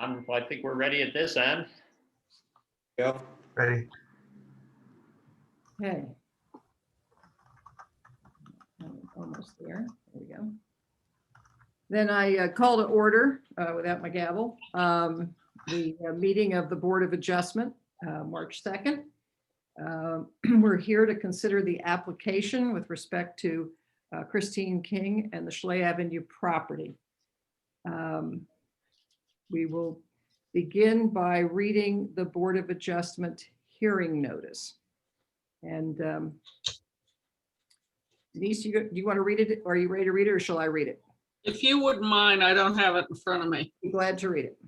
I think we're ready at this end. Go. Ready? Okay. Almost there. There we go. Then I call to order without my gavel, the meeting of the Board of Adjustment, March 2nd. We're here to consider the application with respect to Christine King and the Schley Avenue property. We will begin by reading the Board of Adjustment hearing notice. And Denise, do you want to read it? Or are you ready to read it, or shall I read it? If you wouldn't mind, I don't have it in front of me. Be glad to read it.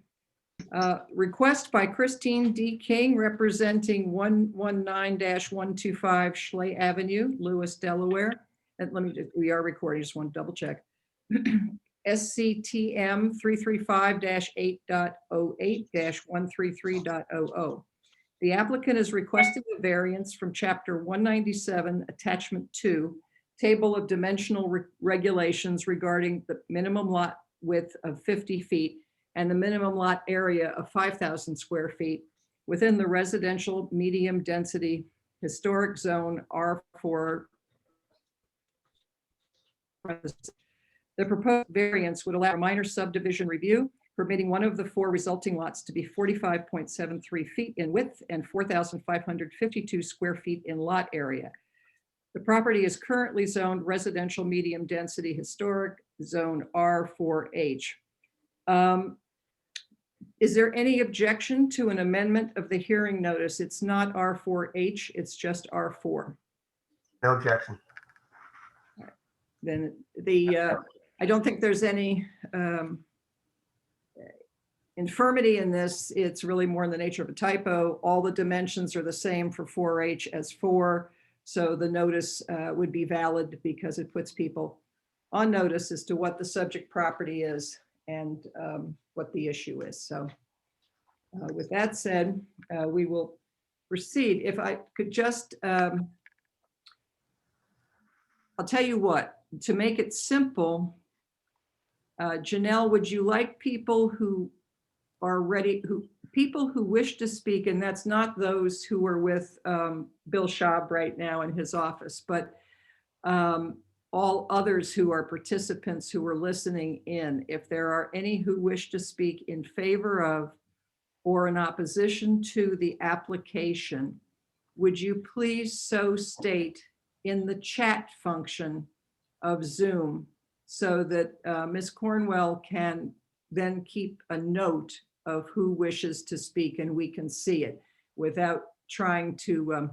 Request by Christine D. King, representing 119-125 Schley Avenue, Lewes, Delaware. And we are recording, just want to double check. SCTM 335-8.08-133.00. The applicant is requesting a variance from Chapter 197, Attachment 2, Table of Dimensional Regulations regarding the minimum lot width of 50 feet and the minimum lot area of 5,000 square feet within the residential medium density historic zone R4. The proposed variance would allow a minor subdivision review, permitting one of the four resulting lots to be 45.73 feet in width and 4,552 square feet in lot area. The property is currently zoned residential medium density historic zone R4H. Is there any objection to an amendment of the hearing notice? It's not R4H, it's just R4. No objection. Then I don't think there's any infirmity in this. It's really more in the nature of a typo. All the dimensions are the same for 4H as 4. So the notice would be valid because it puts people on notice as to what the subject property is and what the issue is. So with that said, we will proceed. If I could just, I'll tell you what, to make it simple, Janelle, would you like people who are ready, people who wish to speak, and that's not those who are with Bill Schaub right now in his office, but all others who are participants who are listening in, if there are any who wish to speak in favor of or in opposition to the application, would you please so state in the chat function of Zoom so that Ms. Cornwell can then keep a note of who wishes to speak and we can see it without trying to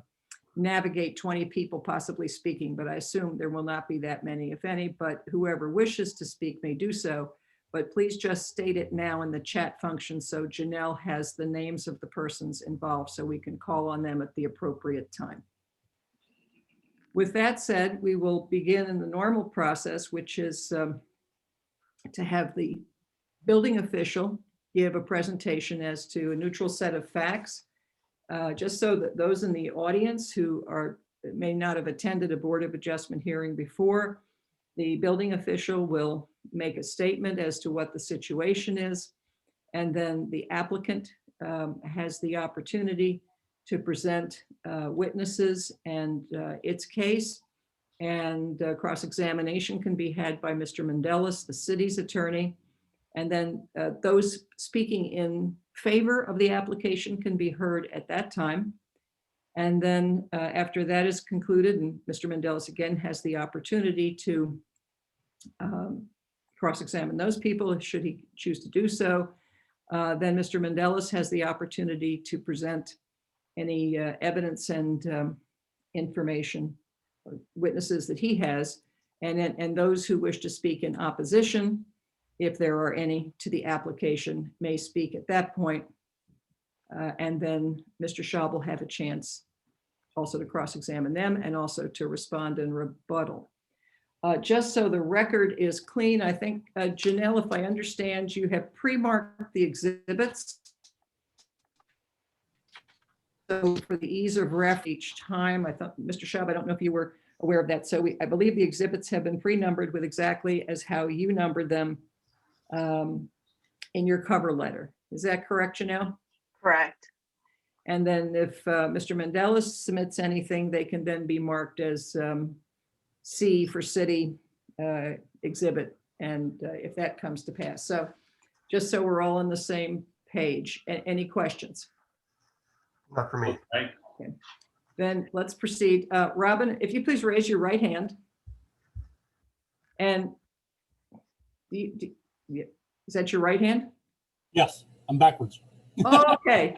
navigate 20 people possibly speaking, but I assume there will not be that many, if any, but whoever wishes to speak may do so. But please just state it now in the chat function so Janelle has the names of the persons involved so we can call on them at the appropriate time. With that said, we will begin in the normal process, which is to have the building official give a presentation as to a neutral set of facts, just so that those in the audience who may not have attended a Board of Adjustment hearing before, the building official will make a statement as to what the situation is, and then the applicant has the opportunity to present witnesses and its case, and cross-examination can be had by Mr. Mendelis, the city's attorney, and then those speaking in favor of the application can be heard at that time. And then after that is concluded, and Mr. Mendelis again has the opportunity to cross-examine those people should he choose to do so, then Mr. Mendelis has the opportunity to present any evidence and information, or witnesses that he has, and those who wish to speak in opposition, if there are any to the application, may speak at that point. And then Mr. Schaub will have a chance also to cross-examine them and also to respond and rebuttal. Just so the record is clean, I think, Janelle, if I understand, you have pre-marked the exhibits. So for the ease of ref each time, I thought, Mr. Schaub, I don't know if you were aware of that. So I believe the exhibits have been pre-numbered with exactly as how you numbered them in your cover letter. Is that correct, Janelle? Correct. And then if Mr. Mandela submits anything, they can then be marked as C for city exhibit, and if that comes to pass. So just so we're all on the same page. Any questions? Not for me. Okay. Then let's proceed. Robin, if you please raise your right hand. And is that your right hand? Yes, I'm backwards. Okay.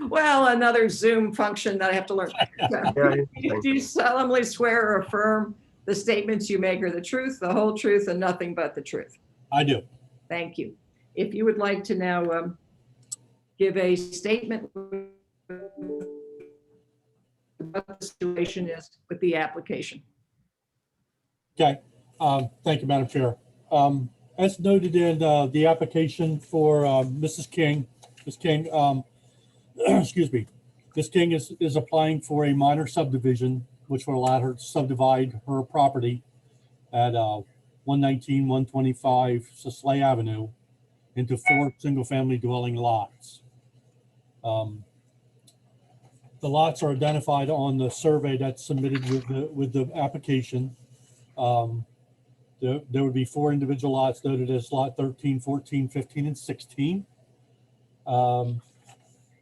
Well, another Zoom function that I have to learn. Yeah, Do you solemnly swear or affirm the statements you make are the truth, the whole truth, and nothing but the truth? I do. Thank you. If you would like to now give a statement what the situation is with the application. Okay. Thank you, Madam Chair. As noted in the application for Mrs. King, Ms. King, excuse me, Ms. King is applying for a minor subdivision, which will allow her to subdivide her property at 119, 125 Schley Avenue into 4 single-family dwelling lots. The lots are identified on the survey that's submitted with the application. There would be 4 individual lots noted as lot 13, 14, 15, and 16.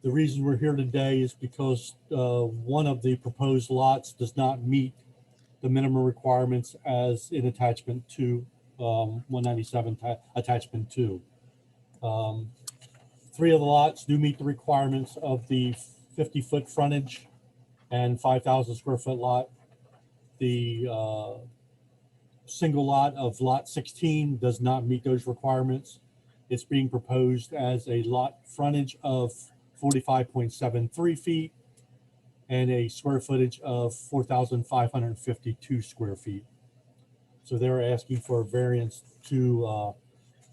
The reason we're here today is because one of the proposed lots does not meet the minimum requirements as in attachment to 197 attachment 2. 3 of the lots do meet the requirements of the 50-foot frontage and 5,000 square foot lot. The single lot of lot 16 does not meet those requirements. It's being proposed as a lot frontage of 45.73 feet and a square footage of 4,552 square feet. So they're asking for a variance to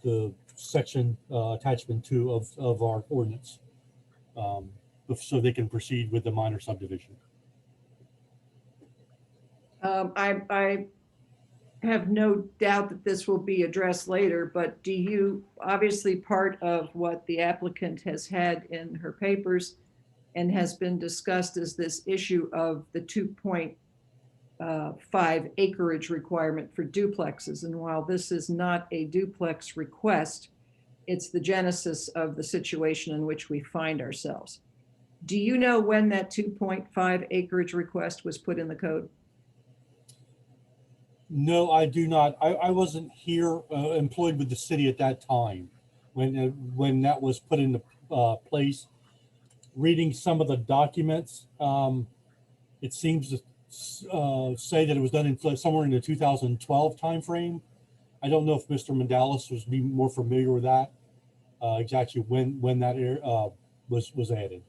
the section attachment 2 of our ordinance, so they can proceed with the minor subdivision. I have no doubt that this will be addressed later, but do you, obviously part of what the applicant has had in her papers and has been discussed is this issue of the 2.5 acreage requirement for duplexes. And while this is not a duplex request, it's the genesis of the situation in which we find ourselves. Do you know when that 2.5 acreage request was put in the code? No, I do not. I wasn't here employed with the city at that time when that was put into place. Reading some of the documents, it seems to say that it was done in somewhere in the 2012 timeframe. I don't know if Mr. Mandalis was more familiar with that, exactly when that was added.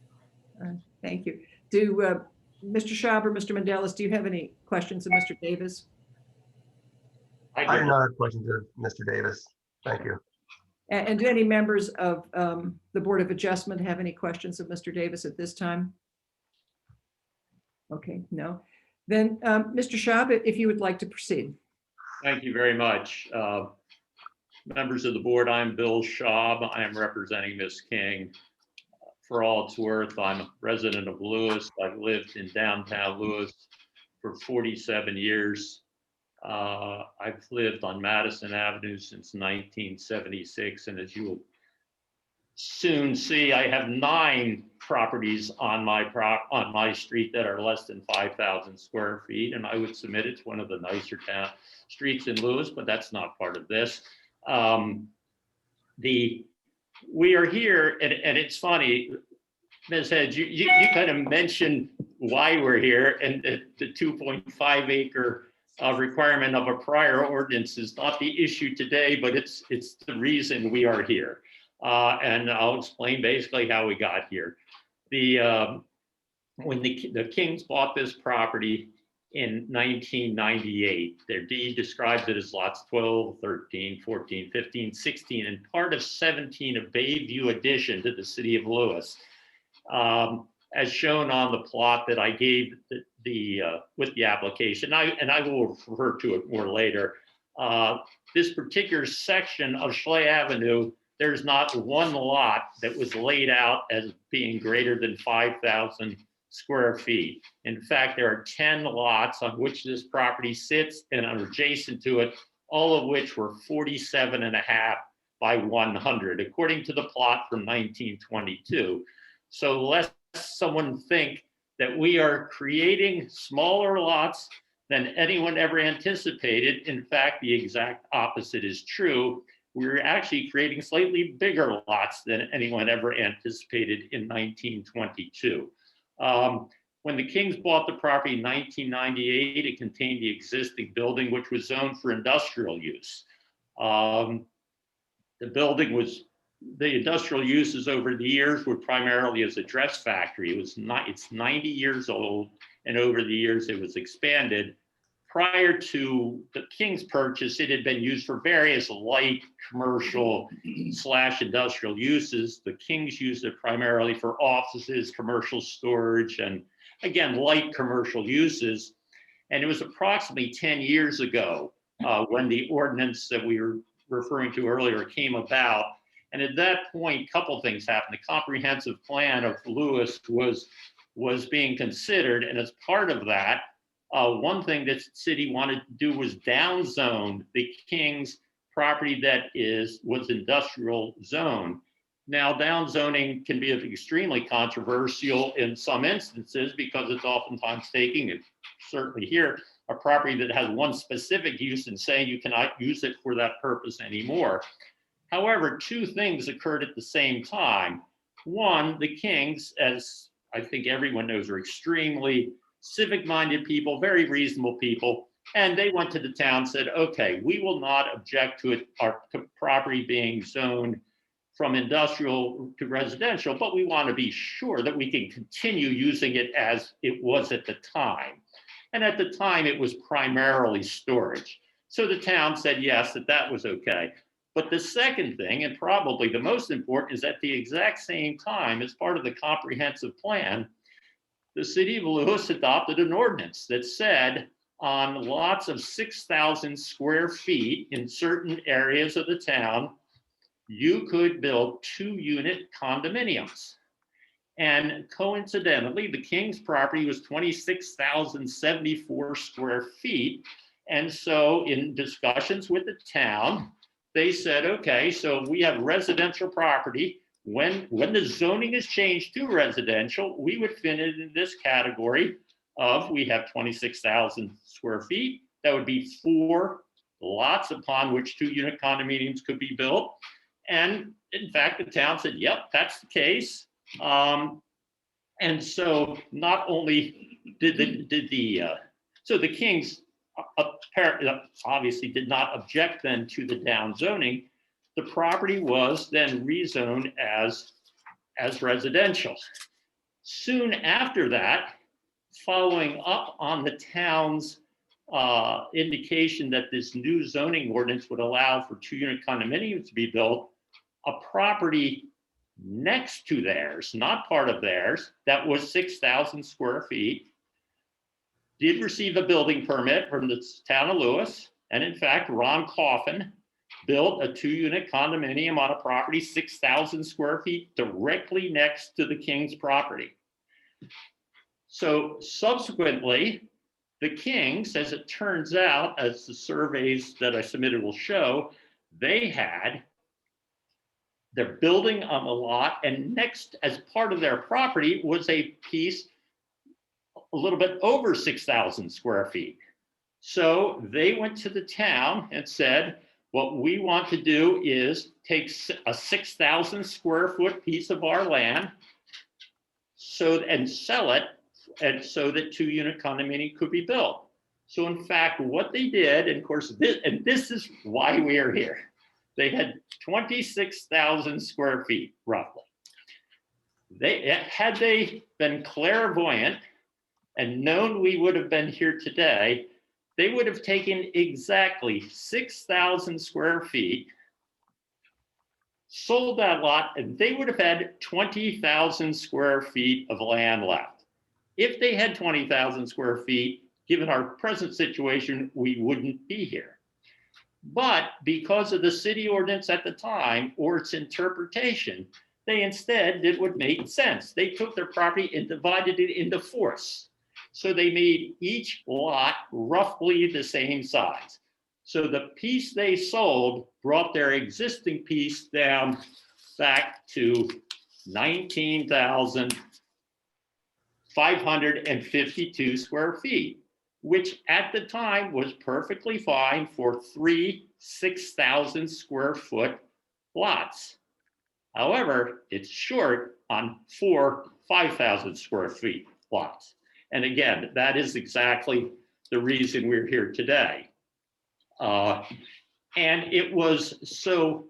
Thank you. Do Mr. Schaub or Mr. Mandalis, do you have any questions of Mr. Davis? I do not have questions of Mr. Davis. Thank you. And do any members of the Board of Adjustment have any questions of Mr. Davis at this time? Okay, no. Then Mr. Schaub, if you would like to proceed. Thank you very much. Members of the board, I'm Bill Schaub. I am representing Ms. King. For all it's worth, I'm a resident of Lewes. I've lived in downtown Lewes for 47 years. I've lived on Madison Avenue since 1976, and as you will soon see, I have 9 properties on my street that are less than 5,000 square feet, and I would submit it's one of the nicer streets in Lewes, but that's not part of this. We are here, and it's funny, Ms. Hedge, you kind of mentioned why we're here, and the 2.5 acre requirement of a prior ordinance is not the issue today, but it's the reason we are here. And I'll explain basically how we got here. When the Kings bought this property in 1998, their deed describes it as lots 12, 13, 14, 15, 16, and part of 17 of Bayview addition to the city of Lewes. As shown on the plot that I gave with the application, and I will refer to it more later. this particular section of Schley Avenue, there's not one lot that was laid out as being greater than 5,000 square feet. In fact, there are 10 lots on which this property sits and are adjacent to it, all of which were 47.5 by 100, according to the plot from 1922. So lest someone think that we are creating smaller lots than anyone ever anticipated. In fact, the exact opposite is true. We're actually creating slightly bigger lots than anyone ever anticipated in 1922. When the Kings bought the property in 1998, it contained the existing building, which was zoned for industrial use. The industrial uses over the years were primarily as a dress factory. It's 90 years old, and over the years it was expanded. Prior to the King's purchase, it had been used for various light commercial / industrial uses. The Kings used it primarily for offices, commercial storage, and again, light commercial uses. And it was approximately 10 years ago when the ordinance that we were referring to earlier came about. And at that point, a couple things happened. The comprehensive plan of Lewes was being considered. And as part of that, one thing that the city wanted to do was downzone the King's property that was industrial zone. Now, downzoning can be extremely controversial in some instances because it's oftentimes taking, and certainly here, a property that has one specific use and saying you cannot use it for that purpose anymore. However, two things occurred at the same time. One, the Kings, as I think everyone knows, are extremely civic-minded people, very reasonable people, and they went to the town and said, okay, we will not object to our property being zoned from industrial to residential, but we want to be sure that we can continue using it as it was at the time. And at the time, it was primarily storage. So the town said yes, that was okay. But the second thing, and probably the most important, is at the exact same time, as part of the comprehensive plan, the city of Lewes adopted an ordinance that said on lots of 6,000 square feet in certain areas of the town, you could build 2-unit condominiums. And coincidentally, the King's property was 26,074 square feet. And so in discussions with the town, they said, okay, so we have residential property. When the zoning is changed to residential, we would fit it in this category of, we have 26,000 square feet. That would be 4 lots upon which 2-unit condominiums could be built. And in fact, the town said, yep, that's the case. And so not only did the Kings obviously did not object then to the downzoning, the property was then rezoned as residential. Soon after that, following up on the town's indication that this new zoning ordinance would allow for 2-unit condominiums to be built, a property next to theirs, not part of theirs, that was 6,000 square feet, did receive a building permit from the town of Lewes. And in fact, Ron Coffin built a 2-unit condominium on a property 6,000 square feet directly next to the King's property. So subsequently, the Kings, as it turns out, as the surveys that I submitted will show, they're building on the lot, and next, as part of their property, was a piece a little bit over 6,000 square feet. So they went to the town and said, what we want to do is take a 6,000 square foot piece of our land and sell it, and so that 2-unit condominium could be built. So in fact, what they did, and of course, this is why we are here. They had 26,000 square feet, roughly. Had they been clairvoyant and known we would have been here today, they would have taken exactly 6,000 square feet, sold that lot, and they would have had 20,000 square feet of land left. If they had 20,000 square feet, given our present situation, we wouldn't be here. But because of the city ordinance at the time or its interpretation, they instead did what made sense. They took their property and divided it into fourths. So they made each lot roughly the same size. So the piece they sold brought their existing piece down back to 19,552 square feet, which at the time was perfectly fine for 3 6,000 square foot lots. However, it's short on 4 5,000 square feet lots. And again, that is exactly the reason we're here today. And it was so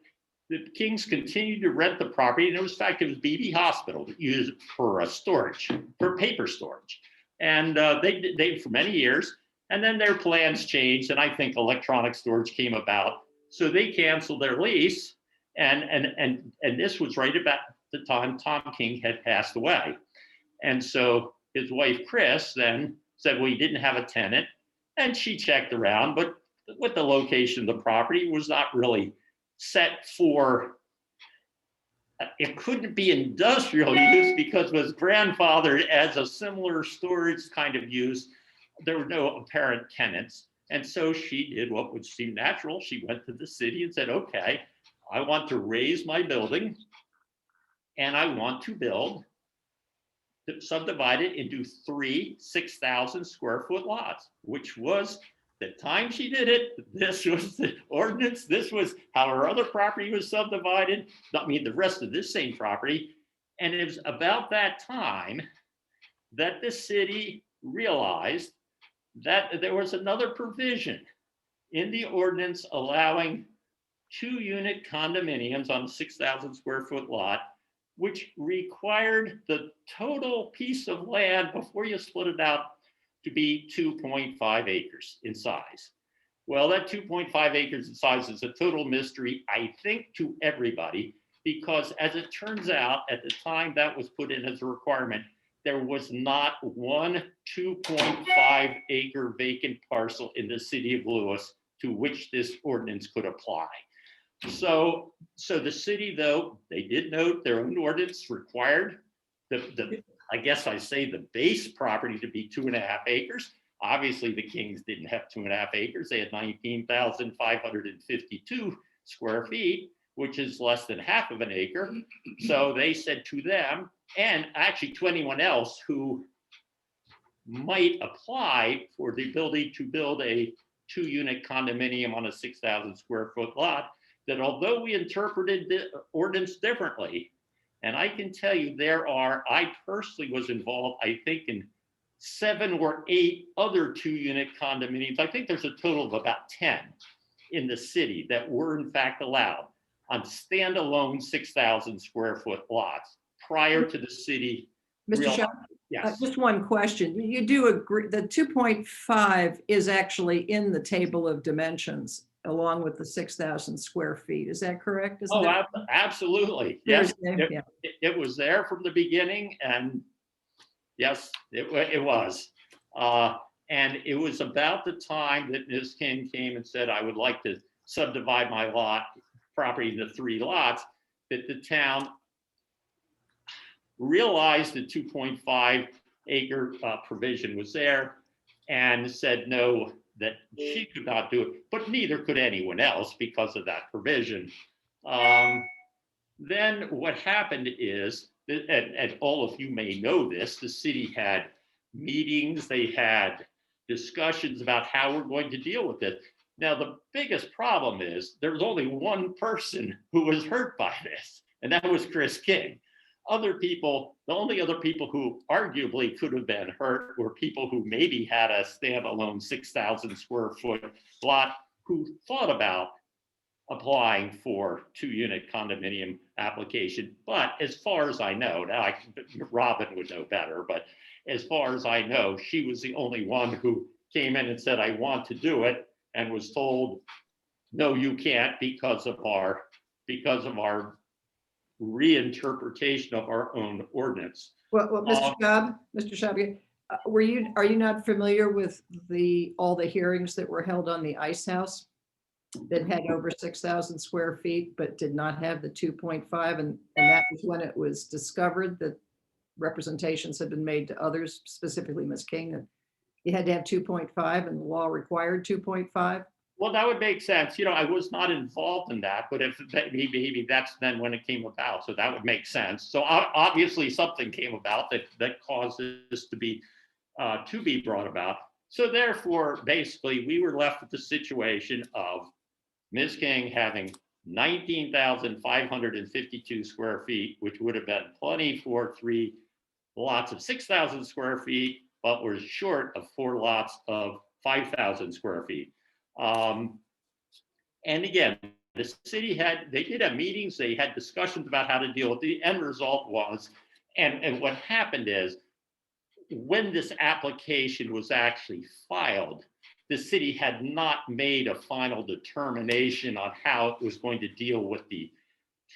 the Kings continued to rent the property, and it was, in fact, it was BB Hospital that used it for storage, for paper storage. And they for many years, and then their plans changed, and I think electronic storage came about. So they canceled their lease, and this was right about the time Tom King had passed away. And so his wife, Chris, then said, well, he didn't have a tenant, and she checked around, but with the location of the property was not really set for, it couldn't be industrial use because it was grandfathered as a similar storage kind of use. There were no apparent tenants. And so she did what would seem natural. She went to the city and said, okay, I want to raise my building and I want to subdivide it into 3 6,000 square foot lots, which was the time she did it. This was the ordinance. This was how her other property was subdivided. I mean, the rest of this same property. And it was about that time that the city realized that there was another provision in the ordinance allowing 2-unit condominiums on a 6,000 square foot lot, which required the total piece of land before you split it out to be 2.5 acres in size. Well, that 2.5 acres in size is a total mystery, I think, to everybody, because as it turns out, at the time that was put in as a requirement, there was not one 2.5 acre vacant parcel in the city of Lewes to which this ordinance could apply. So the city, though, they did note their own ordinance required I guess I say the base property to be 2.5 acres. Obviously, the Kings didn't have 2.5 acres. They had 19,552 square feet, which is less than half of an acre. So they said to them, and actually to anyone else who might apply for the ability to build a 2-unit condominium on a 6,000 square foot lot, that although we interpreted the ordinance differently, and I can tell you I personally was involved, I think, in 7 or 8 other 2-unit condominiums. I think there's a total of about 10 in the city that were in fact allowed on standalone 6,000 square foot lots prior to the city. Mr. Shaw, Yes. just one question. You do agree the 2.5 is actually in the table of dimensions along with the 6,000 square feet. Is that correct? Absolutely. Yes, Yeah. it was there from the beginning, and yes, it was. And it was about the time that Ms. King came and said, I would like to subdivide my property into 3 lots, that the town realized the 2.5 acre provision was there and said no, that she could not do it, but neither could anyone else because of that provision. Then what happened is, and all of you may know this, the city had meetings, they had discussions about how we're going to deal with it. Now, the biggest problem is there's only one person who was hurt by this, and that was Chris King. Other people, the only other people who arguably could have been hurt were people who maybe had a standalone 6,000 square foot lot who thought about applying for 2-unit condominium application. But as far as I know, now Robin would know better, but as far as I know, she was the only one who came in and said, I want to do it, and was told, no, you can't because of our reinterpretation of our own ordinance. Well, Mr. Schaub, are you not familiar with all the hearings that were held on the ice house? that had over 6,000 square feet, but did not have the 2.5. And that was when it was discovered that representations had been made to others, specifically Ms. King, that you had to have 2.5 and the law required 2.5. Well, that would make sense. You know, I was not involved in that, but if maybe that's then when it came about. So that would make sense. So obviously something came about that caused this to be brought about. So therefore, basically, we were left with the situation of Ms. King having 19,552 square feet, which would have been plenty for 3 lots of 6,000 square feet, but was short of 4 lots of 5,000 square feet. And again, the city they did have meetings, they had discussions about how to deal with it. The end result was, and what happened is, when this application was actually filed, the city had not made a final determination on how it was going to deal with the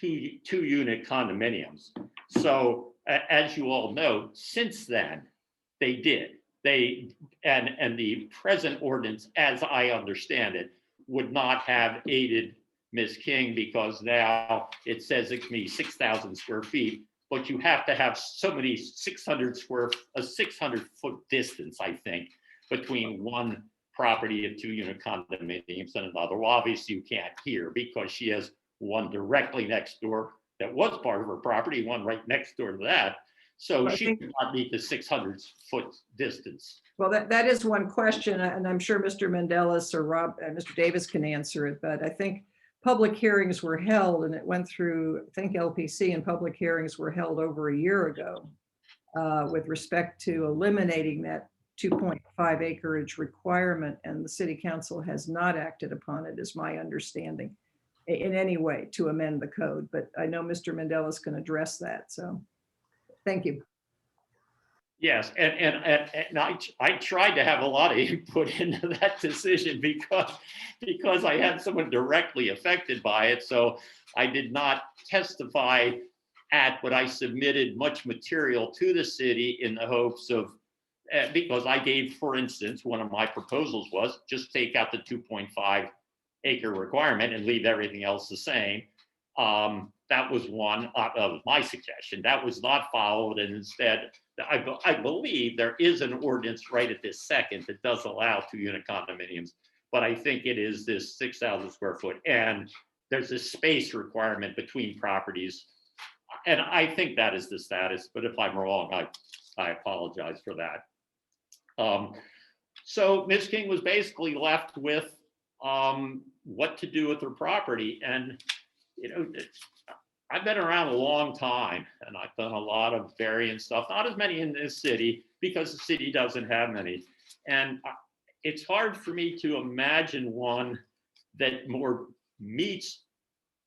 two-unit condominiums. So as you all know, since then, they did. And the present ordinance, as I understand it, would not have aided Ms. King, because now it says it can be 6,000 square feet, but you have to have so many 600-foot distance, I think, between one property of two-unit condominiums and another. Well, obviously you can't here because she has one directly next door that was part of her property, one right next door to that. So she could not meet the 600-foot distance. Well, that is one question, and I'm sure Mr. Mendelis or Mr. Davis can answer it, but I think public hearings were held and it went through, I think LPC, and public hearings were held over a year ago with respect to eliminating that 2.5 acreage requirement, and the city council has not acted upon it, is my understanding, in any way to amend the code. But I know Mr. Mendelis can address that, so thank you. Yes, and I tried to have a lot of input into that decision because I had someone directly affected by it. So I did not testify but I submitted much material to the city in the hopes of, because I gave, for instance, one of my proposals was just take out the 2.5 acre requirement and leave everything else the same. That was one of my suggestion. That was not followed, and instead, I believe there is an ordinance right at this second that does allow two-unit condominiums, but I think it is this 6,000 square foot, and there's a space requirement between properties, and I think that is the status. But if I'm wrong, I apologize for that. So Ms. King was basically left with what to do with her property, and you know, I've been around a long time and I've done a lot of variance stuff, not as many in this city because the city doesn't have many. And it's hard for me to imagine one that more meets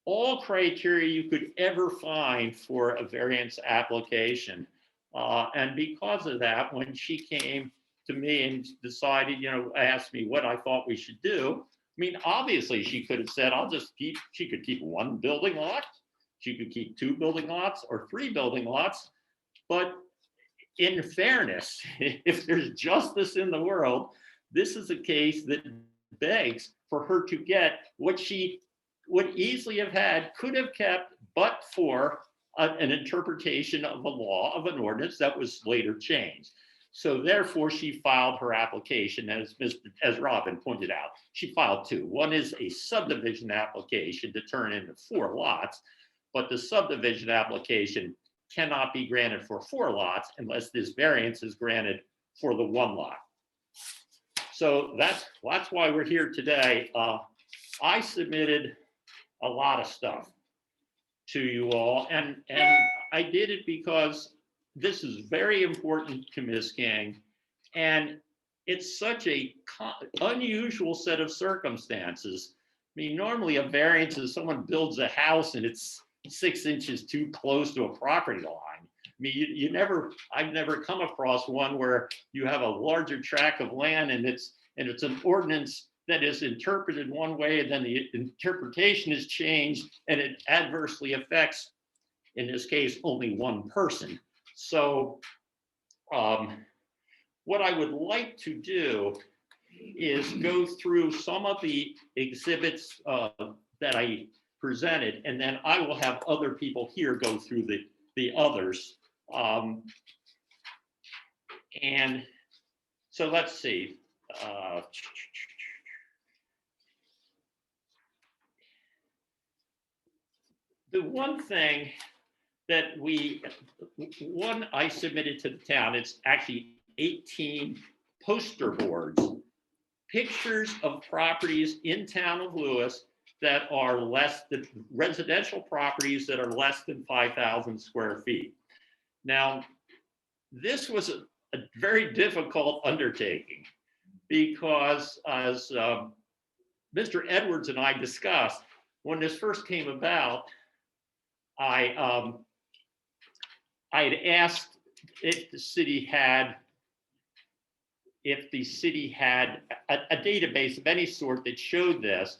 all criteria you could ever find for a variance application. And because of that, when she came to me and decided, asked me what I thought we should do, I mean, obviously she could have said, she could keep one building lot. She could keep 2 building lots or 3 building lots. But in fairness, if there's justice in the world, this is a case that begs for her to get what she would easily have had, could have kept, but for an interpretation of a law, of an ordinance that was later changed. So therefore, she filed her application, as Robin pointed out. She filed 2. One is a subdivision application to turn into 4 lots, but the subdivision application cannot be granted for 4 lots unless this variance is granted for the 1 lot. So that's why we're here today. I submitted a lot of stuff to you all, and I did it because this is very important to Ms. King, and it's such a unusual set of circumstances. I mean, normally a variance is someone builds a house and it's 6 inches too close to a property line. I mean, I've never come across one where you have a larger tract of land and it's an ordinance that is interpreted one way, and then the interpretation is changed and it adversely affects, in this case, only one person. So what I would like to do is go through some of the exhibits that I presented, and then I will have other people here go through the others. And so let's see. The one thing that I submitted to the town, it's actually 18 poster boards, pictures of properties in town of Lewes that are less than residential properties that are less than 5,000 square feet. Now, this was a very difficult undertaking because, as Mr. Edwards and I discussed, when this first came about, I had asked if the city had a database of any sort that showed this,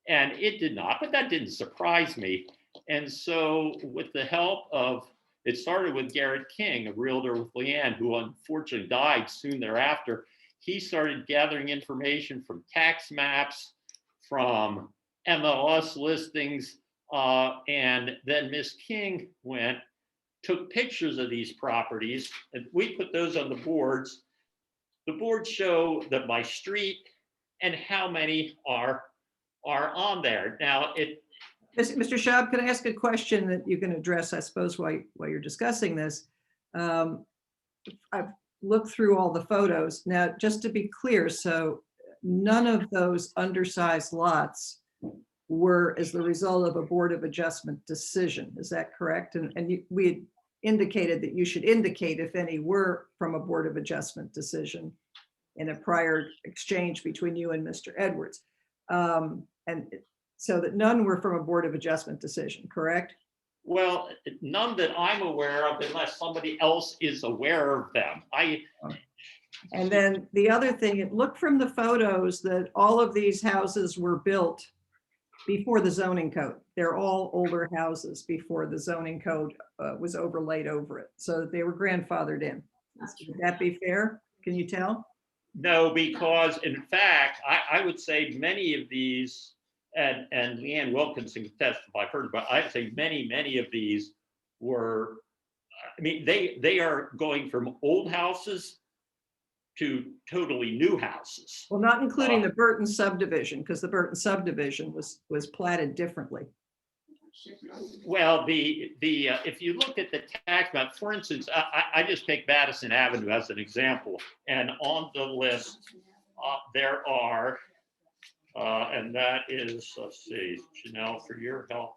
and it did not, but that didn't surprise me. And so with the help of, it started with Garrett King, a realtor with Leanne, who unfortunately died soon thereafter. He started gathering information from tax maps, from MLS listings, and then Miss King took pictures of these properties, and we put those on the boards. The boards show that my street and how many are on there. Now, Mr. Schaub, can I ask a question that you can address, I suppose, while you're discussing this? I've looked through all the photos. Now, just to be clear, so none of those undersized lots were as the result of a Board of Adjustment decision. Is that correct? And we had indicated that you should indicate if any were from a Board of Adjustment decision in a prior exchange between you and Mr. Edwards. And so that none were from a Board of Adjustment decision, correct? Well, none that I'm aware of, unless somebody else is aware of them. And then the other thing, look from the photos that all of these houses were built before the zoning code. They're all older houses before the zoning code was overlaid over it. So they were grandfathered in. Would that be fair? Can you tell? No, because in fact, I would say many of these, and Leanne Wilkinson can testify further, but I'd say many of these were, I mean, they are going from old houses to totally new houses. Well, not including the Burton subdivision, because the Burton subdivision was platted differently. Well, if you look at the tax map, for instance, I just take Madison Avenue as an example, and on the list there are, and that is, let's see, Janelle, for your help,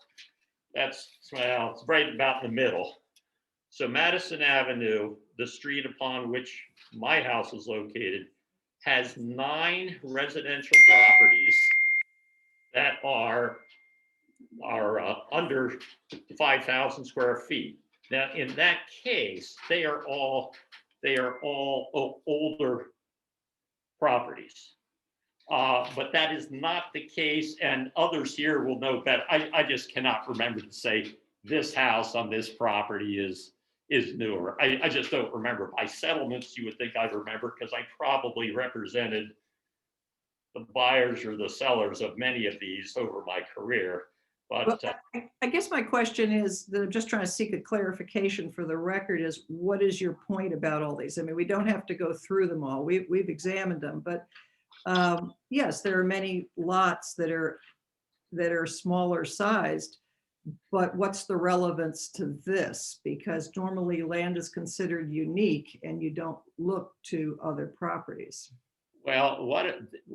it's right about in the middle. So Madison Avenue, the street upon which my house is located, has 9 residential properties that are under 5,000 square feet. Now, in that case, they are all older properties. But that is not the case, and others here will know better. I just cannot remember to say this house on this property is newer. I just don't remember. By settlements, you would think I remember, because I probably represented the buyers or the sellers of many of these over my career. But I guess my question is that I'm just trying to seek a clarification for the record is, what is your point about all these? I mean, we don't have to go through them all. We've examined them, but yes, there are many lots that are smaller sized, but what's the relevance to this? Because normally land is considered unique and you don't look to other properties. well,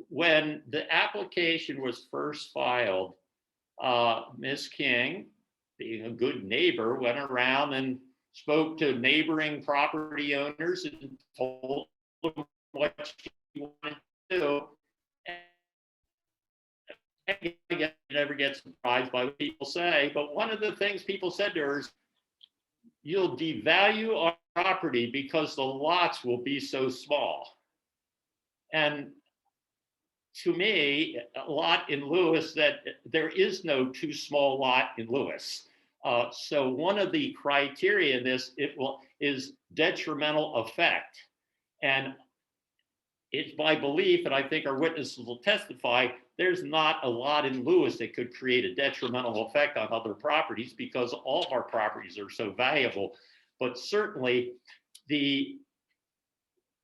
when the application was first filed, Ms. King, being a good neighbor, went around and spoke to neighboring property owners and told them what she wanted to do. And you never get surprised by what people say, but one of the things people said to her is, you'll devalue our property because the lots will be so small. And to me, a lot in Lewes, that there is no too small lot in Lewes. So one of the criteria in this is detrimental effect. And it's my belief, and I think our witnesses will testify, there's not a lot in Lewes that could create a detrimental effect on other properties because all of our properties are so valuable. But certainly the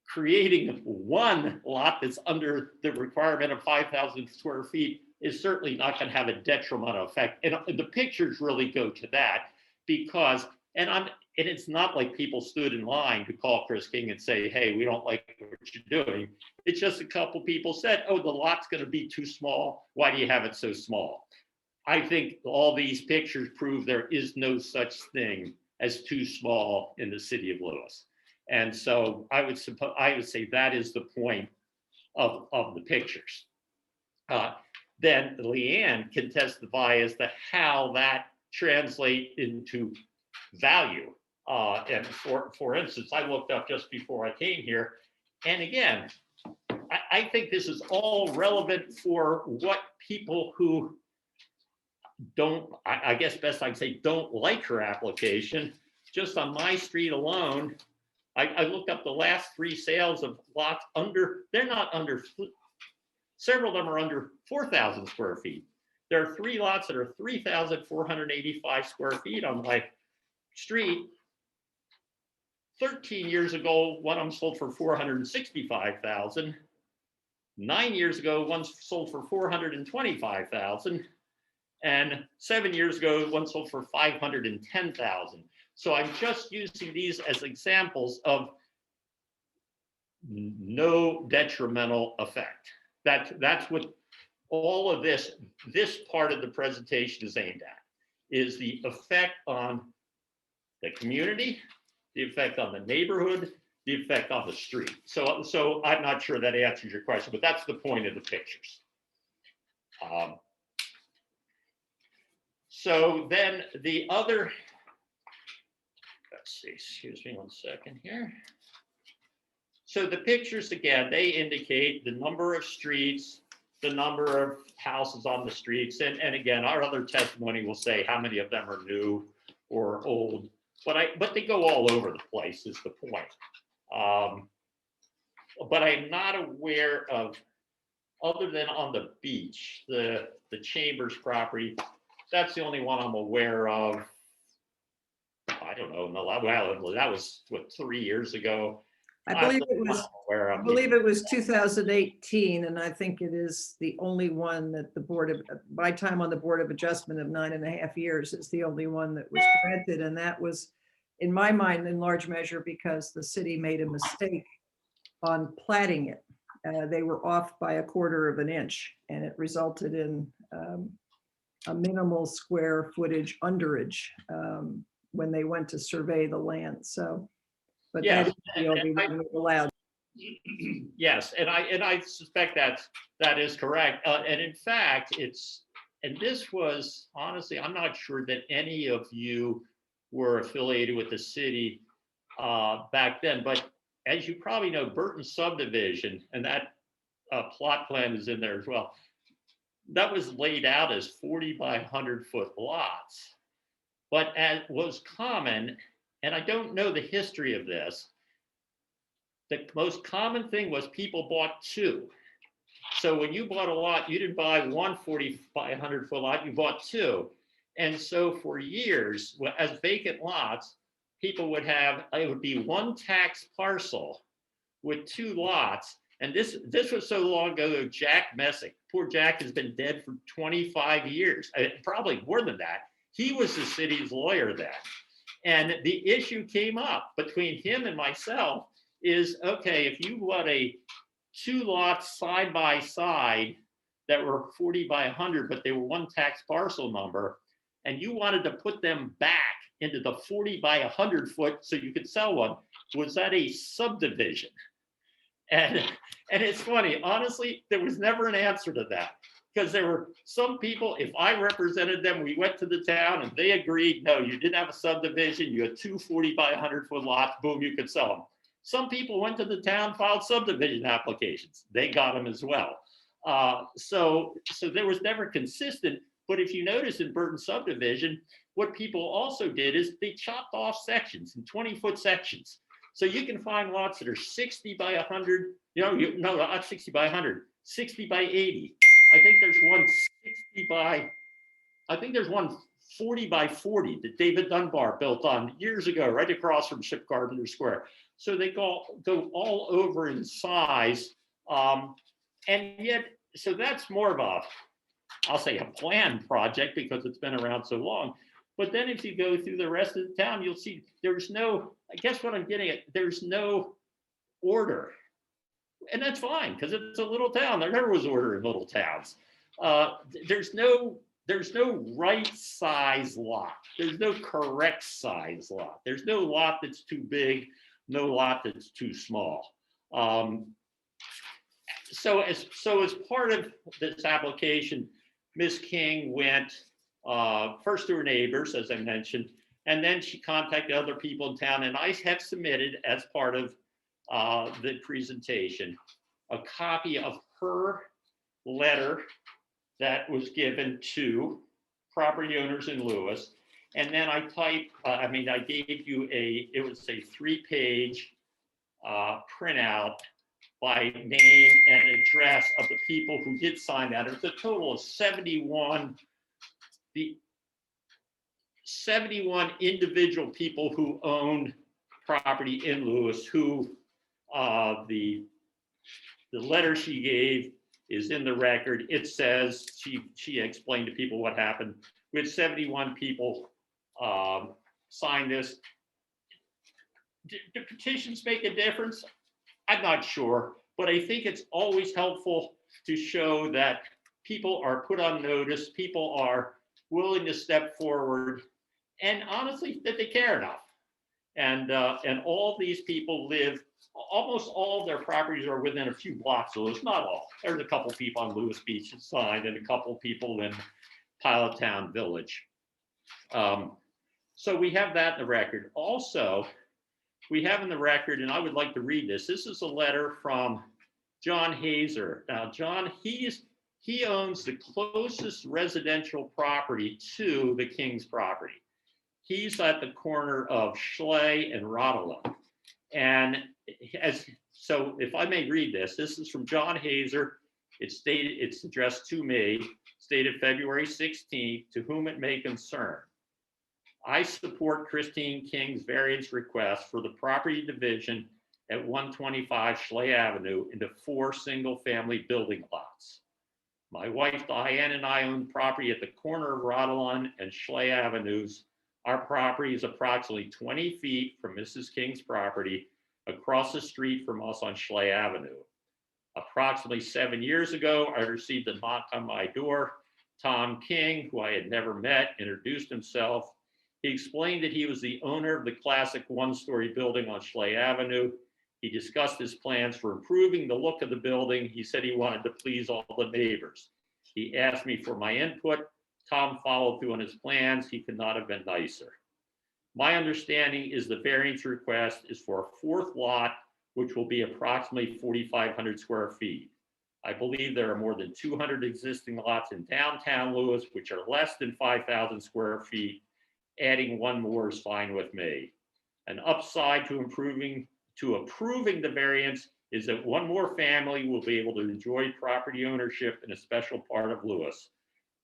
creating one lot that's under the requirement of 5,000 square feet is certainly not going to have a detrimental effect. And the pictures really go to that because, and it's not like people stood in line to call Chris King and say, hey, we don't like what you're doing. It's just a couple people said, oh, the lot's going to be too small. Why do you have it so small? I think all these pictures prove there is no such thing as too small in the city of Lewes. And so I would say that is the point of the pictures. Then Leanne can testify as to how that translates into value. And for instance, I looked up just before I came here, and again, I think this is all relevant for what people who don't, I guess best I'd say, don't like her application. Just on my street alone, I looked up the last 3 sales of lots under, they're not under, several of them are under 4,000 square feet. There are 3 lots that are 3,485 square feet on my street. 13 years ago, one of them sold for 465,000. 9 years ago, one sold for 425,000. And 7 years ago, one sold for 510,000. So I'm just using these as examples of no detrimental effect. That's what all of this part of the presentation is aimed at, is the effect on the community, the effect on the neighborhood, the effect on the street. So I'm not sure that answers your question, but that's the point of the pictures. So then the other, let's see, excuse me one second here. So the pictures, again, they indicate the number of streets, the number of houses on the streets. And again, our other testimony will say how many of them are new or old, but they go all over the place is the point. But I'm not aware of, other than on the beach, the Chambers property, that's the only one I'm aware of. I don't know, well, that was what, 3 years ago. I believe it was 2018, and I think it is the only one that the Board of, my time on the Board of Adjustment of 9.5 years is the only one that was granted. And that was, in my mind, in large measure because the city made a mistake on platting it. They were off by 1/4 of an inch, and it resulted in a minimal square footage underage when they went to survey the land. So, but Yeah, that is the only one that allowed. Yes, and I suspect that is correct. And in fact, and this was, honestly, I'm not sure that any of you were affiliated with the city back then, but as you probably know, Burton subdivision, and that plot plan is in there as well, that was laid out as 40 by 100-foot lots. But as was common, and I don't know the history of this, the most common thing was people bought 2. So when you bought a lot, you didn't buy one 40 by 100-foot lot, you bought 2. And so for years, as vacant lots, people would have, it would be one tax parcel with 2 lots. And this was so long ago that Jack Messick, poor Jack has been dead for 25 years, probably more than that. He was the city's lawyer then. And the issue came up between him and myself is, okay, if you want 2 lots side by side that were 40 by 100, but they were one tax parcel number, and you wanted to put them back into the 40 by 100 foot so you could sell one, was that a subdivision? And it's funny, honestly, there was never an answer to that. Because there were some people, if I represented them, we went to the town and they agreed, no, you didn't have a subdivision, you had 2 40 by 100-foot lots, boom, you could sell them. Some people went to the town, filed subdivision applications. They got them as well. So there was never consistent, but if you notice in Burton subdivision, what people also did is they chopped off sections in 20-foot sections. So you can find lots that are 60 by 100, no, not 60 by 100, 60 by 80. I think there's one 60 by, I think there's one 40 by 40 that David Dunbar built on years ago, right across from Ship Carpenter Square. So they go all over in size. And yet, so that's more of a, I'll say a planned project because it's been around so long. But then if you go through the rest of the town, you'll see there's no, I guess what I'm getting at, there's no order. And that's fine, because it's a little town. There never was order in little towns. There's no right size lot. There's no correct size lot. There's no lot that's too big, no lot that's too small. So as part of this application, Ms. King went first to her neighbors, as I mentioned, and then she contacted other people in town. And I have submitted, as part of the presentation, a copy of her letter that was given to property owners in Lewes. And then I gave you it was a 3-page printout by name and address of the people who did sign that. It's a total of 71 individual people who owned property in Lewes, who the letter she gave is in the record. It says she explained to people what happened. We had 71 people sign this. Do petitions make a difference? I'm not sure, but I think it's always helpful to show that people are put on notice, people are willing to step forward, and honestly, that they care enough. And all these people live, almost all of their properties are within a few blocks of Lewes, not all. There's a couple people on Lewes Beach that signed, and a couple people in Pilot Town Village. So we have that in the record. Also, we have in the record, and I would like to read this. This is a letter from John Hazer. Now, John, he owns the closest residential property to the King's property. He's at the corner of Schley and Rotterdam. And so if I may read this, this is from John Hazer. It's addressed to me, stated February 16th, to whom it may concern. I support Christine King's variance request for the property division at 125 Schley Avenue into 4 single-family building lots. My wife Diane and I own property at the corner of Rotterdam and Schley Avenues. Our property is approximately 20 feet from Mrs. King's property, across the street from us on Schley Avenue. Approximately 7 years ago, I received a knock on my door. Tom King, who I had never met, introduced himself. He explained that he was the owner of the classic 1-story building on Schley Avenue. He discussed his plans for improving the look of the building. He said he wanted to please all the neighbors. He asked me for my input. Tom followed through on his plans. He could not have been nicer. My understanding is the variance request is for a 4th lot, which will be approximately 4,500 square feet. I believe there are more than 200 existing lots in downtown Lewes, which are less than 5,000 square feet. Adding one more is fine with me. An upside to approving the variance is that one more family will be able to enjoy property ownership in a special part of Lewes.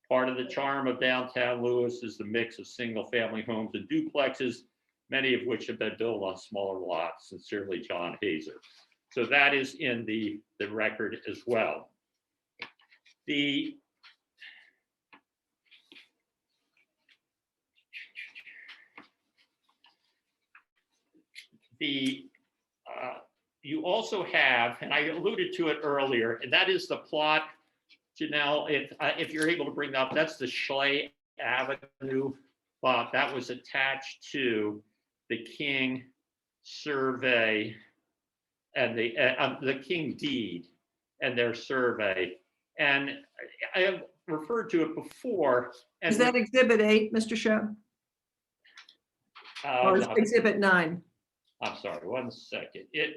Part of the charm of downtown Lewes is the mix of single-family homes and duplexes, many of which have been built on smaller lots. Sincerely, John Hazer. So that is in the record as well. You also have, and I alluded to it earlier, and that is the plot, Janelle, if you're able to bring that up, that's the Schley Avenue plot that was attached to the King survey and the King deed and their survey. And I have referred to it before. Is that Exhibit 8, Mr. Show? Or is it Exhibit 9? I'm sorry, 1 second. It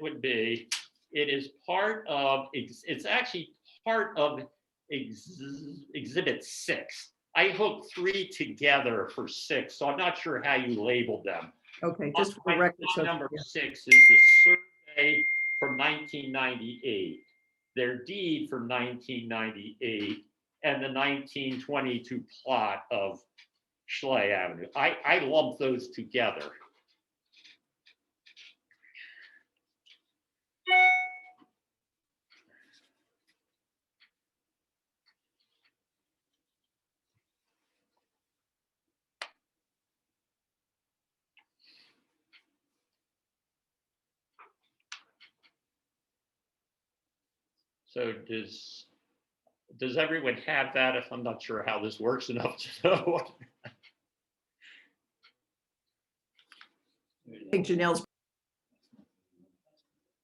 is part of, it's actually part of Exhibit 6. I hooked 3 together for 6, so I'm not sure how you labeled them. Okay, just for the My record. lot So, number yeah. 6 is the survey from 1998, their deed from 1998, and the 1922 plot of Schley Avenue. I lumped those together. So does everyone have that? If I'm not sure how this works enough to know. I think Janelle's,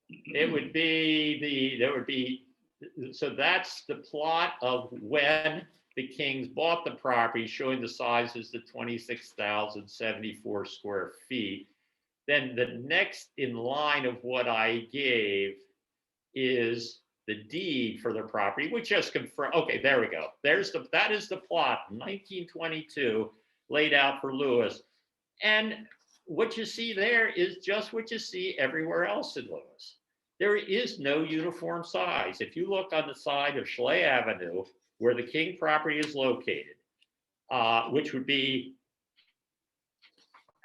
It would be so that's the plot of when the Kings bought the property, showing the sizes to 26,074 square feet. Then the next in line of what I gave is the deed for the property, which just confirm. Okay, there we go. That is the plot, 1922, laid out for Lewes. And what you see there is just what you see everywhere else in Lewes. There is no uniform size. If you look on the side of Schley Avenue, where the King property is located, which would be,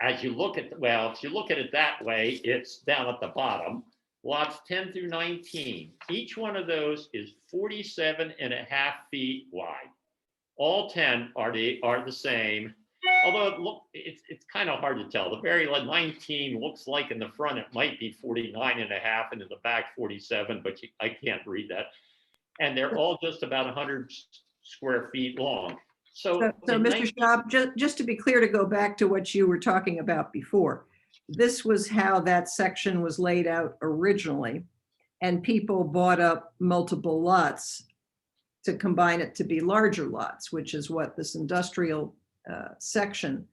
as you look at, well, if you look at it that way, it's down at the bottom, lots 10 through 19. Each one of those is 47.5 feet wide. All 10 are the same. Although it's kind of hard to tell. The very 19 looks like in the front it might be 49.5 and in the back 47, but I can't read that. And they're all just about 100 square feet long. So Mr. Schaub, just to be clear, to go back to what you were talking about before, this was how that section was laid out originally, and people bought up multiple lots to combine it to be larger lots, which is what this industrial section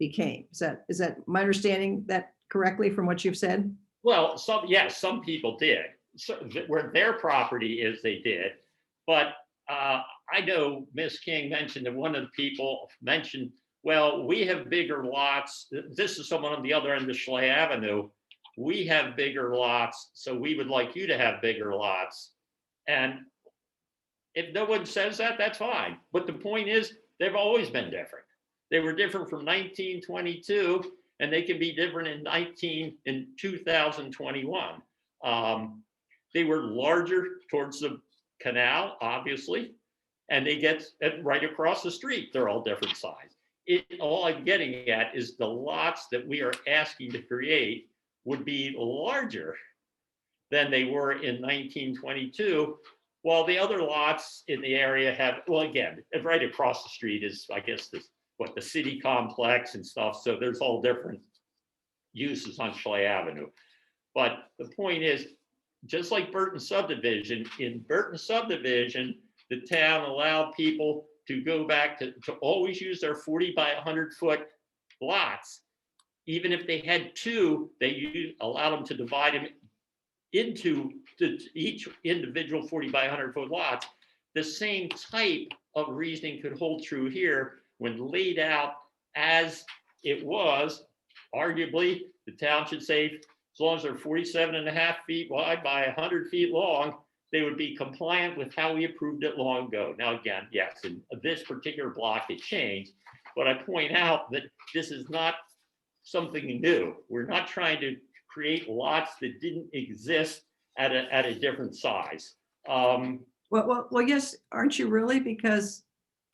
became. Is that my understanding that correctly from what you've said? Well, some people did. So where their property is, they did. But I know Miss King mentioned that one of the people mentioned, well, we have bigger lots. This is someone on the other end of Schley Avenue. We have bigger lots, so we would like you to have bigger lots. And if no one says that, that's fine. But the point is, they've always been different. They were different from 1922, and they can be different in 2021. They were larger towards the canal, obviously, and they get right across the street. They're all different size. All I'm getting at is the lots that we are asking to create would be larger than they were in 1922, while the other lots in the area have, well, again, right across the street is, I guess, the city complex and stuff. So there's all different uses on Schley Avenue. But the point is, just like Burton subdivision, in Burton subdivision, the town allowed people to go back to always use their 40 by 100 foot lots. Even if they had 2, they allowed them to divide them into each individual 40 by 100 foot lots. The same type of reasoning could hold true here when laid out as it was. Arguably, the town should say, as long as they're 47.5 feet wide by 100 feet long, they would be compliant with how we approved it long ago. Now, again, yes, in this particular block, it changed, but I point out that this is not something new. We're not trying to create lots that didn't exist at a different size. Well, yes, aren't you really? Because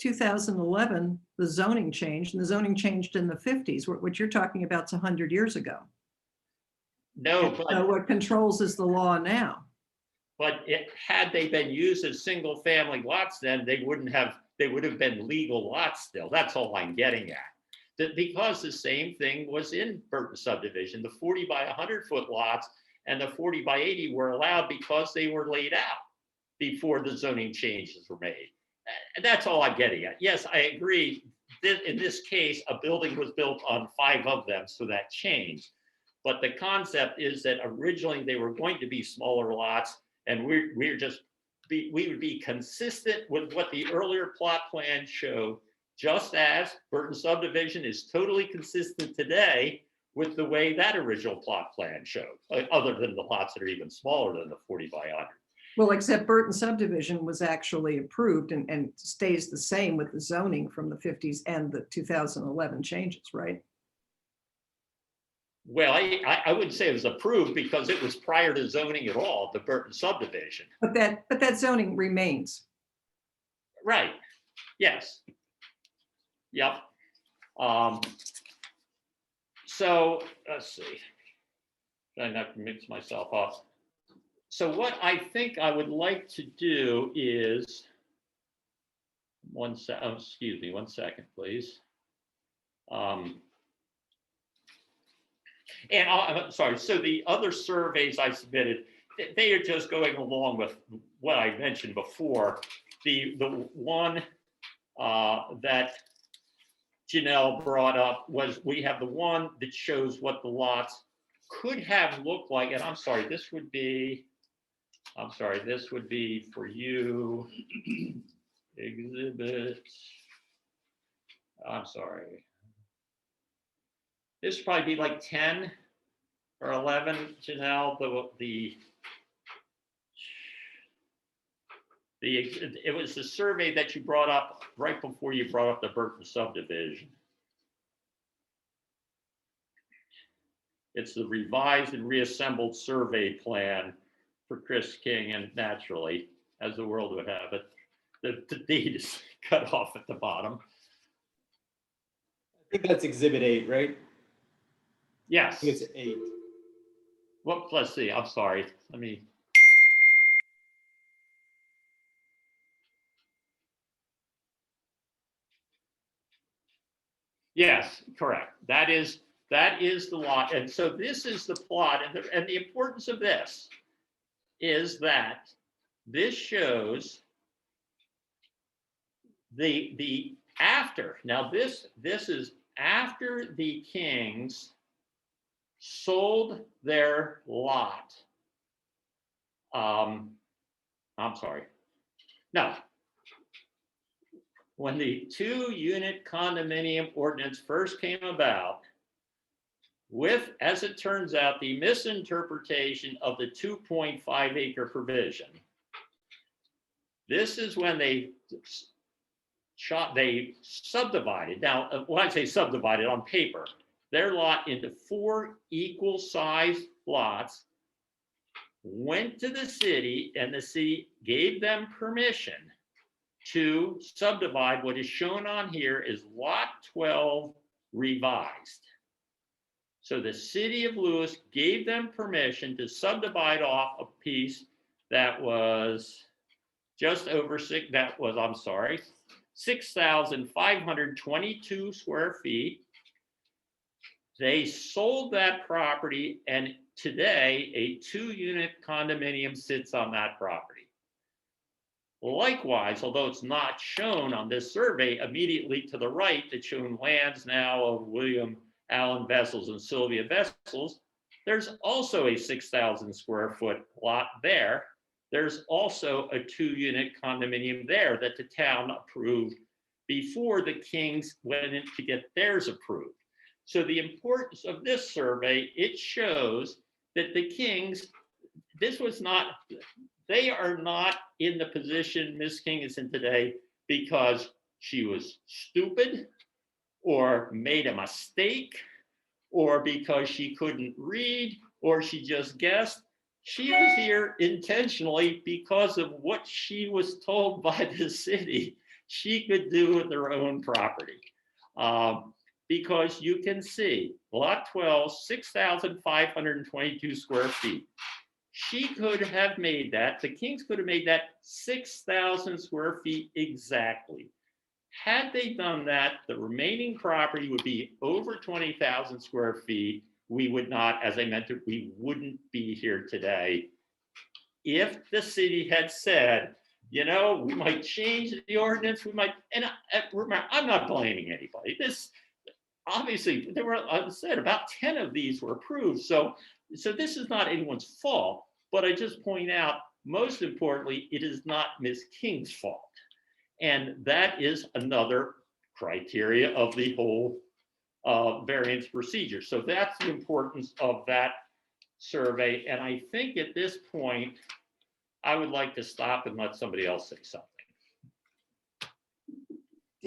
2011, the zoning changed, and the zoning changed in the 50s. What you're talking about is 100 years ago. No, So what controls is the law now. But had they been used as single family lots, then they would have been legal lots still. That's all I'm getting at. Because the same thing was in Burton subdivision, the 40 by 100 foot lots and the 40 by 80 were allowed because they were laid out before the zoning changes were made. And that's all I'm getting at. Yes, I agree. In this case, a building was built on 5 of them, so that changed. But the concept is that originally they were going to be smaller lots, and we would be consistent with what the earlier plot plan showed just as Burton subdivision is totally consistent today with the way that original plot plan showed, other than the lots that are even smaller than the 40 by 100. Well, except Burton subdivision was actually approved and stays the same with the zoning from the 50s and the 2011 changes, right? Well, I wouldn't say it was approved because it was prior to zoning at all, the Burton subdivision. But that zoning remains. Right, yes. Yep. So let's see. Trying not to mix myself up. So what I think I would like to do is, excuse me, 1 second, please. And I'm sorry, so the other surveys I submitted, they are just going along with what I mentioned before. The one that Janelle brought up was, we have the one that shows what the lots could have looked like, and I'm sorry, this would be for you, exhibit, I'm sorry. This would probably be like 10 or 11, Janelle, it was the survey that you brought up right before you brought up the Burton subdivision. It's the revised and reassembled survey plan for Chris King, and naturally, as the world would have it, the deed is cut off at the bottom. I think that's exhibit 8, right? I Yes. think it's 8. Well, let's see, I'm sorry. Let me. Yes, correct. That is the lot. And so this is the plot. And the importance of this is that this shows the after. Now this is after the Kings sold their lot. I'm sorry. No. When the 2-unit condominium ordinance first came about, with, as it turns out, the misinterpretation of the 2.5 acre provision, this is when they subdivided. Now, when I say subdivided on paper, their lot into 4 equal sized lots, went to the city, and the city gave them permission to subdivide. What is shown on here is lot 12 revised. So the city of Lewes gave them permission to subdivide off a piece that was just over 6,522 square feet. They sold that property, and today a 2-unit condominium sits on that property. Likewise, although it's not shown on this survey, immediately to the right, it's shown lands now of William Allen Vessels and Sylvia Vessels. There's also a 6,000 square foot lot there. There's also a 2-unit condominium there that the town approved before the Kings went in to get theirs approved. So the importance of this survey, it shows that the Kings, they are not in the position Miss King is in today because she was stupid or made a mistake or because she couldn't read or she just guessed. She was here intentionally because of what she was told by the city she could do with her own property. Because you can see lot 12, 6,522 square feet. She could have made that, the Kings could have made that 6,000 square feet exactly. Had they done that, the remaining property would be over 20,000 square feet. We would not, as I mentioned, we wouldn't be here today. If the city had said, you know, we might change the ordinance, we might, and remember, I'm not blaming anybody. This, obviously, there were, I said, about 10 of these were approved. So this is not anyone's fault, but I just point out, most importantly, it is not Ms. King's fault. And that is another criteria of the whole variance procedure. So that's the importance of that survey. And I think at this point, I would like to stop and let somebody else say something.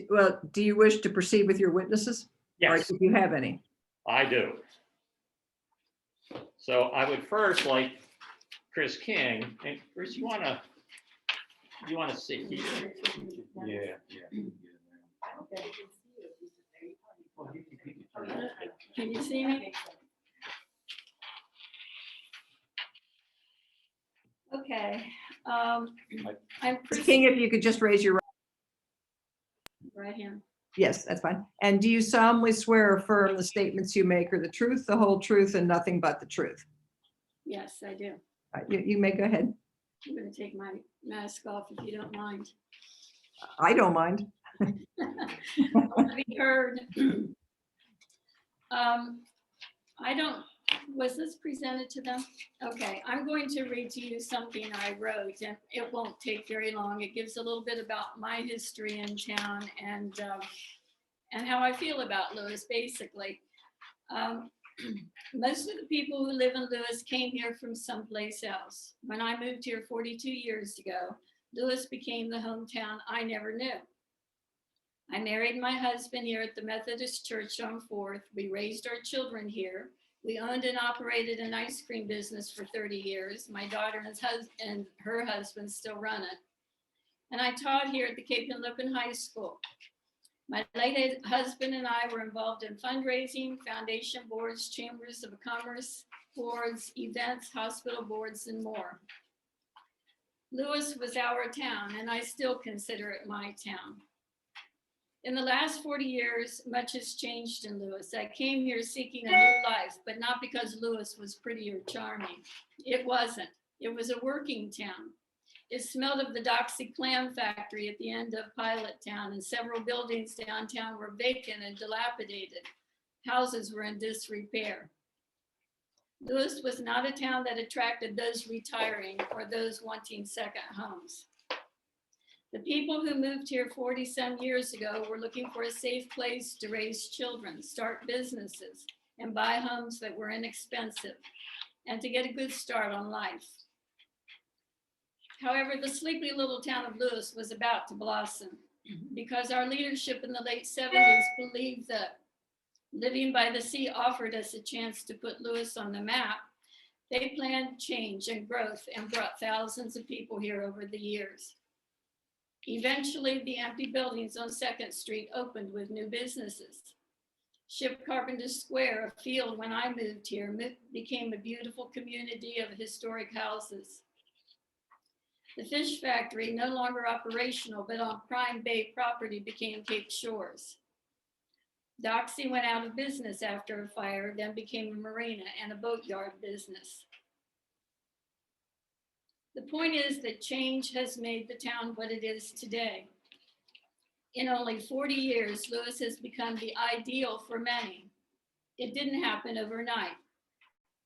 Well, do you wish to proceed with your witnesses? Or Yes, do you have any? I do. So I would first like Chris King, and Chris, you want to sit here? Can you see me? Okay. I'm Chris, King, if you could just raise your, right hand. yes, that's fine. And do you solemnly swear or affirm the statements you make are the truth, the whole truth, and nothing but the truth? Yes, I do. You may go ahead. I'm going to take my mask off if you don't mind. I don't mind. I want to be heard. I don't, was this presented to them? Okay, I'm going to read to you something I wrote, and it won't take very long. It gives a little bit about my history in town and how I feel about Lewes, basically. Most of the people who live in Lewes came here from someplace else. When I moved here 42 years ago, Lewes became the hometown I never knew. I married my husband here at the Methodist Church on 4th. We raised our children here. We owned and operated an ice cream business for 30 years. My daughter and her husband still run it. And I taught here at the Cape and Lipton High School. My late husband and I were involved in fundraising, foundation boards, chambers of commerce boards, events, hospital boards, and more. Lewes was our town, and I still consider it my town. In the last 40 years, much has changed in Lewes. I came here seeking a new life, but not because Lewes was pretty or charming. It wasn't. It was a working town. It smelled of the Doxy clam factory at the end of Pilot Town, and several buildings downtown were vacant and dilapidated. Houses were in disrepair. Lewes was not a town that attracted those retiring or those wanting second homes. The people who moved here 40-some years ago were looking for a safe place to raise children, start businesses, and buy homes that were inexpensive, and to get a good start on life. However, the sleepy little town of Lewes was about to blossom because our leadership in the late 70s believed that living by the sea offered us a chance to put Lewes on the map. They planned change and growth and brought thousands of people here over the years. Eventually, the empty buildings on 2nd Street opened with new businesses. Ship Carpenter Square, a field when I moved here, became a beautiful community of historic houses. The fish factory, no longer operational, but on Prime Bay property, became Cape Shores. Doxy went out of business after a fire, then became a marina and a boatyard business. The point is that change has made the town what it is today. In only 40 years, Lewes has become the ideal for many. It didn't happen overnight.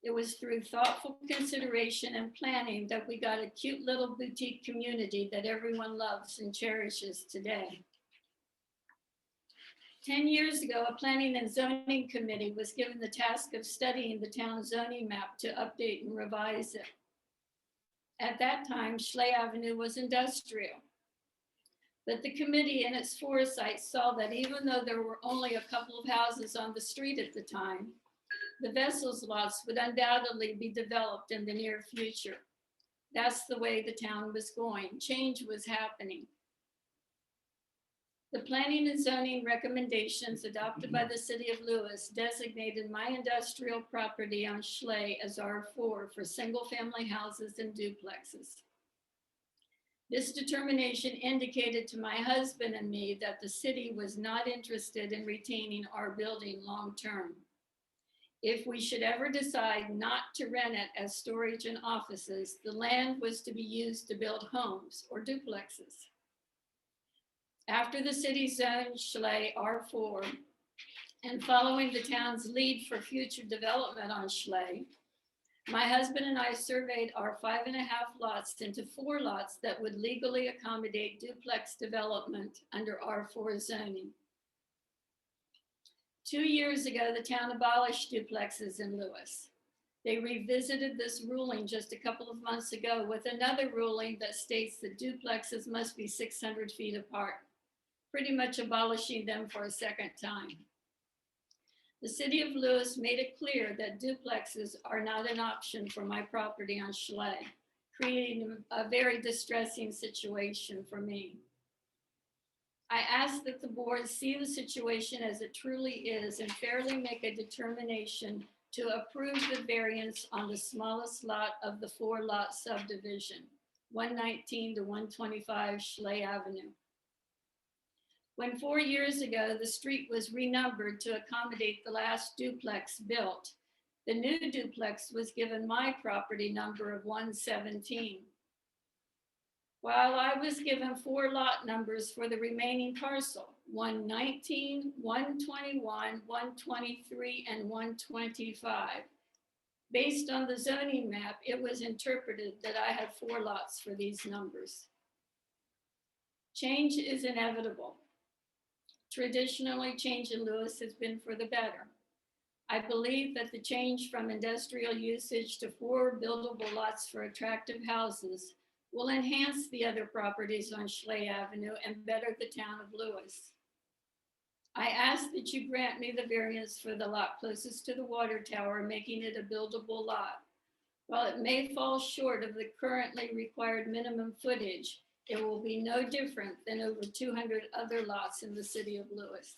It was through thoughtful consideration and planning that we got a cute little boutique community that everyone loves and cherishes today. 10 years ago, a planning and zoning committee was given the task of studying the town zoning map to update and revise it. At that time, Schley Avenue was industrial. But the committee in its foresight saw that even though there were only a couple of houses on the street at the time, the Vessels lots would undoubtedly be developed in the near future. That's the way the town was going. Change was happening. The planning and zoning recommendations adopted by the city of Lewes designated my industrial property on Schley as R4 for single-family houses and duplexes. This determination indicated to my husband and me that the city was not interested in retaining our building long-term. If we should ever decide not to rent it as storage and offices, the land was to be used to build homes or duplexes. After the city zoned Schley R4 and following the town's lead for future development on Schley, my husband and I surveyed our 5.5 lots into 4 lots that would legally accommodate duplex development under R4 zoning. 2 years ago, the town abolished duplexes in Lewes. They revisited this ruling just a couple of months ago with another ruling that states that duplexes must be 600 feet apart, pretty much abolishing them for a second time. The city of Lewes made it clear that duplexes are not an option for my property on Schley, creating a very distressing situation for me. I ask that the board see the situation as it truly is and fairly make a determination to approve the variance on the smallest lot of the 4-lot subdivision, 119 to 125 Schley Avenue. When 4 years ago, the street was renumbered to accommodate the last duplex built, the new duplex was given my property number of 117. While I was given 4 lot numbers for the remaining parcel, 119, 121, 123, and 125. Based on the zoning map, it was interpreted that I had 4 lots for these numbers. Change is inevitable. Traditionally, change in Lewes has been for the better. I believe that the change from industrial usage to 4 buildable lots for attractive houses will enhance the other properties on Schley Avenue and better the town of Lewes. I ask that you grant me the variance for the lot closest to the water tower, making it a buildable lot. While it may fall short of the currently required minimum footage, it will be no different than over 200 other lots in the city of Lewes.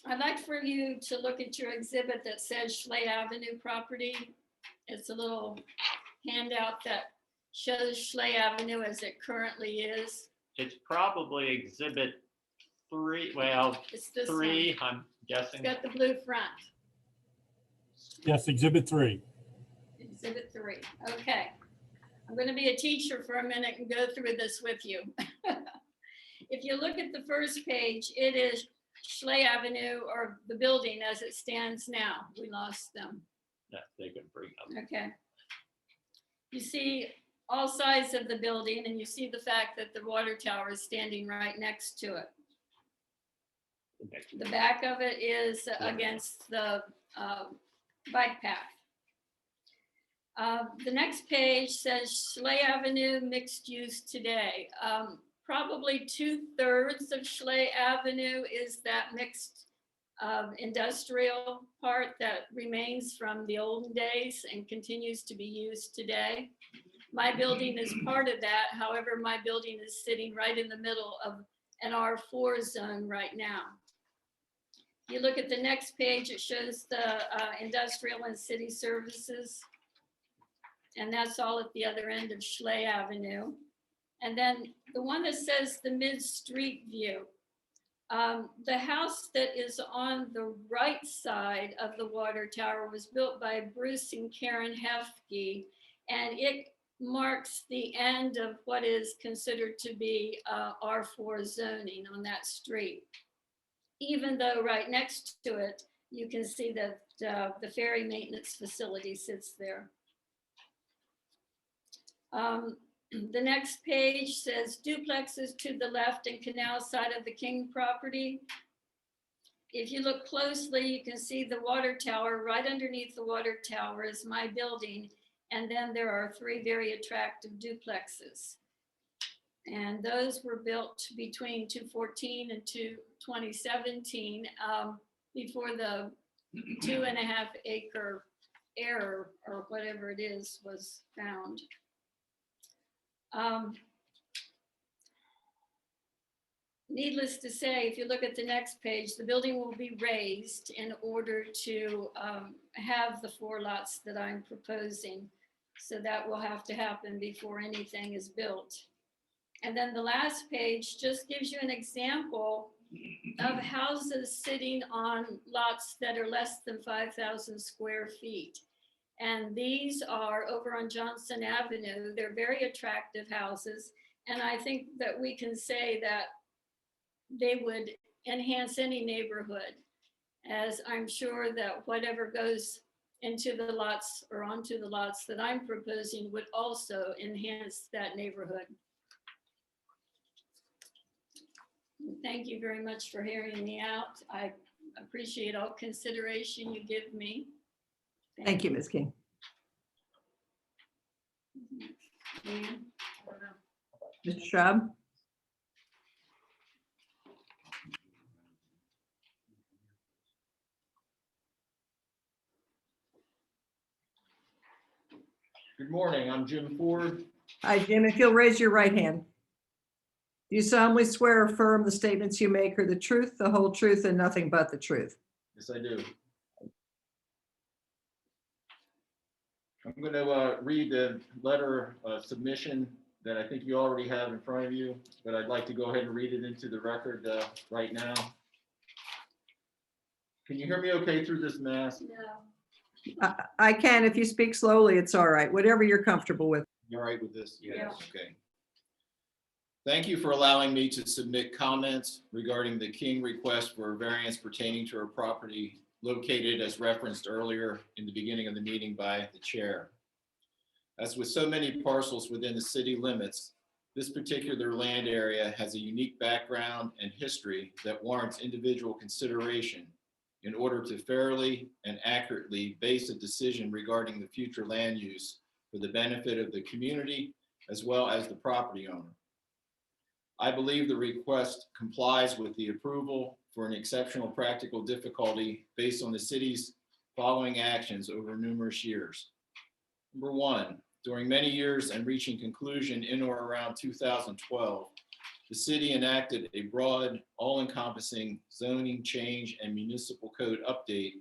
I'd like for you to look at your exhibit that says Schley Avenue property. It's a little handout that shows Schley Avenue as it currently is. It's probably exhibit 3, well, It's this 3, one. I'm guessing. It's got the blue front. Yes, exhibit 3. Exhibit 3. Okay. I'm going to be a teacher for a minute and go through this with you. If you look at the first page, it is Schley Avenue, or the building as it stands now. We lost them. Yeah, they can bring up. Okay. You see all sides of the building, and you see the fact that the water tower is standing right next to it. The back of it is against the bike path. The next page says Schley Avenue mixed use today. Probably 2/3 of Schley Avenue is that mixed industrial part that remains from the olden days and continues to be used today. My building is part of that. However, my building is sitting right in the middle of an R4 zone right now. You look at the next page, it shows the industrial and city services. And that's all at the other end of Schley Avenue. And then the one that says the mid-street view. The house that is on the right side of the water tower was built by Bruce and Karen Hefke, and it marks the end of what is considered to be R4 zoning on that street. Even though right next to it, you can see that the ferry maintenance facility sits there. The next page says duplexes to the left and canal side of the King property. If you look closely, you can see the water tower. Right underneath the water tower is my building. And then there are 3 very attractive duplexes. And those were built between 2014 and 2017 before the 2.5 acre error or whatever it is was found. Needless to say, if you look at the next page, the building will be raised in order to have the 4 lots that I'm proposing. So that will have to happen before anything is built. And then the last page just gives you an example of houses sitting on lots that are less than 5,000 square feet. And these are over on Johnson Avenue. They're very attractive houses. And I think that we can say that they would enhance any neighborhood, as I'm sure that whatever goes into the lots or onto the lots that I'm proposing would also enhance that neighborhood. Thank you very much for hearing me out. I appreciate all consideration you give me. Thank you, Ms. King. Ma'am? Mr. Schaub? Good morning, I'm Jim Ford. Hi, Jim. If you'll raise your right hand. Do you solemnly swear or affirm the statements you make are the truth, the whole truth, and nothing but the truth? Yes, I do. I'm going to read the letter of submission that I think you already have in front of you, but I'd like to go ahead and read it into the record right now. Can you hear me okay through this mask? No. I can. If you speak slowly, it's all right. Whatever you're comfortable with. You all right with this? Yeah. Okay. Thank you for allowing me to submit comments regarding the King request for a variance pertaining to her property located as referenced earlier in the beginning of the meeting by the chair. As with so many parcels within the city limits, this particular land area has a unique background and history that warrants individual consideration in order to fairly and accurately base a decision regarding the future land use for the benefit of the community as well as the property owner. I believe the request complies with the approval for an exceptional practical difficulty based on the city's following actions over numerous years. Number one, during many years and reaching conclusion in or around 2012, the city enacted a broad, all-encompassing zoning change and municipal code update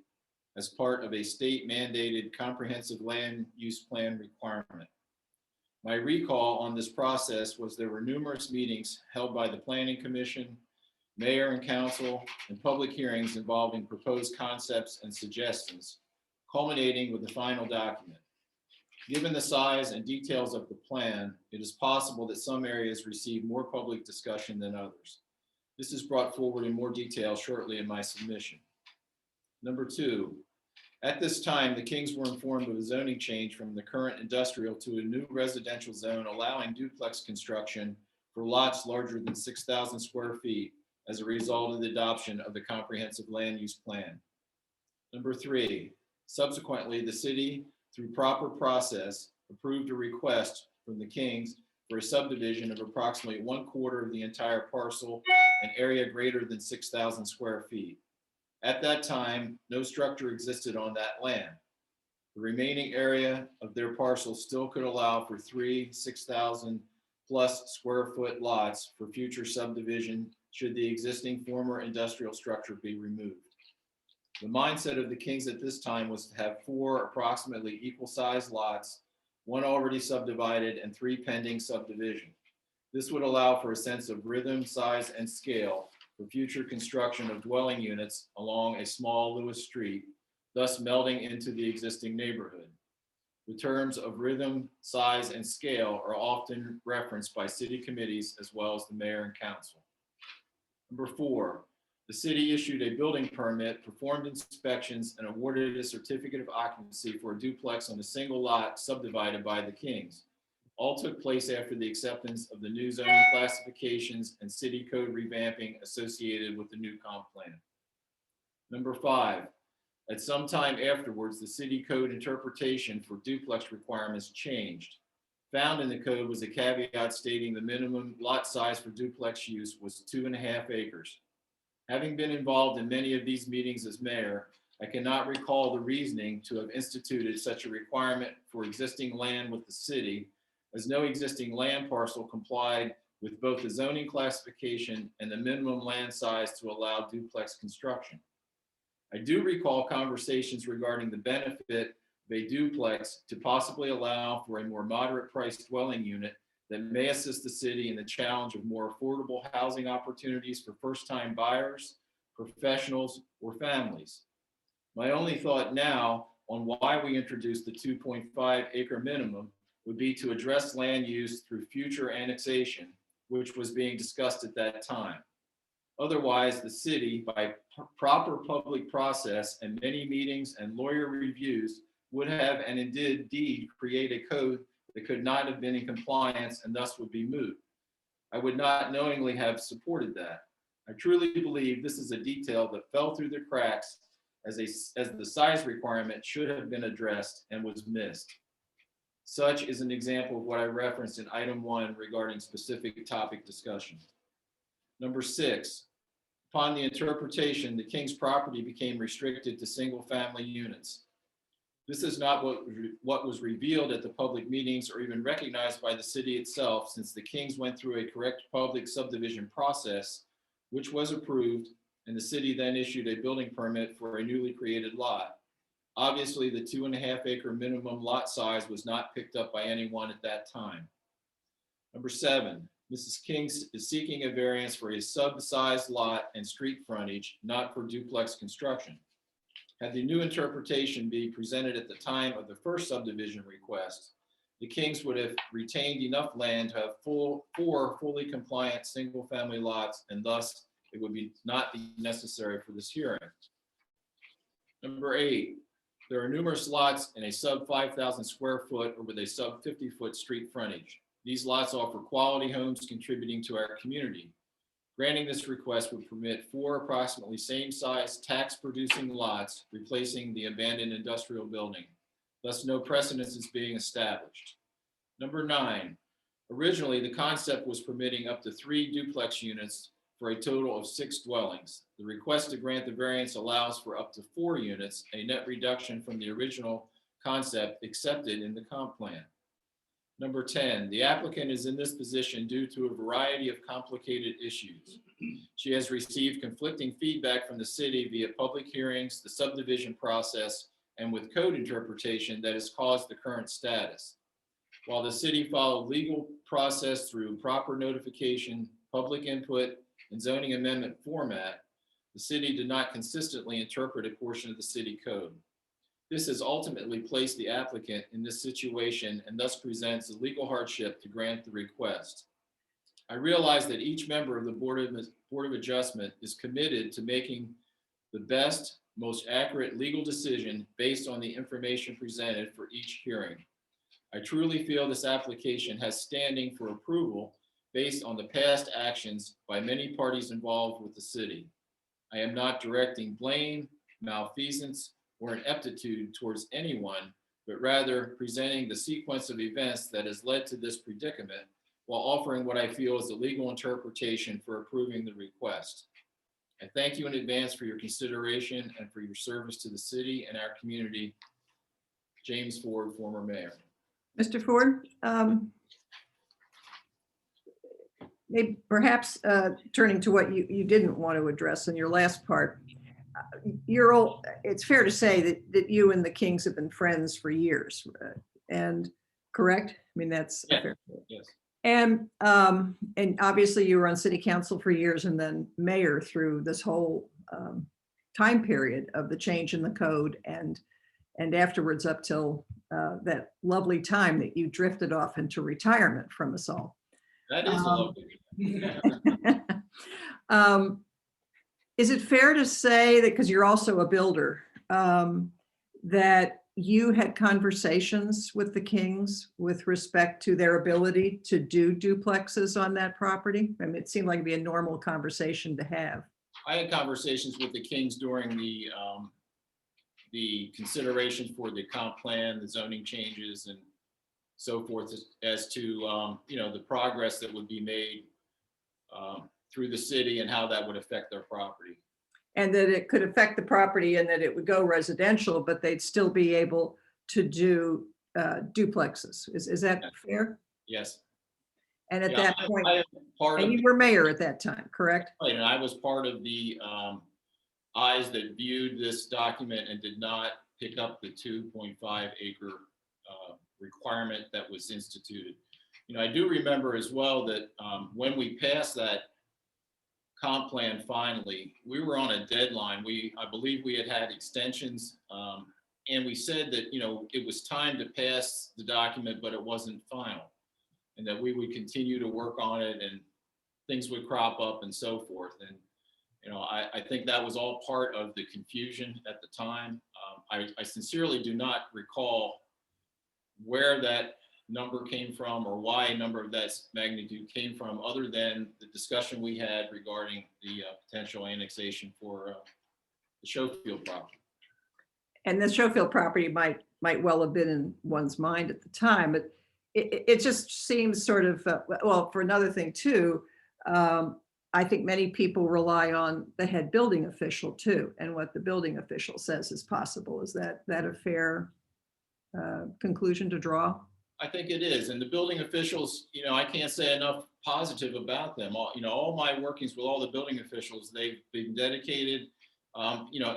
as part of a state-mandated comprehensive land use plan requirement. My recall on this process was there were numerous meetings held by the Planning Commission, Mayor and Council, and public hearings involving proposed concepts and suggestions, culminating with the final document. Given the size and details of the plan, it is possible that some areas receive more public discussion than others. This is brought forward in more detail shortly in my submission. Number two, at this time, the Kings were informed of a zoning change from the current industrial to a new residential zone allowing duplex construction for lots larger than 6,000 square feet as a result of the adoption of the comprehensive land use plan. Number three, subsequently, the city, through proper process, approved a request from the Kings for a subdivision of approximately 1/4 of the entire parcel, an area greater than 6,000 square feet. At that time, no structure existed on that land. The remaining area of their parcel still could allow for 3 6,000 plus square foot lots for future subdivision should the existing former industrial structure be removed. The mindset of the Kings at this time was to have 4 approximately equal sized lots, 1 already subdivided and 3 pending subdivision. This would allow for a sense of rhythm, size, and scale for future construction of dwelling units along a small Lewes street, thus melding into the existing neighborhood. The terms of rhythm, size, and scale are often referenced by city committees as well as the mayor and council. Number 4, the city issued a building permit, performed inspections, and awarded a certificate of occupancy for a duplex on a single lot subdivided by the Kings. All took place after the acceptance of the new zoning classifications and city code revamping associated with the new comp plan. Number 5, at some time afterwards, the city code interpretation for duplex requirements changed. Found in the code was a caveat stating the minimum lot size for duplex use was 2.5 acres. Having been involved in many of these meetings as mayor, I cannot recall the reasoning to have instituted such a requirement for existing land with the city, as no existing land parcel complied with both the zoning classification and the minimum land size to allow duplex construction. I do recall conversations regarding the benefit of a duplex to possibly allow for a more moderate priced dwelling unit that may assist the city in the challenge of more affordable housing opportunities for first-time buyers, professionals, or families. My only thought now on why we introduced the 2.5 acre minimum would be to address land use through future annexation, which was being discussed at that time. Otherwise, the city, by proper public process and many meetings and lawyer reviews, would have and indeed create a code that could not have been in compliance and thus would be moot. I would not knowingly have supported that. I truly believe this is a detail that fell through the cracks as the size requirement should have been addressed and was missed. Such is an example of what I referenced in item 1 regarding specific topic discussion. Number 6, upon the interpretation, the King's property became restricted to single-family units. This is not what was revealed at the public meetings or even recognized by the city itself, since the Kings went through a correct public subdivision process, which was approved, and the city then issued a building permit for a newly created lot. Obviously, the 2.5 acre minimum lot size was not picked up by anyone at that time. Number 7, Mrs. King is seeking a variance for a sub-sized lot and street frontage, not for duplex construction. Had the new interpretation been presented at the time of the first subdivision request, the Kings would have retained enough land to have four fully compliant single-family lots, and thus it would not be necessary for this hearing. Number 8, there are numerous lots in a sub 5,000 square foot or with a sub 50 foot street frontage. These lots offer quality homes contributing to our community. Granting this request would permit 4 approximately same size tax producing lots replacing the abandoned industrial building. Thus no precedence is being established. Number 9, originally the concept was permitting up to 3 duplex units for a total of 6 dwellings. The request to grant the variance allows for up to 4 units, a net reduction from the original concept accepted in the comp plan. Number 10, the applicant is in this position due to a variety of complicated issues. She has received conflicting feedback from the city via public hearings, the subdivision process, and with code interpretation that has caused the current status. While the city followed legal process through proper notification, public input, and zoning amendment format, the city did not consistently interpret a portion of the city code. This has ultimately placed the applicant in this situation and thus presents a legal hardship to grant the request. I realize that each member of the Board of Adjustment is committed to making the best, most accurate legal decision based on the information presented for each hearing. I truly feel this application has standing for approval based on the past actions by many parties involved with the city. I am not directing blame, malfeasance, or ineptitude towards anyone, but rather presenting the sequence of events that has led to this predicament while offering what I feel is a legal interpretation for approving the request. I thank you in advance for your consideration and for your service to the city and our community. James Ford, former mayor. Mr. Ford, maybe perhaps turning to what you didn't want to address in your last part, it's fair to say that you and the Kings have been friends for years, and correct? I mean, that's Yeah. fair. Yes. And obviously you were on city council for years and then mayor through this whole time period of the change in the code and afterwards up till that lovely time that you drifted off into retirement from us all. That is a lovely. Is it fair to say that, because you're also a builder, that you had conversations with the Kings with respect to their ability to do duplexes on that property? I mean, it seemed like it'd be a normal conversation to have. I had conversations with the Kings during the consideration for the comp plan, the zoning changes and so forth as to, the progress that would be made through the city and how that would affect their property. And that it could affect the property and that it would go residential, but they'd still be able to do duplexes. Is that fair? Yes. And at Yeah, that point, I am part of, and you were mayor at that time, correct? right, and I was part of the eyes that viewed this document and did not pick up the 2.5 acre requirement that was instituted. I do remember as well that when we passed that comp plan finally, we were on a deadline. I believe we had extensions and we said that, it was time to pass the document, but it wasn't final, and that we would continue to work on it and things would crop up and so forth. And, I think that was all part of the confusion at the time. I sincerely do not recall where that number came from or why a number of that magnitude came from, other than the discussion we had regarding the potential annexation for the Schofield property. And the Schofield property might well have been in one's mind at the time, but it just seems sort of, well, for another thing too, I think many people rely on the head building official too, and what the building official says is possible. Is that a fair conclusion to draw? I think it is. And the building officials, I can't say enough positive about them. All my workings with all the building officials, they've been dedicated.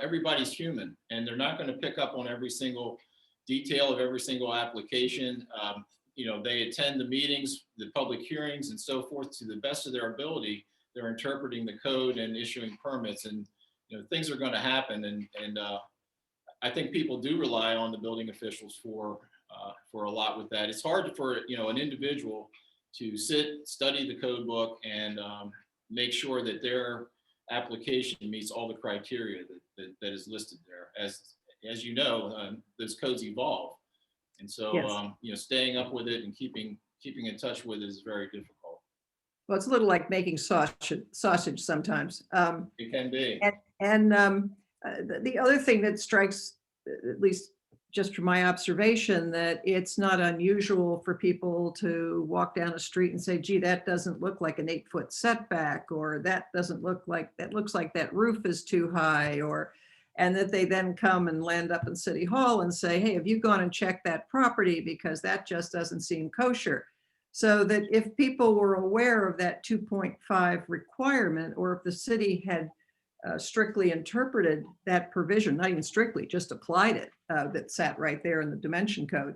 Everybody's human, and they're not going to pick up on every single detail of every single application. They attend the meetings, the public hearings and so forth to the best of their ability. They're interpreting the code and issuing permits, and things are going to happen. And I think people do rely on the building officials for a lot with that. It's hard for an individual to sit, study the code book, and make sure that their application meets all the criteria that is listed there. As you know, those codes evolve, and so Yes. Staying up with it and keeping in touch with it is very difficult. Well, it's a little like making sausage sometimes. It can be. And the other thing that strikes, at least just from my observation, that it's not unusual for people to walk down a street and say, gee, that doesn't look like an 8-foot setback, or that doesn't look like, that looks like that roof is too high, and that they then come and land up in City Hall and say, hey, have you gone and checked that property? Because that just doesn't seem kosher. So that if people were aware of that 2.5 requirement, or if the city had strictly interpreted that provision, not even strictly, just applied it, that sat right there in the dimension code,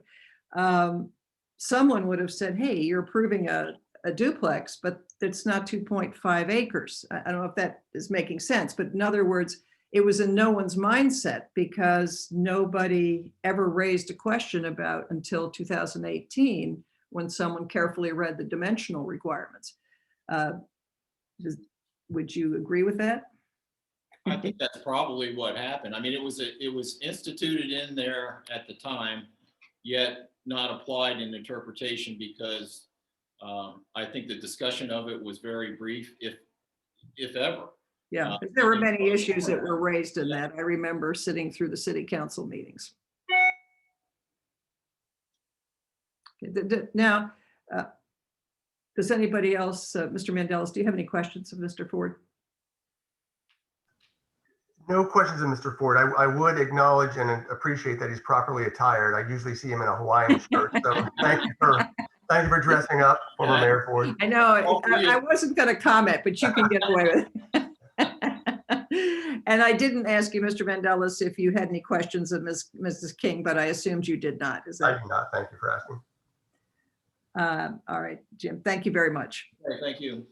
someone would have said, hey, you're approving a duplex, but it's not 2.5 acres. I don't know if that is making sense, but in other words, it was in no one's mindset because nobody ever raised a question about until 2018 when someone carefully read the dimensional requirements. Would you agree with that? I think that's probably what happened. I mean, it was instituted in there at the time, yet not applied in interpretation because I think the discussion of it was very brief, if ever. Yeah, there were many issues that were raised in that. I remember sitting through the city council meetings. Now, does anybody else, Mr. Mandelis, do you have any questions of Mr. Ford? No questions of Mr. Ford. I would acknowledge and appreciate that he's properly attired. I usually see him in a Hawaiian shirt. So thank you for dressing up, former Mayor Ford. I know, I wasn't going to comment, but you can get away with it. And I didn't ask you, Mr. Mandelis, if you had any questions of Mrs. King, but I assumed you did not. Is that? I do not. Thank you for asking. All right, Jim, thank you very much. Okay, thank you.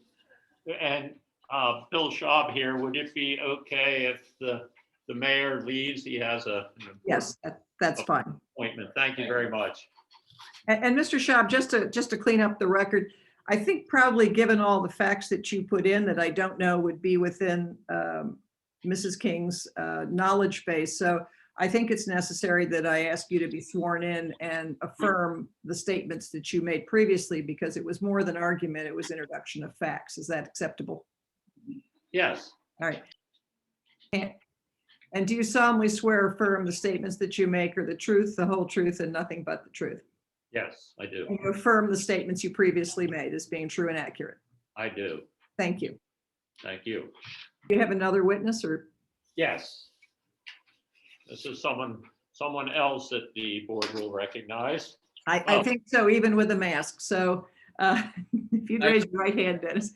And Bill Schaub here, would it be okay if the mayor leaves? He has an Yes, that's fine. appointment. Thank you very much. And Mr. Schaub, just to clean up the record, I think probably given all the facts that you put in that I don't know would be within Mrs. King's knowledge base. So I think it's necessary that I ask you to be sworn in and affirm the statements that you made previously, because it was more than argument, it was introduction of facts. Is that acceptable? Yes, All right. And do you solemnly swear or affirm the statements that you make are the truth, the whole truth, and nothing but the truth? yes, I do. And you affirm the statements you previously made as being true and accurate? I do. Thank you. Thank you. Do you have another witness or? Yes. This is someone else that the board will recognize. I think so, even with a mask. So if you'd raise your right hand, Dennis.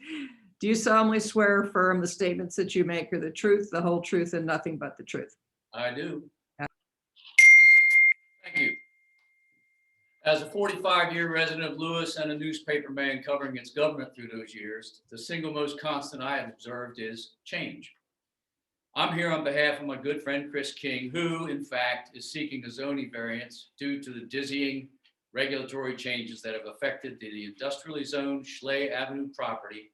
Do you solemnly swear or affirm the statements that you make are the truth, the whole truth, and nothing but the truth? I do. Thank you. As a 45-year resident of Lewes and a newspaperman covering its government through those years, the single most constant I have observed is change. I'm here on behalf of my good friend Chris King, who in fact is seeking a zoning variance due to the dizzying regulatory changes that have affected the industrially zoned Schley Avenue property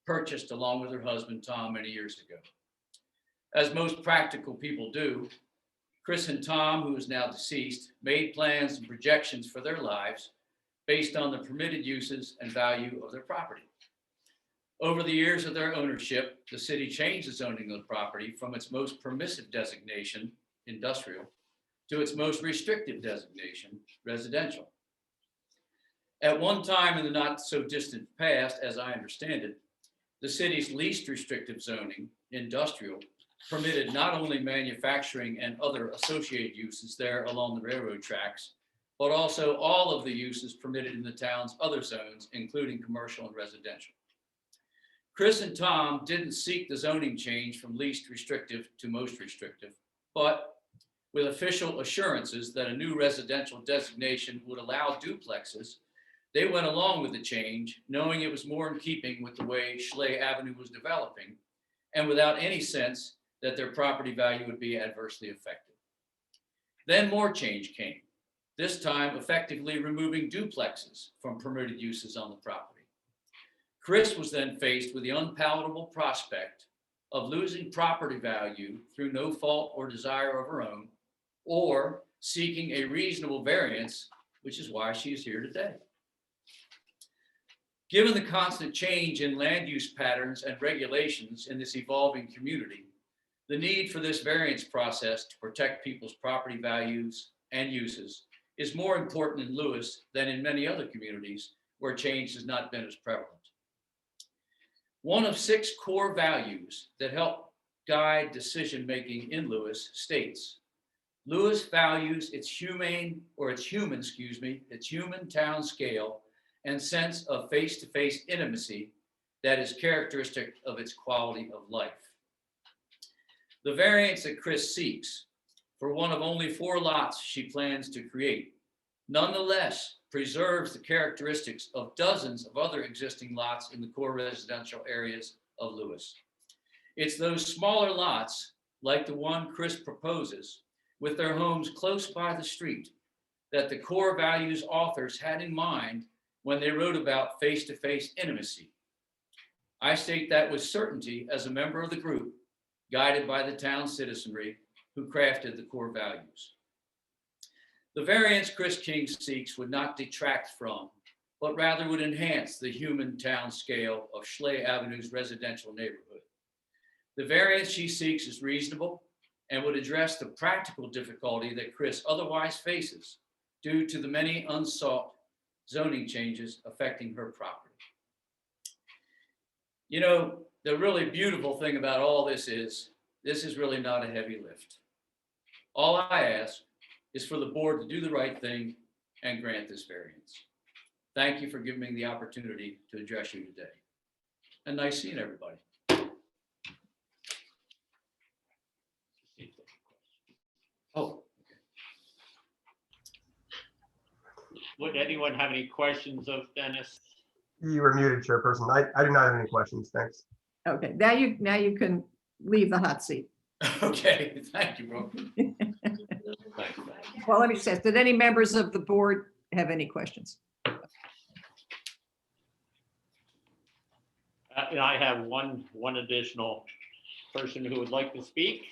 purchased along with her husband Tom many years ago. As most practical people do, Chris and Tom, who is now deceased, made plans and projections for their lives based on the permitted uses and value of their property. Over the years of their ownership, the city changed the zoning of the property from its most permissive designation, industrial, to its most restrictive designation, residential. At one time in the not so distant past, as I understand it, the city's least restrictive zoning, industrial, permitted not only manufacturing and other associated uses there along the railroad tracks, but also all of the uses permitted in the town's other zones, including commercial and residential. Chris and Tom didn't seek the zoning change from least restrictive to most restrictive, but with official assurances that a new residential designation would allow duplexes, they went along with the change, knowing it was more in keeping with the way Schley Avenue was developing, and without any sense that their property value would be adversely affected. Then more change came, this time effectively removing duplexes from permitted uses on the property. Chris was then faced with the unpalatable prospect of losing property value through no fault or desire of her own, or seeking a reasonable variance, which is why she is here today. Given the constant change in land use patterns and regulations in this evolving community, the need for this variance process to protect people's property values and uses is more important in Lewes than in many other communities where change has not been as prevalent. One of 6 core values that help guide decision-making in Lewes states, Lewes values its human town scale and sense of face-to-face intimacy that is characteristic of its quality of life. The variance that Chris seeks for one of only 4 lots she plans to create, nonetheless preserves the characteristics of dozens of other existing lots in the core residential areas of Lewes. It's those smaller lots, like the one Chris proposes, with their homes close by the street, that the core values authors had in mind when they wrote about face-to-face intimacy. I state that with certainty as a member of the group, guided by the town citizenry who crafted the core values. The variance Chris King seeks would not detract from, but rather would enhance the human town scale of Schley Avenue's residential neighborhood. The variance she seeks is reasonable and would address the practical difficulty that Chris otherwise faces due to the many unsought zoning changes affecting her property. You know, the really beautiful thing about all this is really not a heavy lift. All I ask is for the board to do the right thing and grant this variance. Thank you for giving me the opportunity to address you today. And nice seeing everybody. Oh. Would anyone have any questions of Dennis? You were muted, Chairperson. I do not have any questions. Thanks. Okay, now you can leave the hot seat. Okay, thank you, bro. Thanks. Well, let me just ask, did any members of the board have any questions? I have one additional person who would like to speak.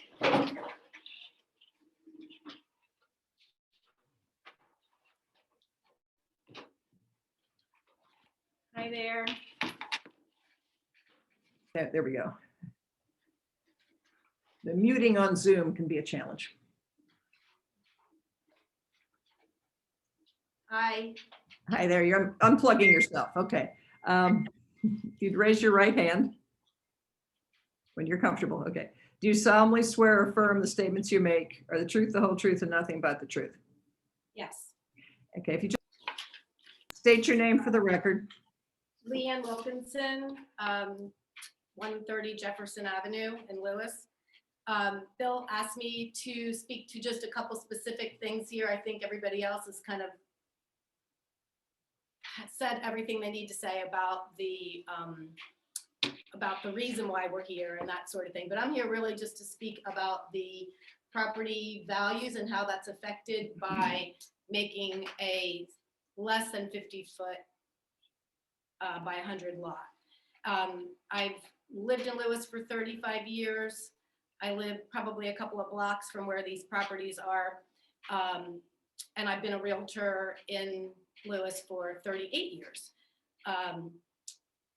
Hi there. There we go. The muting on Zoom can be a challenge. Hi. Hi there, you're unplugging yourself. Okay. You'd raise your right hand when you're comfortable. Okay. Do you solemnly swear or affirm the statements you make are the truth, the whole truth, and nothing but the truth? Yes. Okay, if you just state your name for the record. Leanne Wilkinson, 130 Jefferson Avenue in Lewes. Bill asked me to speak to just a couple specific things here. I think everybody else has kind of said everything they need to say about the reason why we're here and that sort of thing. But I'm here really just to speak about the property values and how that's affected by making a less than 50-foot by 100 lot. I've lived in Lewes for 35 years. I live probably a couple of blocks from where these properties are. And I've been a realtor in Lewes for 38 years.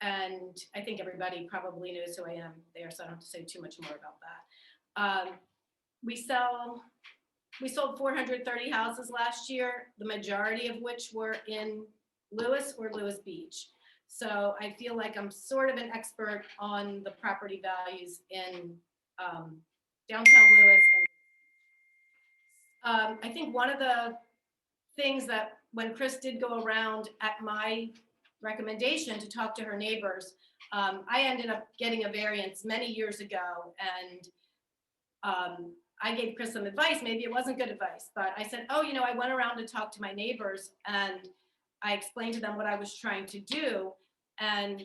And I think everybody probably knows who I am there, so I don't have to say too much more about that. We sold 430 houses last year, the majority of which were in Lewes or Lewes Beach. So I feel like I'm sort of an expert on the property values in downtown Lewes. And I think one of the things that when Chris did go around at my recommendation to talk to her neighbors, I ended up getting a variance many years ago, and I gave Chris some advice. Maybe it wasn't good advice, but I said, oh, I went around to talk to my neighbors and I explained to them what I was trying to do, and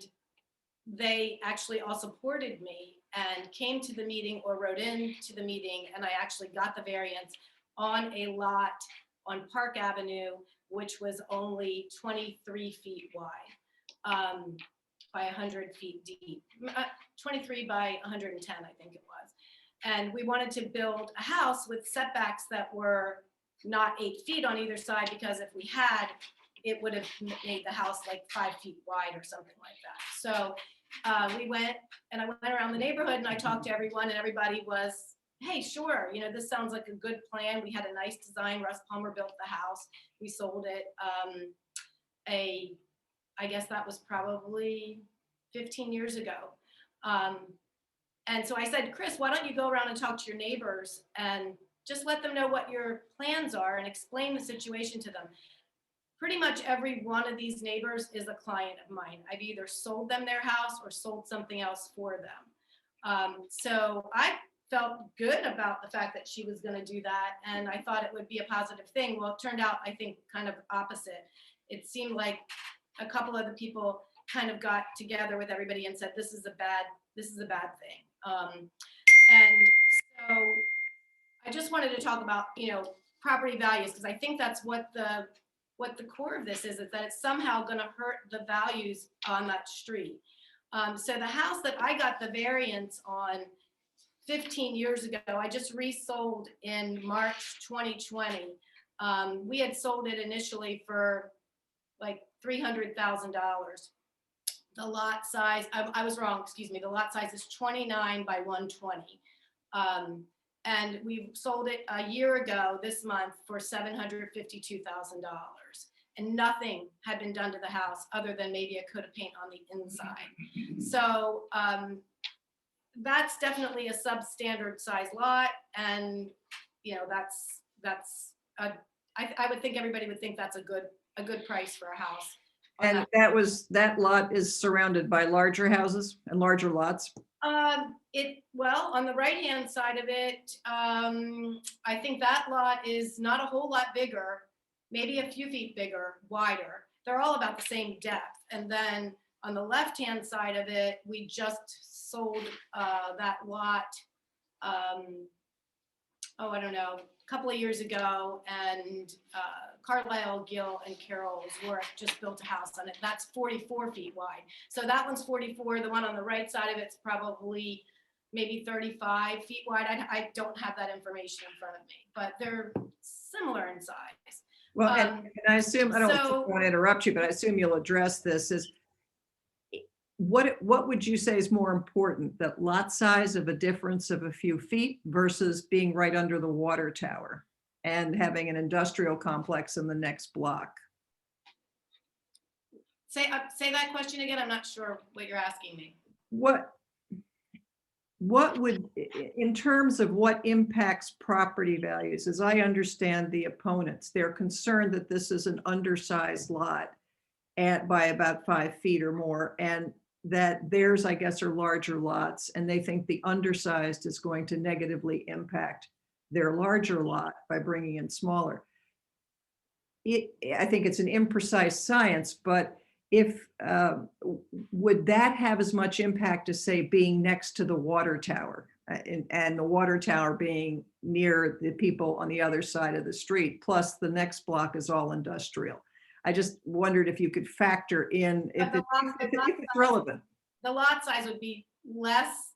they actually all supported me and came to the meeting or wrote in to the meeting, and I actually got the variance on a lot on Park Avenue, which was only 23 feet wide, by 100 feet deep, 23 by 110, I think it was. And we wanted to build a house with setbacks that were not 8 feet on either side, because if we had, it would have made the house like 5 feet wide or something like that. So we went, and I went around the neighborhood and I talked to everyone, and everybody was, hey, sure, this sounds like a good plan. We had a nice design. Russ Palmer built the house. We sold it. I guess that was probably 15 years ago. And so I said, Chris, why don't you go around and talk to your neighbors and just let them know what your plans are and explain the situation to them. Pretty much every one of these neighbors is a client of mine. I've either sold them their house or sold something else for them. So I felt good about the fact that she was going to do that, and I thought it would be a positive thing. Well, it turned out, I think, kind of opposite. It seemed like a couple of the people kind of got together with everybody and said, this is a bad thing. And so I just wanted to talk about, property values, because I think that's what the core of this is that it's somehow going to hurt the values on that street. So the house that I got the variance on 15 years ago, I just resold in March 2020. We had sold it initially for like $300,000. The lot size, I was wrong, excuse me. The lot size is 29 by 120. And we sold it a year ago this month for $752,000. And nothing had been done to the house other than maybe a coat of paint on the inside. So that's definitely a substandard size lot. And, I would think everybody would think that's a good price for a house. And that lot is surrounded by larger houses and larger lots. Well, on the right-hand side of it, I think that lot is not a whole lot bigger, maybe a few feet bigger, wider. They're all about the same depth. And then on the left-hand side of it, we just sold that lot, I don't know, a couple of years ago, and Carlisle, Gill, and Carol's work just built a house on it. That's 44 feet wide. So that one's 44. The one on the right side of it's probably maybe 35 feet wide. I don't have that information in front of me, but they're similar in size. Well, and I assume, I don't want to interrupt you, but I assume you'll address this, is what would you say is more important, that lot size of a difference of a few feet versus being right under the water tower and having an industrial complex in the next block? Say that question again. I'm not sure what you're asking me. What would, in terms of what impacts property values, as I understand the opponents, they're concerned that this is an undersized lot by about 5 feet or more, and that theirs, I guess, are larger lots, and they think the undersized is going to negatively impact their larger lot by bringing in smaller. I think it's an imprecise science, but if would that have as much impact as, say, being next to the water tower, and the water tower being near the people on the other side of the street, plus the next block is all industrial? I just wondered if you could factor in if it's relevant. The lot size would be less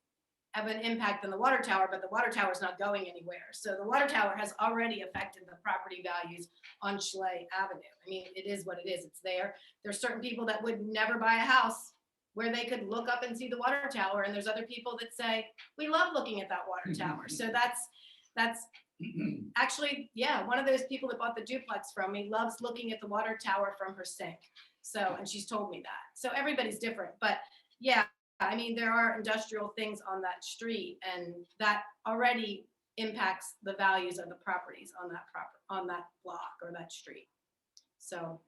of an impact than the water tower, but the water tower is not going anywhere. So the water tower has already affected the property values on Schley Avenue. I mean, it is what it is. It's there. There's certain people that would never buy a house where they could look up and see the water tower. And there's other people that say, we love looking at that water tower. So that's actually, yeah, one of those people that bought the duplex from me loves looking at the water tower from her sink. So, and she's told me that. So everybody's different, but yeah, I mean, there are industrial things on that street and that already impacts the values of the properties on that block or that street. So,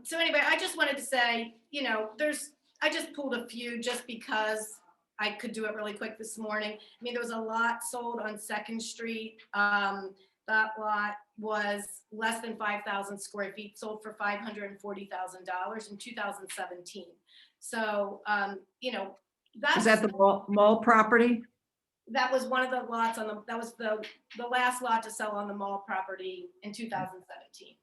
so anyway, I just wanted to say, you know, I just pulled a few just because I could do it really quick this morning. I mean, there was a lot sold on 2nd Street. That lot was less than 5,000 square feet, sold for $540,000 in 2017. So, you know, Is that the mall property? that was one of the lots on that was the last lot to sell on the mall property in 2017.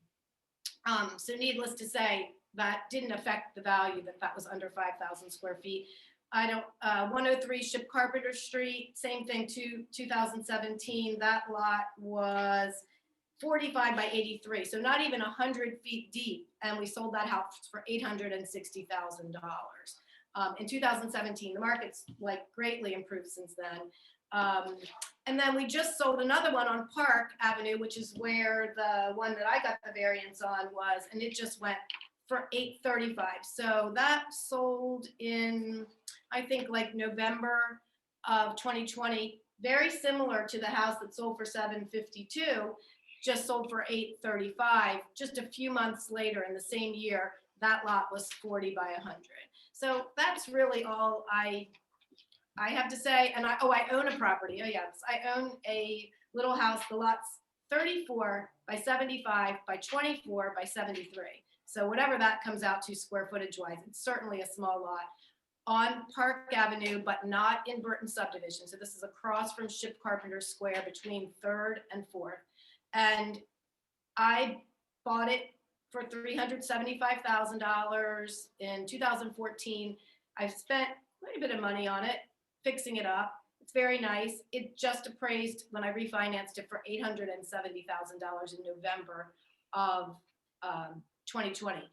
So needless to say, that didn't affect the value that was under 5,000 square feet. 103 Ship Carpenter Street, same thing, 2017, that lot was 45 by 83, so not even 100 feet deep, and we sold that house for $860,000. In 2017, the market's like greatly improved since then. And then we just sold another one on Park Avenue, which is where the one that I got the variance on was, and it just went for $835. So that sold in, I think, like November of 2020, very similar to the house that sold for $752, just sold for $835. Just a few months later in the same year, that lot was 40 by 100. So that's really all I have to say. And I own a property. Oh yes, I own a little house. The lot's 34 by 75 by 24 by 73. So whatever that comes out to square footage wise, it's certainly a small lot on Park Avenue, but not in Burton subdivision. So this is across from Ship Carpenter Square between 3rd and 4th. And I bought it for $375,000 in 2014. I've spent quite a bit of money on it, fixing it up. It's very nice. It just appraised when I refinanced it for $870,000 in November of 2020.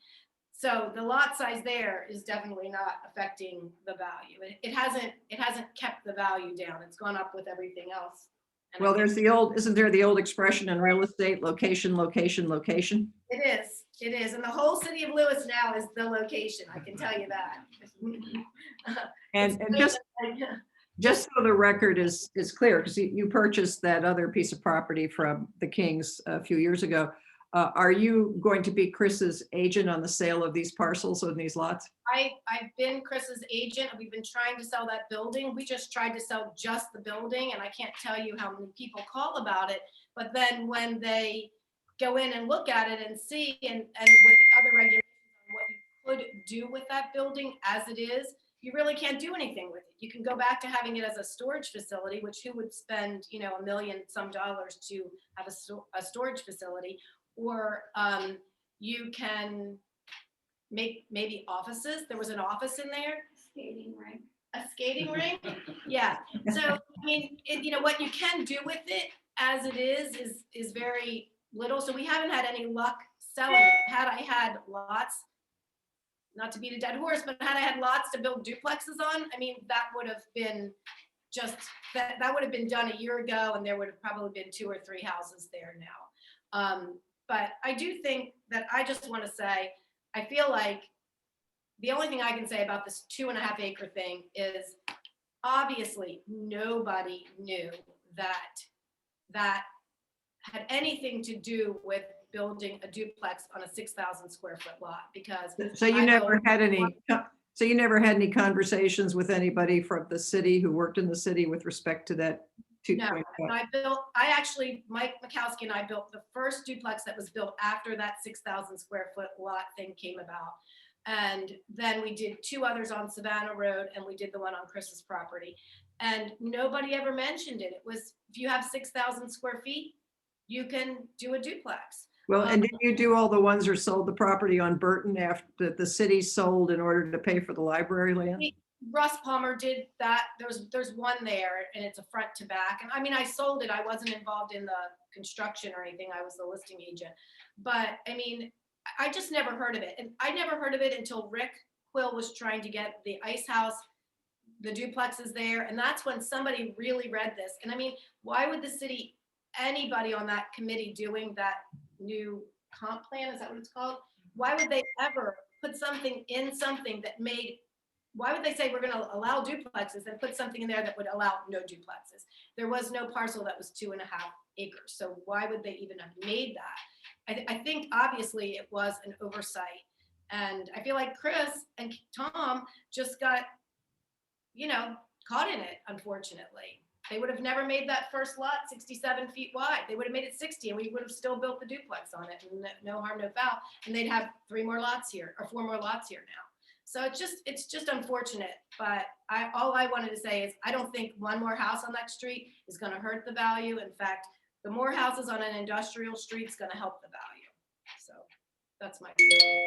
So the lot size there is definitely not affecting the value. It hasn't kept the value down. It's gone up with everything else. And Well, isn't there the old expression in real estate, location, location, location? It is. And the whole city of Lewes now is the location. I can tell you that. And just so the record is clear, because you purchased that other piece of property from the Kings a few years ago. Are you going to be Chris's agent on the sale of these parcels and these lots? I've been Chris's agent. We've been trying to sell that building. We just tried to sell just the building, and I can't tell you how many people call about it. But then when they go in and look at it and see, and with the other regulations on what you could do with that building as it is, you really can't do anything with it. You can go back to having it as a storage facility, which who would spend, you know, $1 million some dollars to have a storage facility, or you can make maybe offices. There was an office in there. Skating rink. A skating rink? Yeah. So, I mean, you know, what you can do with it as it is very little. So we haven't had any luck selling it. Had I had lots, not to beat a dead horse, but had I had lots to build duplexes on, I mean, that would have been just, that would have been done a year ago, and there would have probably been 2 or 3 houses there now. But I do think that I just want to say, I feel like the only thing I can say about this 2.5 acre thing is obviously nobody knew that had anything to do with building a duplex on a 6,000 square foot lot, because So you never had any conversations with anybody from the city who worked in the city with respect to that? No, Mike Mikowski and I built the first duplex that was built after that 6,000 square foot lot thing came about. And then we did 2 others on Savannah Road, and we did the one on Chris's property. And nobody ever mentioned it. It was, if you have 6,000 square feet, you can do a duplex. Well, and did you do all the ones or sold the property on Burton after the city sold in order to pay for the library land? Russ Palmer did that. There's one there and it's a front to back. And I mean, I sold it. I wasn't involved in the construction or anything. I was the listing agent. But I mean, I just never heard of it. And I never heard of it until Rick Quill was trying to get the ice house, the duplexes there. And that's when somebody really read this. And I mean, why would the city, anybody on that committee doing that new comp plan, is that what it's called? Why would they ever put something in something that made, why would they say we're going to allow duplexes and put something in there that would allow no duplexes? There was no parcel that was 2.5 acres. So why would they even have made that? I think obviously it was an oversight. And I feel like Chris and Tom just got, caught in it, unfortunately. They would have never made that first lot 67 feet wide. They would have made it 60 and we would have still built the duplex on it. And no harm, no foul. And they'd have 3 more lots here or 4 more lots here now. So it's just unfortunate. But all I wanted to say is I don't think one more house on that street is going to hurt the value. In fact, the more houses on an industrial street is going to help the value. So that's my feeling.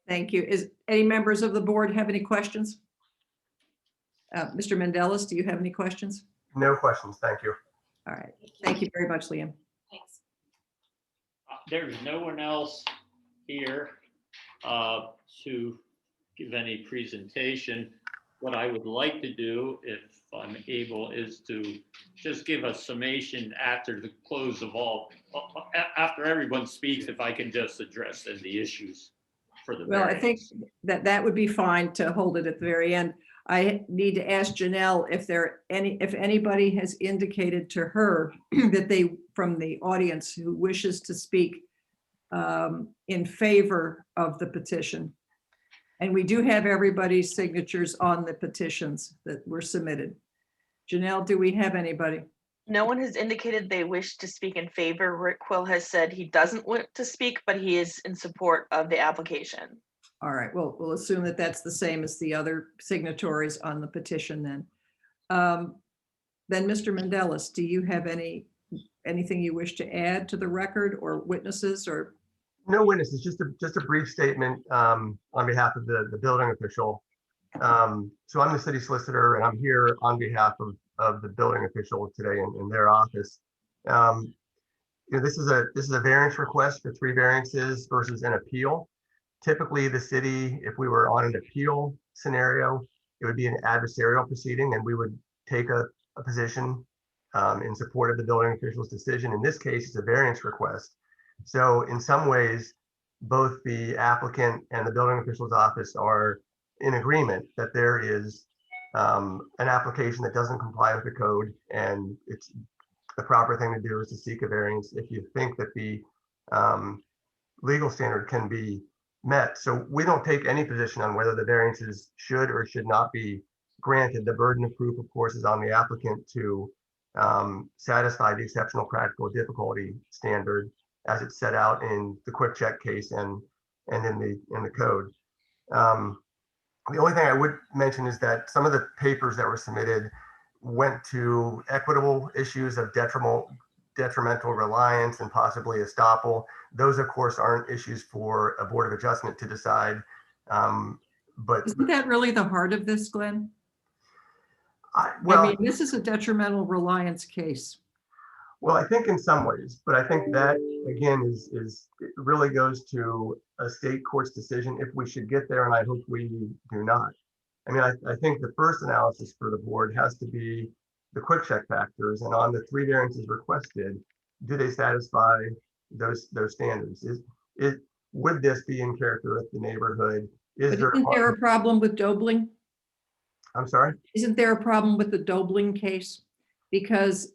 Thank you. Is any members of the board have any questions? Mr. Mendelis, do you have any questions? No questions. Thank you. All right. Thank you very much, Liam. Thanks. There's no one else here to give any presentation. What I would like to do, if I'm able, is to just give a summation after the close of after everyone speaks, if I can just address the issues for the Well, I think variance. that would be fine to hold it at the very end. I need to ask Janelle if anybody has indicated to her that they, from the audience who wishes to speak in favor of the petition. And we do have everybody's signatures on the petitions that were submitted. Janelle, do we have anybody? No one has indicated they wish to speak in favor. Rick Quill has said he doesn't want to speak, but he is in support of the application. All right, well, we'll assume that that's the same as the other signatories on the petition then. Then Mr. Mendelis, do you have anything you wish to add to the record or witnesses or? No witnesses, just a brief statement on behalf of the building official. So I'm the city solicitor and I'm here on behalf of the building official today in their office. This is a variance request for 3 variances versus an appeal. Typically, the city, if we were on an appeal scenario, it would be an adversarial proceeding and we would take a position in support of the building official's decision. In this case, it's a variance request. So in some ways, both the applicant and the building official's office are in agreement that there is an application that doesn't comply with the code, and it's the proper thing to do is to seek a variance if you think that the legal standard can be met. So we don't take any position on whether the variances should or should not be granted. The burden of proof, of course, is on the applicant to satisfy the exceptional practical difficulty standard as it's set out in the quick check case and in the code. The only thing I would mention is that some of the papers that were submitted went to equitable issues of detrimental reliance and possibly estoppel. Those, of course, aren't issues for a Board of Adjustment to decide. But Isn't that really the heart of this, Glenn? I I mean, this is a detrimental reliance case. Well, I think in some ways, but I think that again it really goes to a state court's decision if we should get there, and I hope we do not. I mean, I think the first analysis for the board has to be the quick check factors, and on the 3 variances requested, do they satisfy those standards? Would this be in character with the neighborhood? But isn't there a problem with Dobling? I'm sorry? Isn't there a problem with the Dobling case? Because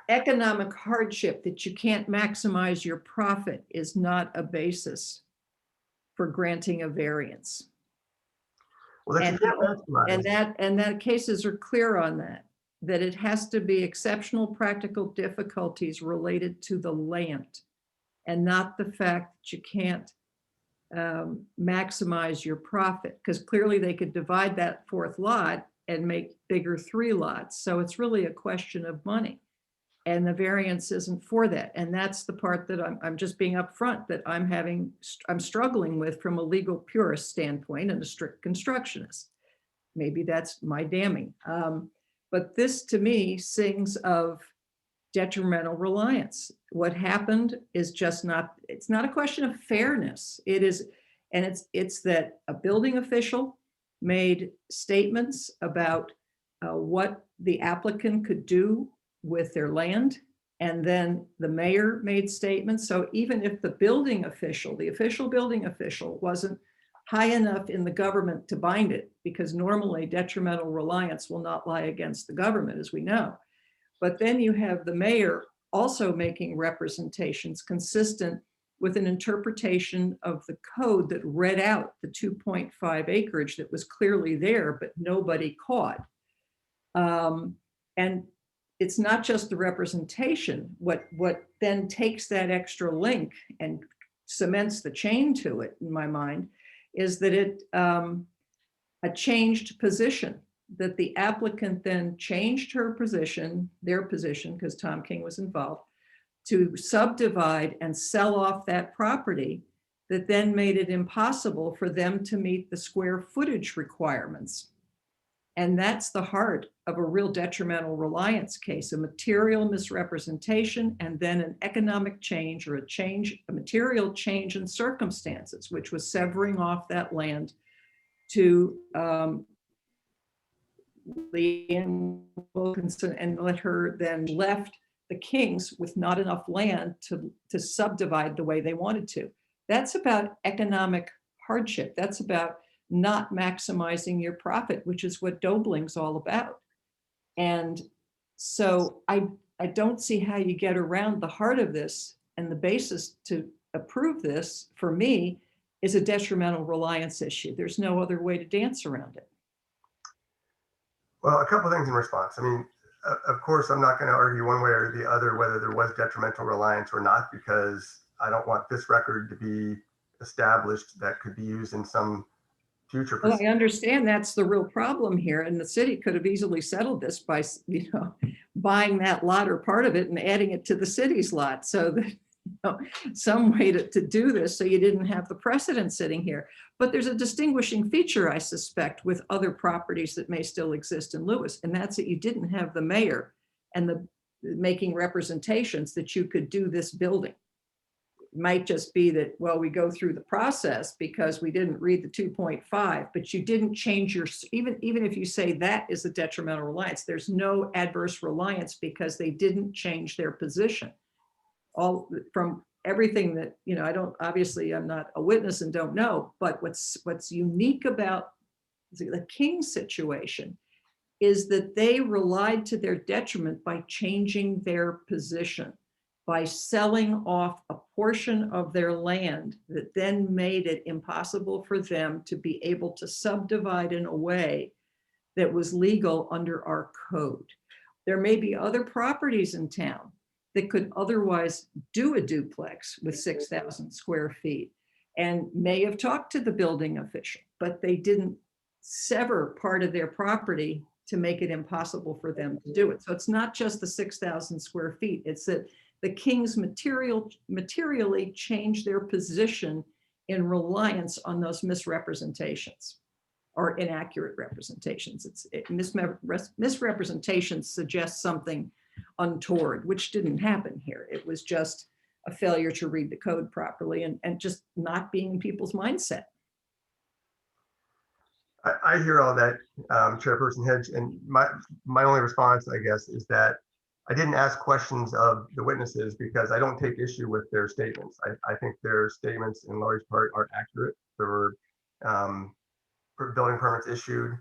economic hardship that you can't maximize your profit is not a basis for granting a variance. Well, that's And that cases are clear on that it has to be exceptional practical difficulties related to the land and not the fact that you can't maximize your profit, because clearly they could divide that 4th lot and make bigger 3 lots. So it's really a question of money. And the variance isn't for that. And that's the part that I'm just being upfront that I'm struggling with from a legal purist standpoint and a strict constructionist. Maybe that's my damning. But this to me sings of detrimental reliance. What happened is just not, it's not a question of fairness. It is, and it's that a building official made statements about what the applicant could do with their land. And then the mayor made statements. So even if the building official, the official building official wasn't high enough in the government to bind it, because normally detrimental reliance will not lie against the government, as we know. But then you have the mayor also making representations consistent with an interpretation of the code that read out the 2.5 acreage that was clearly there, but nobody caught. And it's not just the representation. What then takes that extra link and cements the chain to it, in my mind, is that it a changed position, that the applicant then changed her position, their position, because Tom King was involved, to subdivide and sell off that property, that then made it impossible for them to meet the square footage requirements. And that's the heart of a real detrimental reliance case, a material misrepresentation, and then an economic change or a material change in circumstances, which was severing off that land to Leanne Wilkinson, and let her then left the Kings with not enough land to subdivide the way they wanted to. That's about economic hardship. That's about not maximizing your profit, which is what Dobling's all about. And so I don't see how you get around the heart of this, and the basis to approve this for me is a detrimental reliance issue. There's no other way to dance around it. Well, a couple of things in response. I mean, of course, I'm not going to argue one way or the other whether there was detrimental reliance or not, because I don't want this record to be established that could be used in some future. Well, I understand that's the real problem here, and the city could have easily settled this by, buying that lot or part of it and adding it to the city's lot, so that some way to do this, so you didn't have the precedent sitting here. But there's a distinguishing feature, I suspect, with other properties that may still exist in Lewes, and that's that you didn't have the mayor and the making representations that you could do this building. It might just be that, well, we go through the process because we didn't read the 2.5, but you didn't change your, even if you say that is a detrimental reliance, there's no adverse reliance because they didn't change their position. All from everything that, obviously I'm not a witness and don't know, but what's unique about the King situation is that they relied to their detriment by changing their position, by selling off a portion of their land that then made it impossible for them to be able to subdivide in a way that was legal under our code. There may be other properties in town that could otherwise do a duplex with 6,000 square feet and may have talked to the building official, but they didn't sever part of their property to make it impossible for them to do it. So it's not just the 6,000 square feet, it's that the Kings materially changed their position in reliance on those misrepresentations or inaccurate representations. Misrepresentations suggest something untoward, which didn't happen here. It was just a failure to read the code properly and just not being in people's mindset. I hear all that, Chairperson Hedge, and my only response, I guess, is that I didn't ask questions of the witnesses because I don't take issue with their statements. I think their statements in large part are accurate. There were building permits issued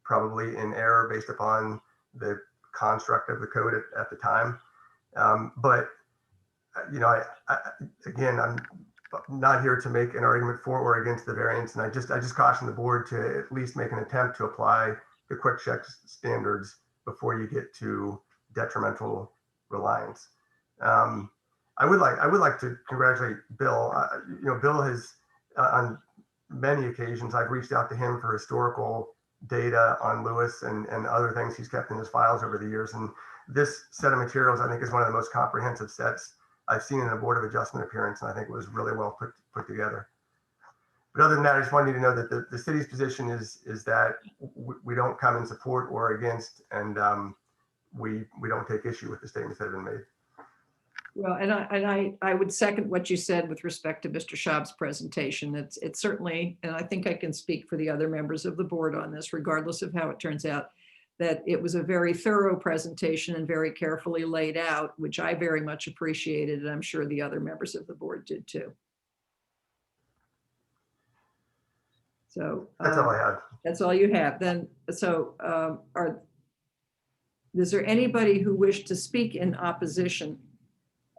probably in error based upon the construct of the code at the time. But again, I'm not here to make an argument for or against the variance, and I just caution the board to at least make an attempt to apply the quick check standards before you get to detrimental reliance. I would like to congratulate Bill. Bill has on many occasions I've reached out to him for historical data on Lewes and other things he's kept in his files over the years. And this set of materials, I think, is one of the most comprehensive sets I've seen in a Board of Adjustment appearance. And I think it was really well put together. But other than that, I just wanted you to know that the city's position is that we don't come in support or against, and we don't take issue with the statements that have been made. Well, and I would second what you said with respect to Mr. Schaub's presentation. It's certainly, and I think I can speak for the other members of the board on this, regardless of how it turns out, that it was a very thorough presentation and very carefully laid out, which I very much appreciated, and I'm sure the other members of the board did too. So That's all I have. that's all you have then. So is there anybody who wished to speak in opposition?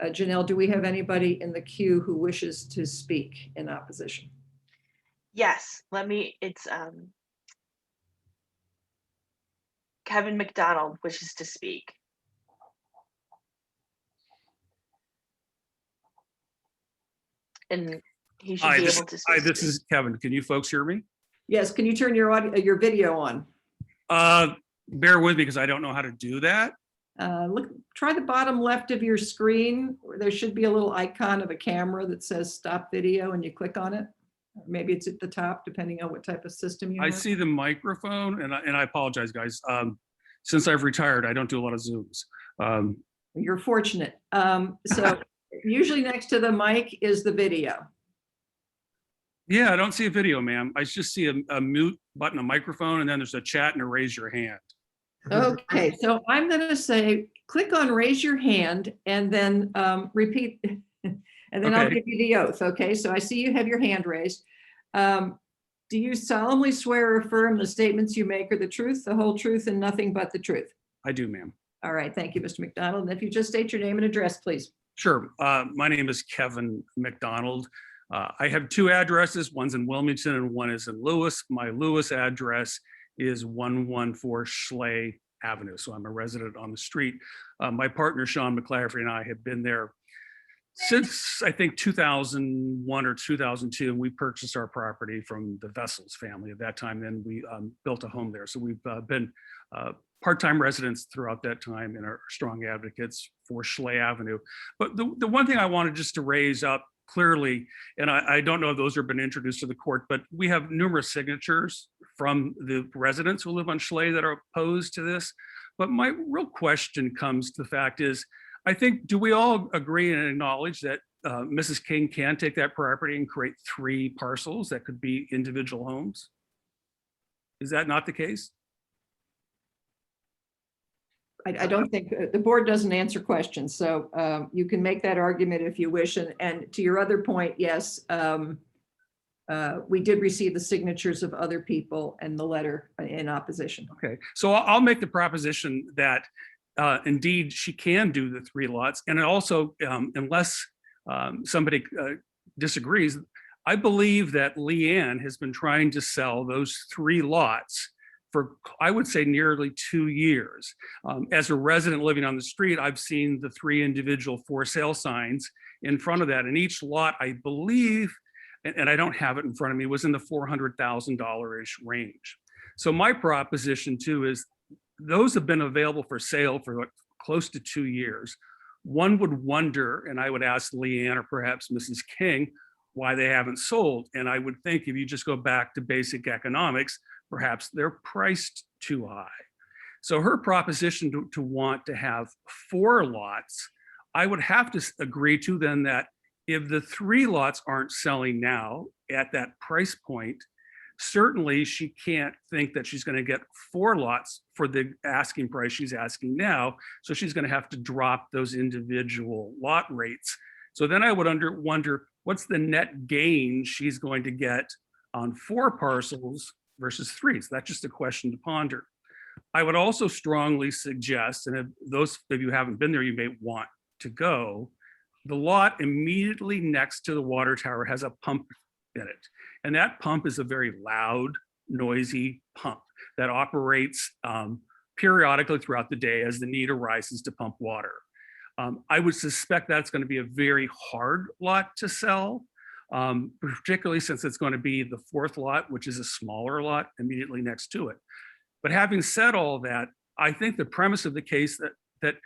Janelle, do we have anybody in the queue who wishes to speak in opposition? Yes, it's Kevin McDonald wishes to speak. And he should be able to speak. Hi, this is Kevin. Can you folks hear me? Yes, can you turn your audio, your video on? Bear with me because I don't know how to do that. Look, try the bottom left of your screen, where there should be a little icon of a camera that says stop video, and you click on it. Maybe it's at the top, depending on what type of system you have. I see the microphone, and I apologize, guys. Since I've retired, I don't do a lot of Zooms. You're fortunate. So usually next to the mic is the video. Yeah, I don't see a video, ma'am. I just see a mute button, a microphone, and then there's a chat and a raise your hand. Okay, so I'm going to say, click on raise your hand and then repeat, and then I'll Okay. give you the oath. Okay, so I see you have your hand raised. Do you solemnly swear or affirm the statements you make are the truth, the whole truth, and nothing but the truth? I do, ma'am. All right, thank you, Mr. McDonald. And if you just state your name and address, please. Sure. My name is Kevin McDonald. I have two addresses. One's in Wilmington and one is in Lewes. My Lewes address is 114 Schley Avenue. So I'm a resident on the street. My partner, Sean McClaffery, and I have been there since I think 2001 or 2002, and we purchased our property from the Vessels family at that time. Then we built a home there. So we've been part-time residents throughout that time and are strong advocates for Schley Avenue. But the one thing I wanted just to raise up clearly, and I don't know if those have been introduced to the court, but we have numerous signatures from the residents who live on Schley that are opposed to this. But my real question comes to the fact is, I think, do we all agree and acknowledge that Mrs. King can take that property and create 3 parcels that could be individual homes? Is that not the case? I don't think, the board doesn't answer questions, so you can make that argument if you wish. And to your other point, yes, we did receive the signatures of other people and the letter in opposition. Okay, so I'll make the proposition that indeed she can do the 3 lots. And it also, unless somebody disagrees, I believe that Leanne has been trying to sell those 3 lots for, I would say, nearly 2 years. As a resident living on the street, I've seen the 3 individual for sale signs in front of that. And each lot, I believe, and I don't have it in front of me, was in the $400,000-ish range. So my proposition too is those have been available for sale for like close to 2 years. One would wonder, and I would ask Leanne or perhaps Mrs. King, why they haven't sold. And I would think if you just go back to basic economics, perhaps they're priced too high. So her proposition to want to have 4 lots, I would have to agree to then that if the 3 lots aren't selling now at that price point, certainly she can't think that she's going to get 4 lots for the asking price she's asking now. So she's going to have to drop those individual lot rates. So then I would wonder what's the net gain she's going to get on 4 parcels versus 3. So that's just a question to ponder. I would also strongly suggest, and if those of you who haven't been there, you may want to go, the lot immediately next to the water tower has a pump in it. And that pump is a very loud, noisy pump that operates periodically throughout the day as the need arises to pump water. I would suspect that's going to be a very hard lot to sell. particularly since it's going to be the fourth lot, which is a smaller lot immediately next to it. But having said all that, I think the premise of the case that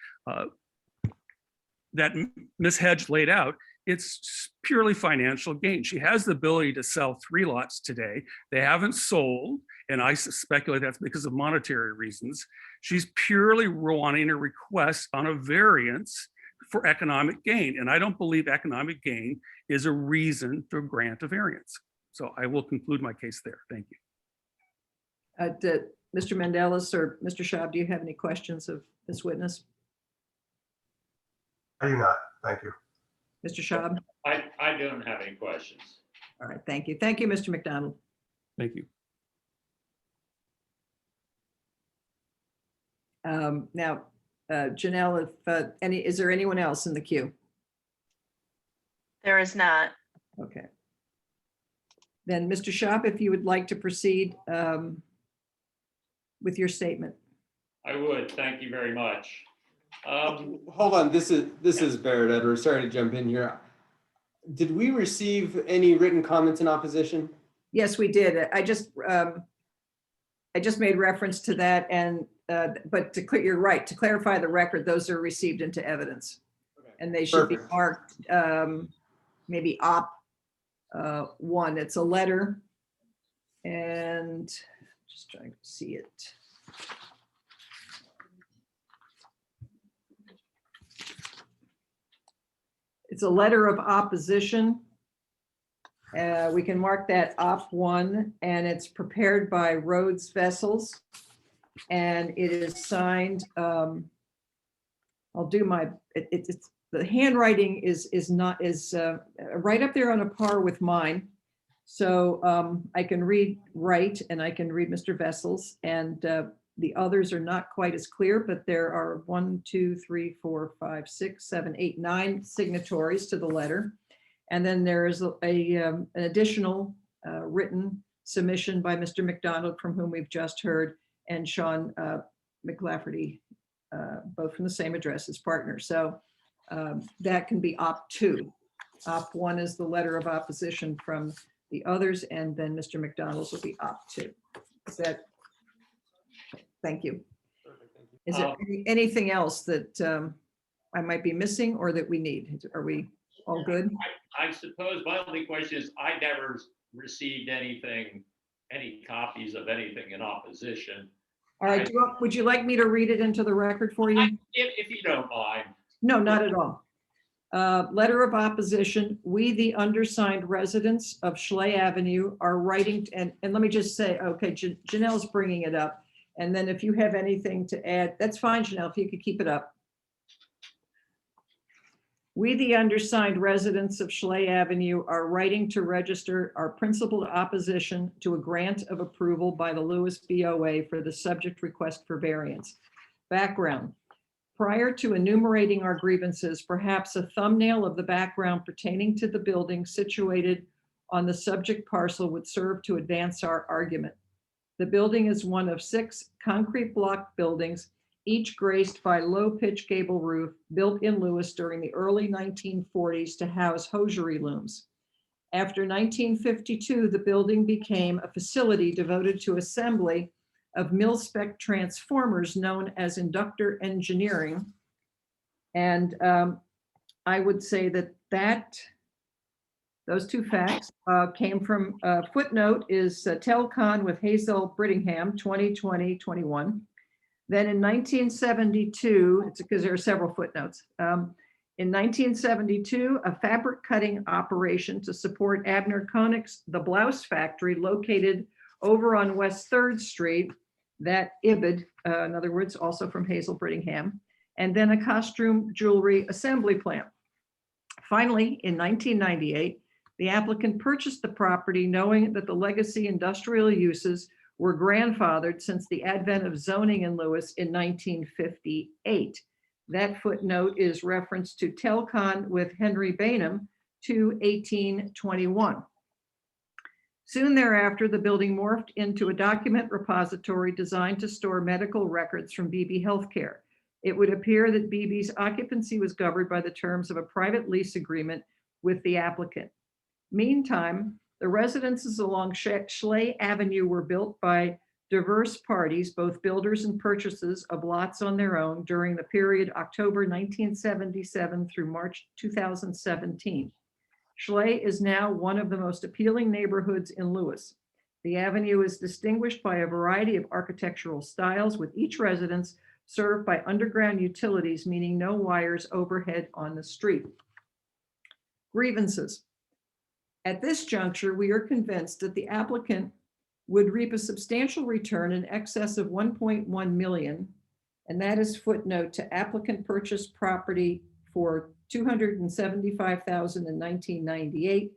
Ms. Hedge laid out, it's purely financial gain. She has the ability to sell 3 lots today. They haven't sold, and I speculate that's because of monetary reasons. She's purely wanting a request on a variance for economic gain, and I don't believe economic gain is a reason to grant a variance. So I will conclude my case there. Thank you. Mr. Mandelis or Mr. Schaub, do you have any questions of this witness? I do not. Thank you. Mr. Schaub? I don't have any questions. All right, thank you. Thank you, Mr. McDonald. Thank you. Now, Janelle, is there anyone else in the queue? There is not. Okay. Then, Mr. Schaub, if you would like to proceed with your statement. I would. Thank you very much. Hold on, this is Barrett Edwards. Sorry to jump in here. Did we receive any written comments in opposition? Yes, we did. I just made reference to that, and but you're right, to clarify the record, those are received into evidence. Okay. And they should Perfect. be marked maybe op 1. It's a letter, and just trying to see it. It's a letter of opposition. We can mark that op 1, and it's prepared by Rhodes Vessels, and it is signed. I'll do my. It's the handwriting is right up there on a par with mine, so I can write, and I can read Mr. Vessels, and the others are not quite as clear, but there are 1, 2, 3, 4, 5, 6, 7, 8, 9 signatories to the letter. And then there is an additional written submission by Mr. McDonald, from whom we've just heard, and Sean McLafferty, both from the same address as partners. So that can be op 2. Op 1 is the letter of opposition from the others, and then Mr. McDonald's will be op 2. Is that? Thank you. Perfect, thank you. Is there anything else that I might be missing or that we need? Are we all good? I suppose my only question is, I never received any copies of anything in opposition. All right, would you like me to read it into the record for you? If you don't mind. No, not at all. Letter of opposition. We, the undersigned residents of Schley Avenue, are writing, and let me just say, okay, Janelle's bringing it up. And then if you have anything to add, that's fine, Janelle, if you could keep it up. We, the undersigned residents of Schley Avenue, are writing to register our principled opposition to a grant of approval by the Lewes BOA for the subject request for variance. Background. Prior to enumerating our grievances, perhaps a thumbnail of the background pertaining to the building situated on the subject parcel would serve to advance our argument. The building is one of 6 concrete block buildings, each graced by low-pitch gable roof, built in Lewes during the early 1940s to house hosiery looms. After 1952, the building became a facility devoted to assembly of mil-spec transformers known as inductor engineering. And I would say that those 2 facts came from footnote is Telcon with Hazel Brittingham, 2020-21. Then in 1972, it's because there are several footnotes. In 1972, a fabric cutting operation to support Abner Koenig's The Blouse Factory, located over on West 3rd Street, that IBID, in other words, also from Hazel Brittingham, and then a costume jewelry assembly plant. Finally, in 1998, the applicant purchased the property knowing that the legacy industrial uses were grandfathered since the advent of zoning in Lewes in 1958. That footnote is reference to Telcon with Henry Bainham, 2/18/21. Soon thereafter, the building morphed into a document repository designed to store medical records from BB Healthcare. It would appear that BB's occupancy was governed by the terms of a private lease agreement with the applicant. Meantime, the residences along Schley Avenue were built by diverse parties, both builders and purchasers of lots on their own during the period October 1977 through March 2017. Schley is now one of the most appealing neighborhoods in Lewes. The avenue is distinguished by a variety of architectural styles, with each residence served by underground utilities, meaning no wires overhead on the street. Grievances. At this juncture, we are convinced that the applicant would reap a substantial return in excess of 1.1 million, and that is footnote to applicant purchased property for $275,000 in 1998,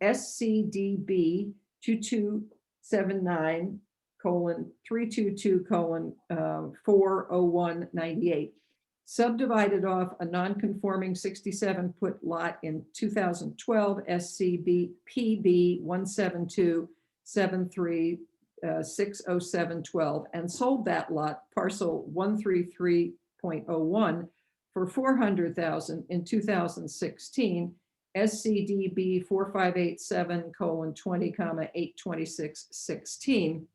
SCDB 2279:322:40198, subdivided off a non-conforming 67-foot lot in 2012, SCPB 17273600712, and sold that lot, parcel 133.01, for $400,000 in 2016, SCDB 4587:20,82616.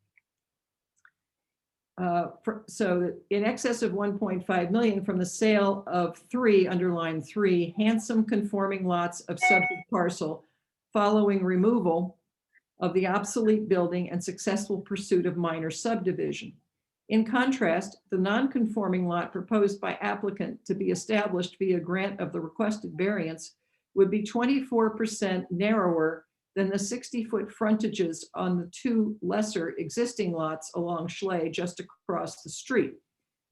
So in excess of 1.5 million from the sale of 3, underline 3, handsome conforming lots of subject parcel following removal of the obsolete building and successful pursuit of minor subdivision. In contrast, the non-conforming lot proposed by applicant to be established via grant of the requested variance would be 24% narrower than the 60-foot frontages on the 2 lesser existing lots along Schley just across the street.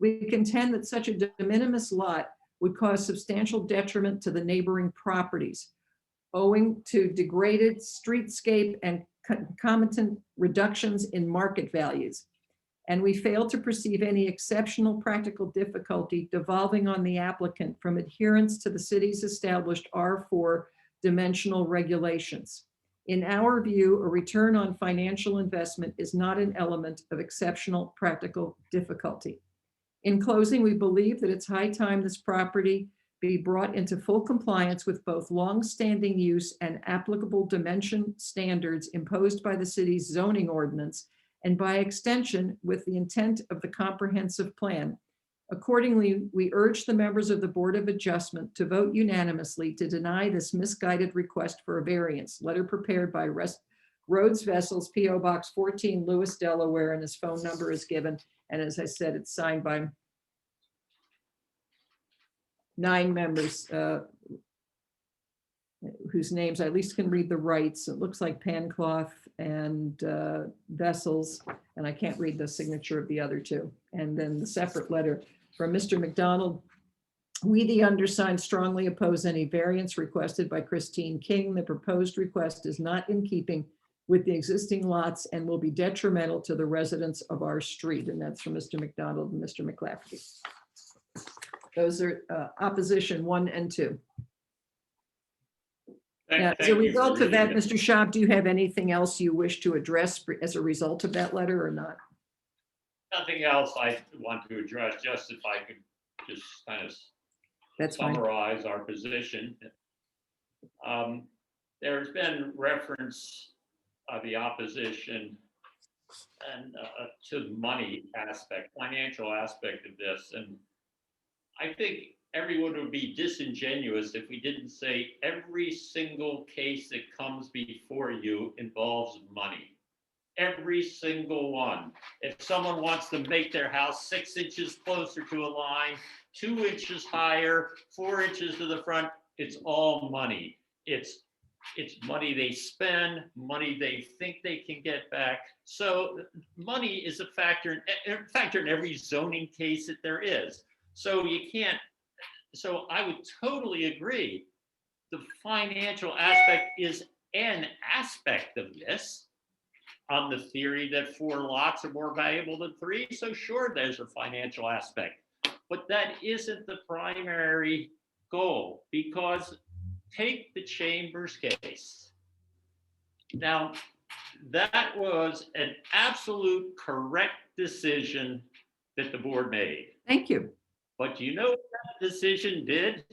We contend that such a de minimis lot would cause substantial detriment to the neighboring properties, owing to degraded streetscape and concomitant reductions in market values. And we fail to perceive any exceptional practical difficulty devolving on the applicant from adherence to the city's established R4 dimensional regulations. In our view, a return on financial investment is not an element of exceptional practical difficulty. In closing, we believe that it's high time this property be brought into full compliance with both long-standing use and applicable dimension standards imposed by the city's zoning ordinance, and by extension with the intent of the comprehensive plan. Accordingly, we urge the members of the Board of Adjustment to vote unanimously to deny this misguided request for a variance. Letter prepared by Rhodes Vessels, P.O. Box 14, Lewes, Delaware, and his phone number is given. And as I said, it's signed by 9 members whose names I at least can read the rights. It looks like Pancloth and Vessels, and I can't read the signature of the other 2. And then the separate letter from Mr. McDonald. We, the undersigned, strongly oppose any variance requested by Christine King. The proposed request is not in keeping with the existing lots and will be detrimental to the residents of our street. And that's from Mr. McDonald and Mr. McClafferty. Those are opposition 1 and 2. Now, as a result of that, Mr. Schaub, do you have anything else you wish to address as a result of that letter or not? Nothing else I want to address, just if I could just kind of summarize our position. There's been reference of the opposition and to the money aspect, financial aspect of this. And I think everyone would be disingenuous if we didn't say every single case that comes before you involves money. Every single one. If someone wants to make their house 6 inches closer to a line, 2 inches higher, 4 inches to the front, it's all money. It's money they spend, money they think they can get back. So money is a factor in every zoning case that there is. So you can't. So I would totally agree. The financial aspect is an aspect of this, on the theory that 4 lots are more valuable than 3. So sure, there's a financial aspect, but that isn't the primary goal, because take the Chambers case. Now, that was an absolute correct decision that the board made. Thank you. But you know what that decision did?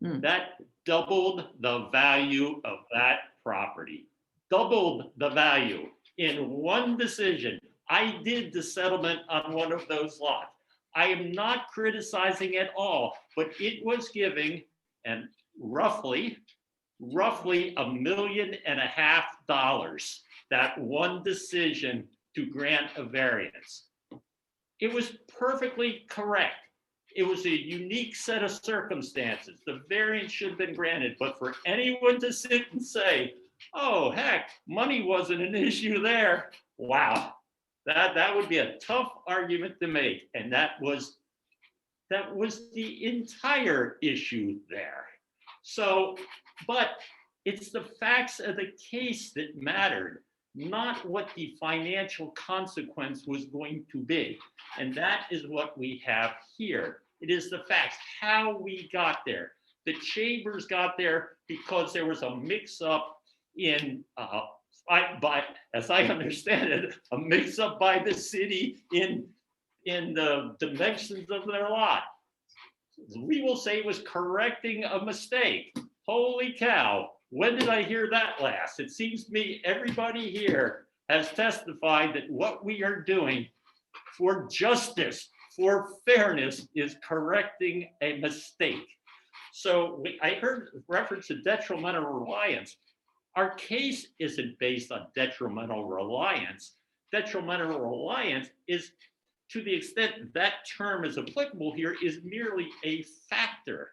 That doubled the value of that property. Doubled the value in one decision. I did the settlement on one of those lots. I am not criticizing at all, but it was giving and roughly $1.5 million, that one decision to grant a variance. It was perfectly correct. It was a unique set of circumstances. The variance should have been granted, but for anyone to sit and say, oh, heck, money wasn't an issue there. Wow, that would be a tough argument to make. And that was the entire issue there. So, but it's the facts of the case that mattered, not what the financial consequence was going to be. And that is what we have here. It is the facts, how we got there. The chambers got there because there was a mix-up in, as I understand it, a mix-up by the city in the dimensions of their lot. We will say it was correcting a mistake. Holy cow, when did I hear that last? It seems to me everybody here has testified that what we are doing for justice, for fairness, is correcting a mistake. So I heard reference to detrimental reliance. Our case isn't based on detrimental reliance. Detrimental reliance is, to the extent that term is applicable here, is merely a factor,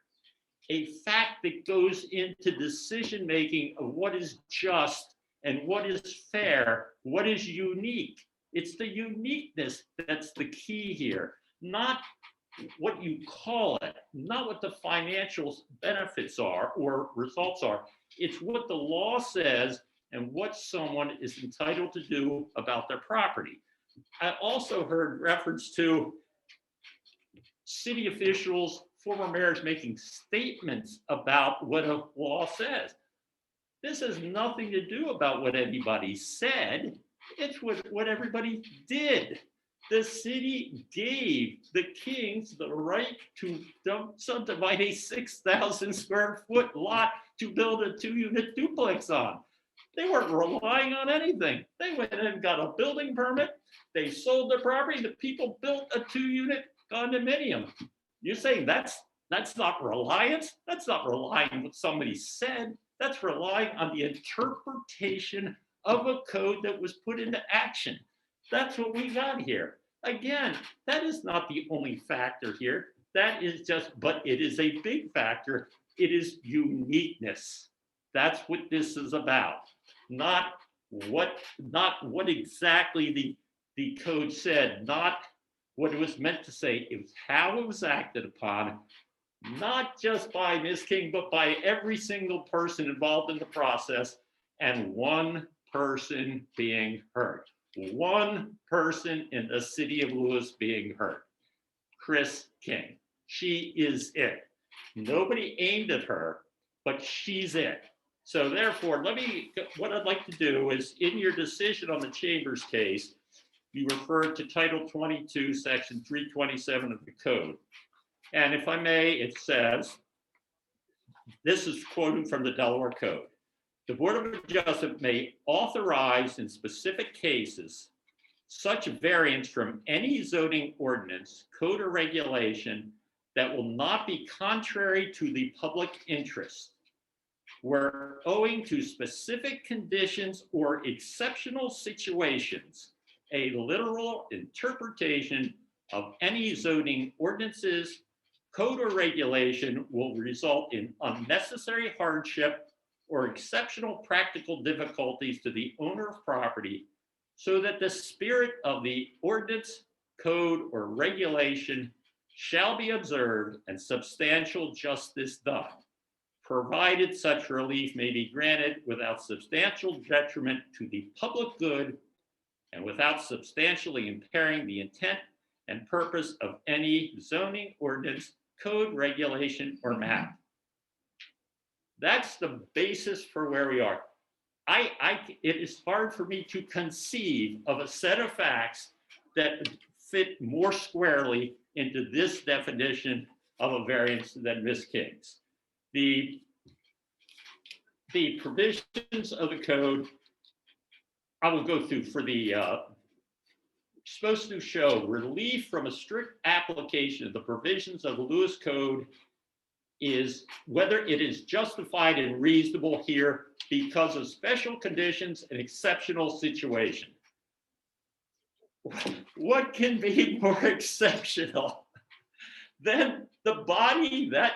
a fact that goes into decision-making of what is just and what is fair, what is unique. It's the uniqueness that's the key here, not what you call it, not what the financial benefits are or results are. It's what the law says and what someone is entitled to do about their property. I also heard reference to city officials, former mayors making statements about what a law says. This has nothing to do about what anybody said. It's what everybody did. The city gave the Kings the right to subdivide a 6,000 square foot lot to build a 2-unit duplex on. They weren't relying on anything. They went in and got a building permit. They sold their property. The people built a 2-unit condominium. You're saying that's not reliance? That's not relying on what somebody said. That's relying on the interpretation of a code that was put into action. That's what we got here. Again, that is not the only factor here. That is just, but it is a big factor. It is uniqueness. That's what this is about. Not what exactly the code said, not what it was meant to say. It was how it was acted upon, not just by Ms. King, but by every single person involved in the process, and one person being hurt. One person in the city of Lewes being hurt. Chris King. She is it. Nobody aimed at her, but she's it. So therefore, what I'd like to do is, in your decision on the Chambers case, you refer to Title 22, Section 327 of the code. And if I may, it says, this is quoted from the Delaware Code. The Board of Adjustment may authorize in specific cases such variance from any zoning ordinance, code, or regulation that will not be contrary to the public interest, where owing to specific conditions or exceptional situations, a literal interpretation of any zoning ordinances, code, or regulation will result in unnecessary hardship or exceptional practical difficulties to the owner of property, so that the spirit of the ordinance, code, or regulation shall be observed and substantial justice done, provided such relief may be granted without substantial detriment to the public good and without substantially impairing the intent and purpose of any zoning ordinance, code, regulation, or map. That's the basis for where we are. It is hard for me to conceive of a set of facts that fit more squarely into this definition of a variance than Ms. King's. The the provisions of the code, I will go through for the, supposed to show relief from a strict application of the provisions of the Lewes Code is whether it is justified and reasonable here because of special conditions and exceptional situation. What can be more exceptional than the body that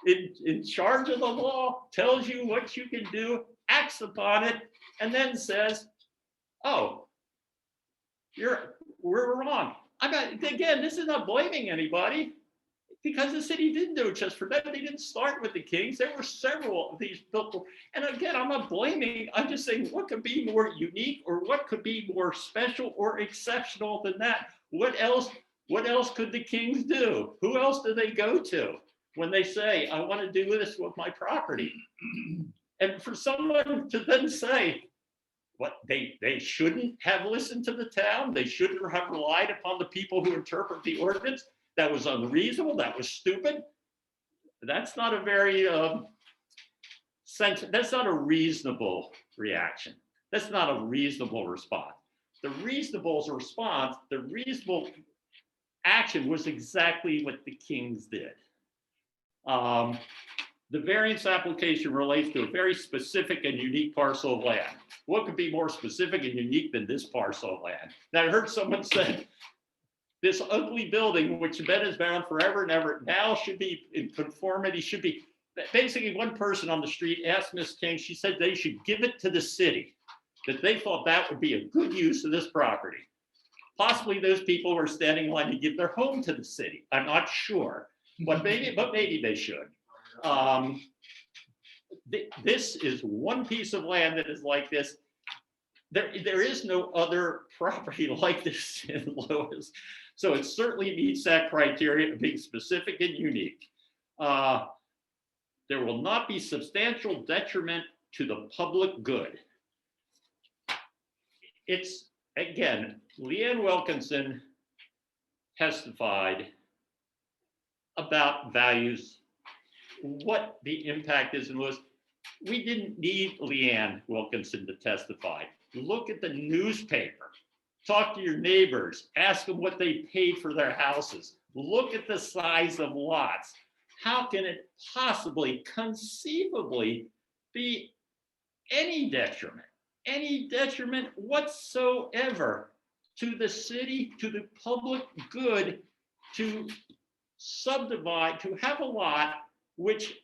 in charge of the law tells you what you can do, acts upon it, and then says, oh, we're wrong. Again, this is not blaming anybody, because the city didn't do it just for them. They didn't start with the Kings. There were several of these built. And again, I'm not blaming. I'm just saying what could be more unique, or what could be more special or exceptional than that? What else could the Kings do? Who else do they go to when they say, I want to do this with my property? And for someone to then say, what, they shouldn't have listened to the town, they shouldn't have relied upon the people who interpret the ordinance, that was unreasonable, that was stupid. That's not a very that's not a reasonable reaction. That's not a reasonable response. The reasonable response, the reasonable action was exactly what the Kings did. The variance application relates to a very specific and unique parcel of land. What could be more specific and unique than this parcel of land? Now, I heard someone say, this ugly building, which Ben has been on forever and ever, now should be in conformity, should be, basically one person on the street asked Ms. King, she said they should give it to the city, that they thought that would be a good use of this property. Possibly those people were standing in line to give their home to the city. I'm not sure, but maybe they should. This is one piece of land that is like this. There is no other property like this in Lewes. So it certainly meets that criteria of being specific and unique. There will not be substantial detriment to the public good. It's, again, Leanne Wilkinson testified about values, what the impact is in Lewes. We didn't need Leanne Wilkinson to testify. Look at the newspaper. Talk to your neighbors. Ask them what they paid for their houses. Look at the size of lots. How can it possibly, conceivably, be any detriment whatsoever to the city, to the public good, to subdivide, to have a lot which,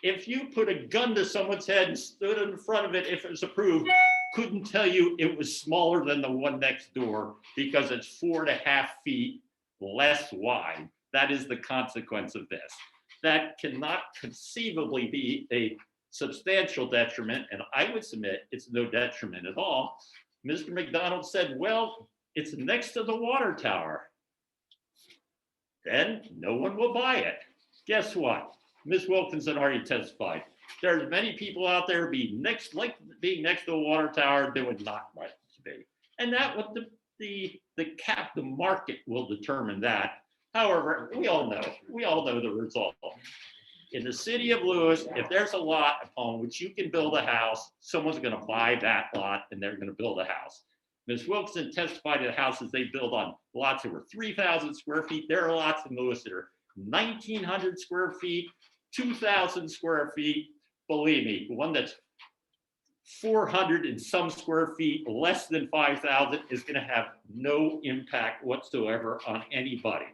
if you put a gun to someone's head and stood in front of it, if it was approved, couldn't tell you it was smaller than the one next door because it's 4.5 feet less wide. That is the consequence of this. That cannot conceivably be a substantial detriment, and I would submit it's no detriment at all. Mr. McDonald said, well, it's next to the water tower. Then no one will buy it. Guess what? Ms. Wilkinson already testified. There's many people out there being next to a water tower they would not like to be. And that what the market will determine that. However, we all know the result. In the city of Lewes, if there's a lot upon which you can build a house, someone's going to buy that lot and they're going to build a house. Ms. Wilkinson testified to the houses they build on lots that were 3,000 square feet. There are lots in Lewes that are 1,900 square feet, 2,000 square feet. Believe me, the one that's 400 and some square feet, less than 5,000, is going to have no impact whatsoever on anybody.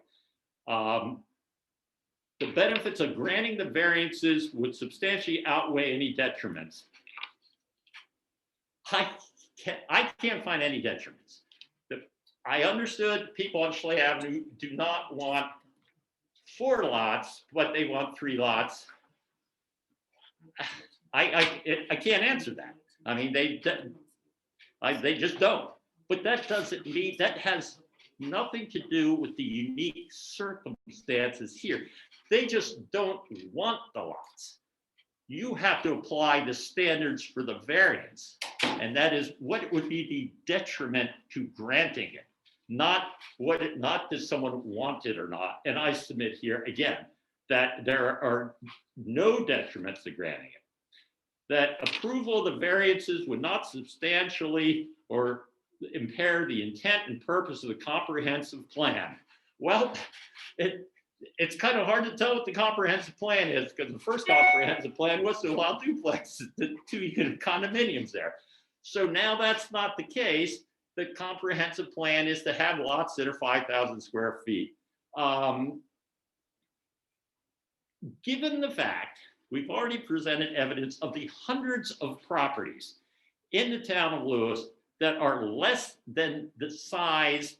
The benefits of granting the variances would substantially outweigh any detriments. I can't find any detriments. I understood people on Schley Avenue do not want 4 lots, but they want 3 lots. I can't answer that. I mean, they just don't. But that doesn't mean, that has nothing to do with the unique circumstances here. They just don't want the lots. You have to apply the standards for the variance, and that is what would be the detriment to granting it, not does someone want it or not. And I submit here again that there are no detriments to granting it. that approval of the variances would not substantially or impair the intent and purpose of the comprehensive plan. Well, it's kind of hard to tell what the comprehensive plan is, because the first comprehensive plan was to allow duplexes, two unit condominiums there. So now that's not the case. The comprehensive plan is to have lots that are 5,000 square feet. Given the fact we've already presented evidence of the hundreds of properties in the town of Lewes that are less than the size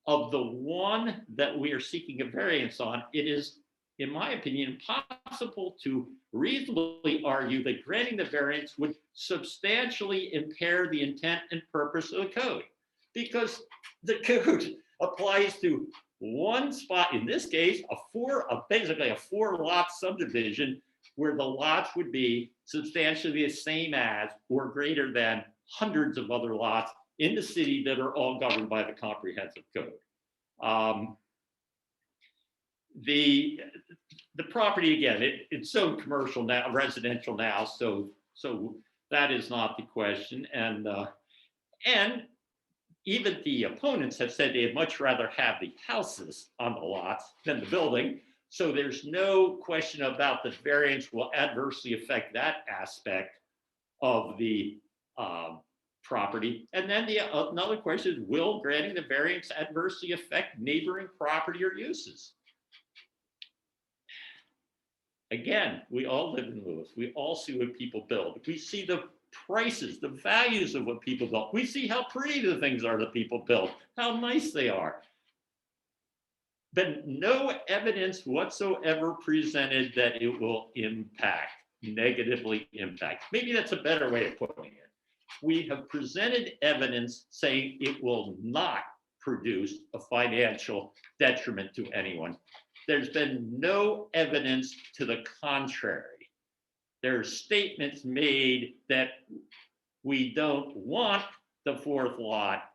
of the one that we are seeking a variance on, it is, in my opinion, impossible to reasonably argue that granting the variance would substantially impair the intent and purpose of the code, because the code applies to one spot, in this case, basically a 4-lot subdivision where the lots would be substantially the same as or greater than hundreds of other lots in the city that are all governed by the comprehensive code. The property, again, it's so commercial now, residential now, so that is not the question. And even the opponents have said they'd much rather have the houses on the lots than the building. So there's no question about the variance will adversely affect that aspect of the property. And then another question is, will granting the variance adversely affect neighboring property or uses? Again, we all live in Lewes. We all see what people build. We see the prices, the values of what people build. We see how pretty the things are that people build, how nice they are. But no evidence whatsoever presented that it will negatively impact. Maybe that's a better way of putting it. We have presented evidence saying it will not produce a financial detriment to anyone. There's been no evidence to the contrary. There are statements made that we don't want the 4th lot,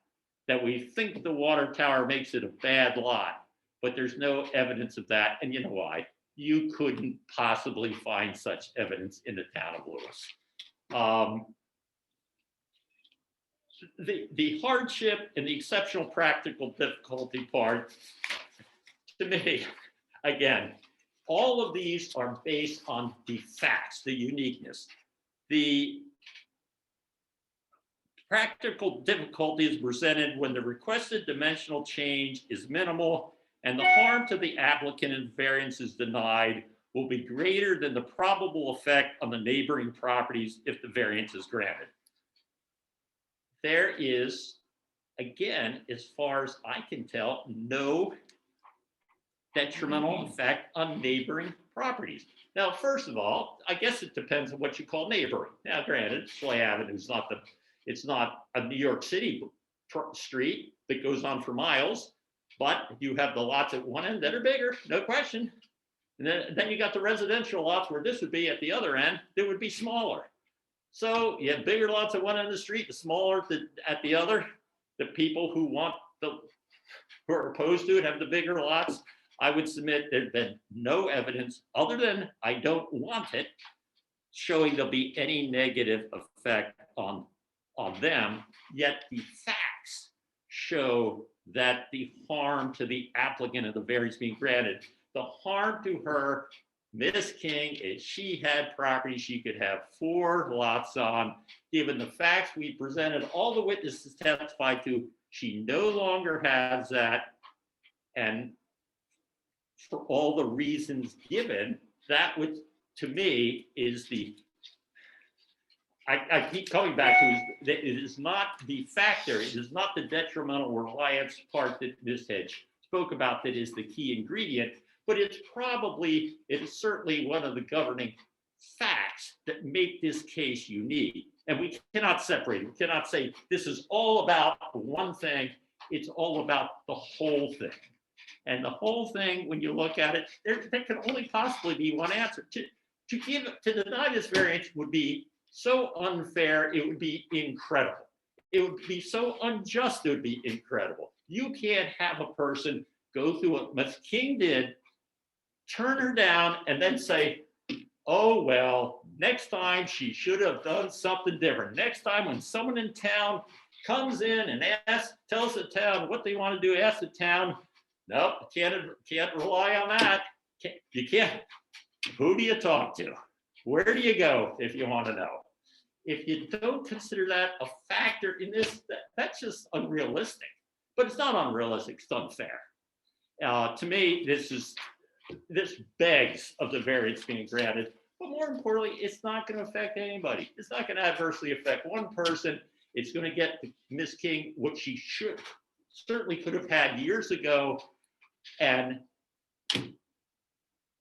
that we think the water tower makes it a bad lot, but there's no evidence of that. And you know why? You couldn't possibly find such evidence in the town of Lewes. The hardship and the exceptional practical difficulty part, to me, again, all of these are based on the facts, the uniqueness. The practical difficulty is presented when the requested dimensional change is minimal and the harm to the applicant and variance is denied will be greater than the probable effect on the neighboring properties if the variance is granted. There is, again, as far as I can tell, no detrimental effect on neighboring properties. Now, first of all, I guess it depends on what you call neighboring. Now, granted, Schley Avenue is it's not a New York City street that goes on for miles, but you have the lots at one end that are bigger, no question. And then you got the residential lots where this would be at the other end, that would be smaller. So you have bigger lots at one end of the street, the smaller at the other. The people who are opposed to it have the bigger lots. I would submit there's been no evidence other than I don't want it showing there'll be any negative effect on them. Yet the facts show that the harm to the applicant of the variance being granted, the harm to her, Ms. King, is she had property she could have 4 lots on. Given the facts we presented, all the witnesses testified to, she no longer has that. And for all the reasons given, that would, to me, is I keep coming back to it is not the factor, it is not the detrimental reliance part that Ms. Hedge spoke about that is the key ingredient, but it is certainly one of the governing facts that make this case unique. And we cannot separate it. We cannot say this is all about one thing. It's all about the whole thing. And the whole thing, when you look at it, there can only possibly be one answer. To deny this variance would be so unfair, it would be incredible. It would be so unjust, it would be incredible. You can't have a person go through what Ms. King did, turn her down, and then say, oh, well, Next time, she should have done something different. Next time, when someone in town comes in and tells the town what they want to do, ask the town, nope, can't rely on that. You can't. Who do you talk to? Where do you go if you want to know? If you don't consider that a factor in this, that's just unrealistic. But it's not unrealistic, it's unfair. To me, this begs of the variance being granted. But more importantly, it's not going to affect anybody. It's not going to adversely affect one person. It's going to get Ms. King what she certainly could have had years ago. And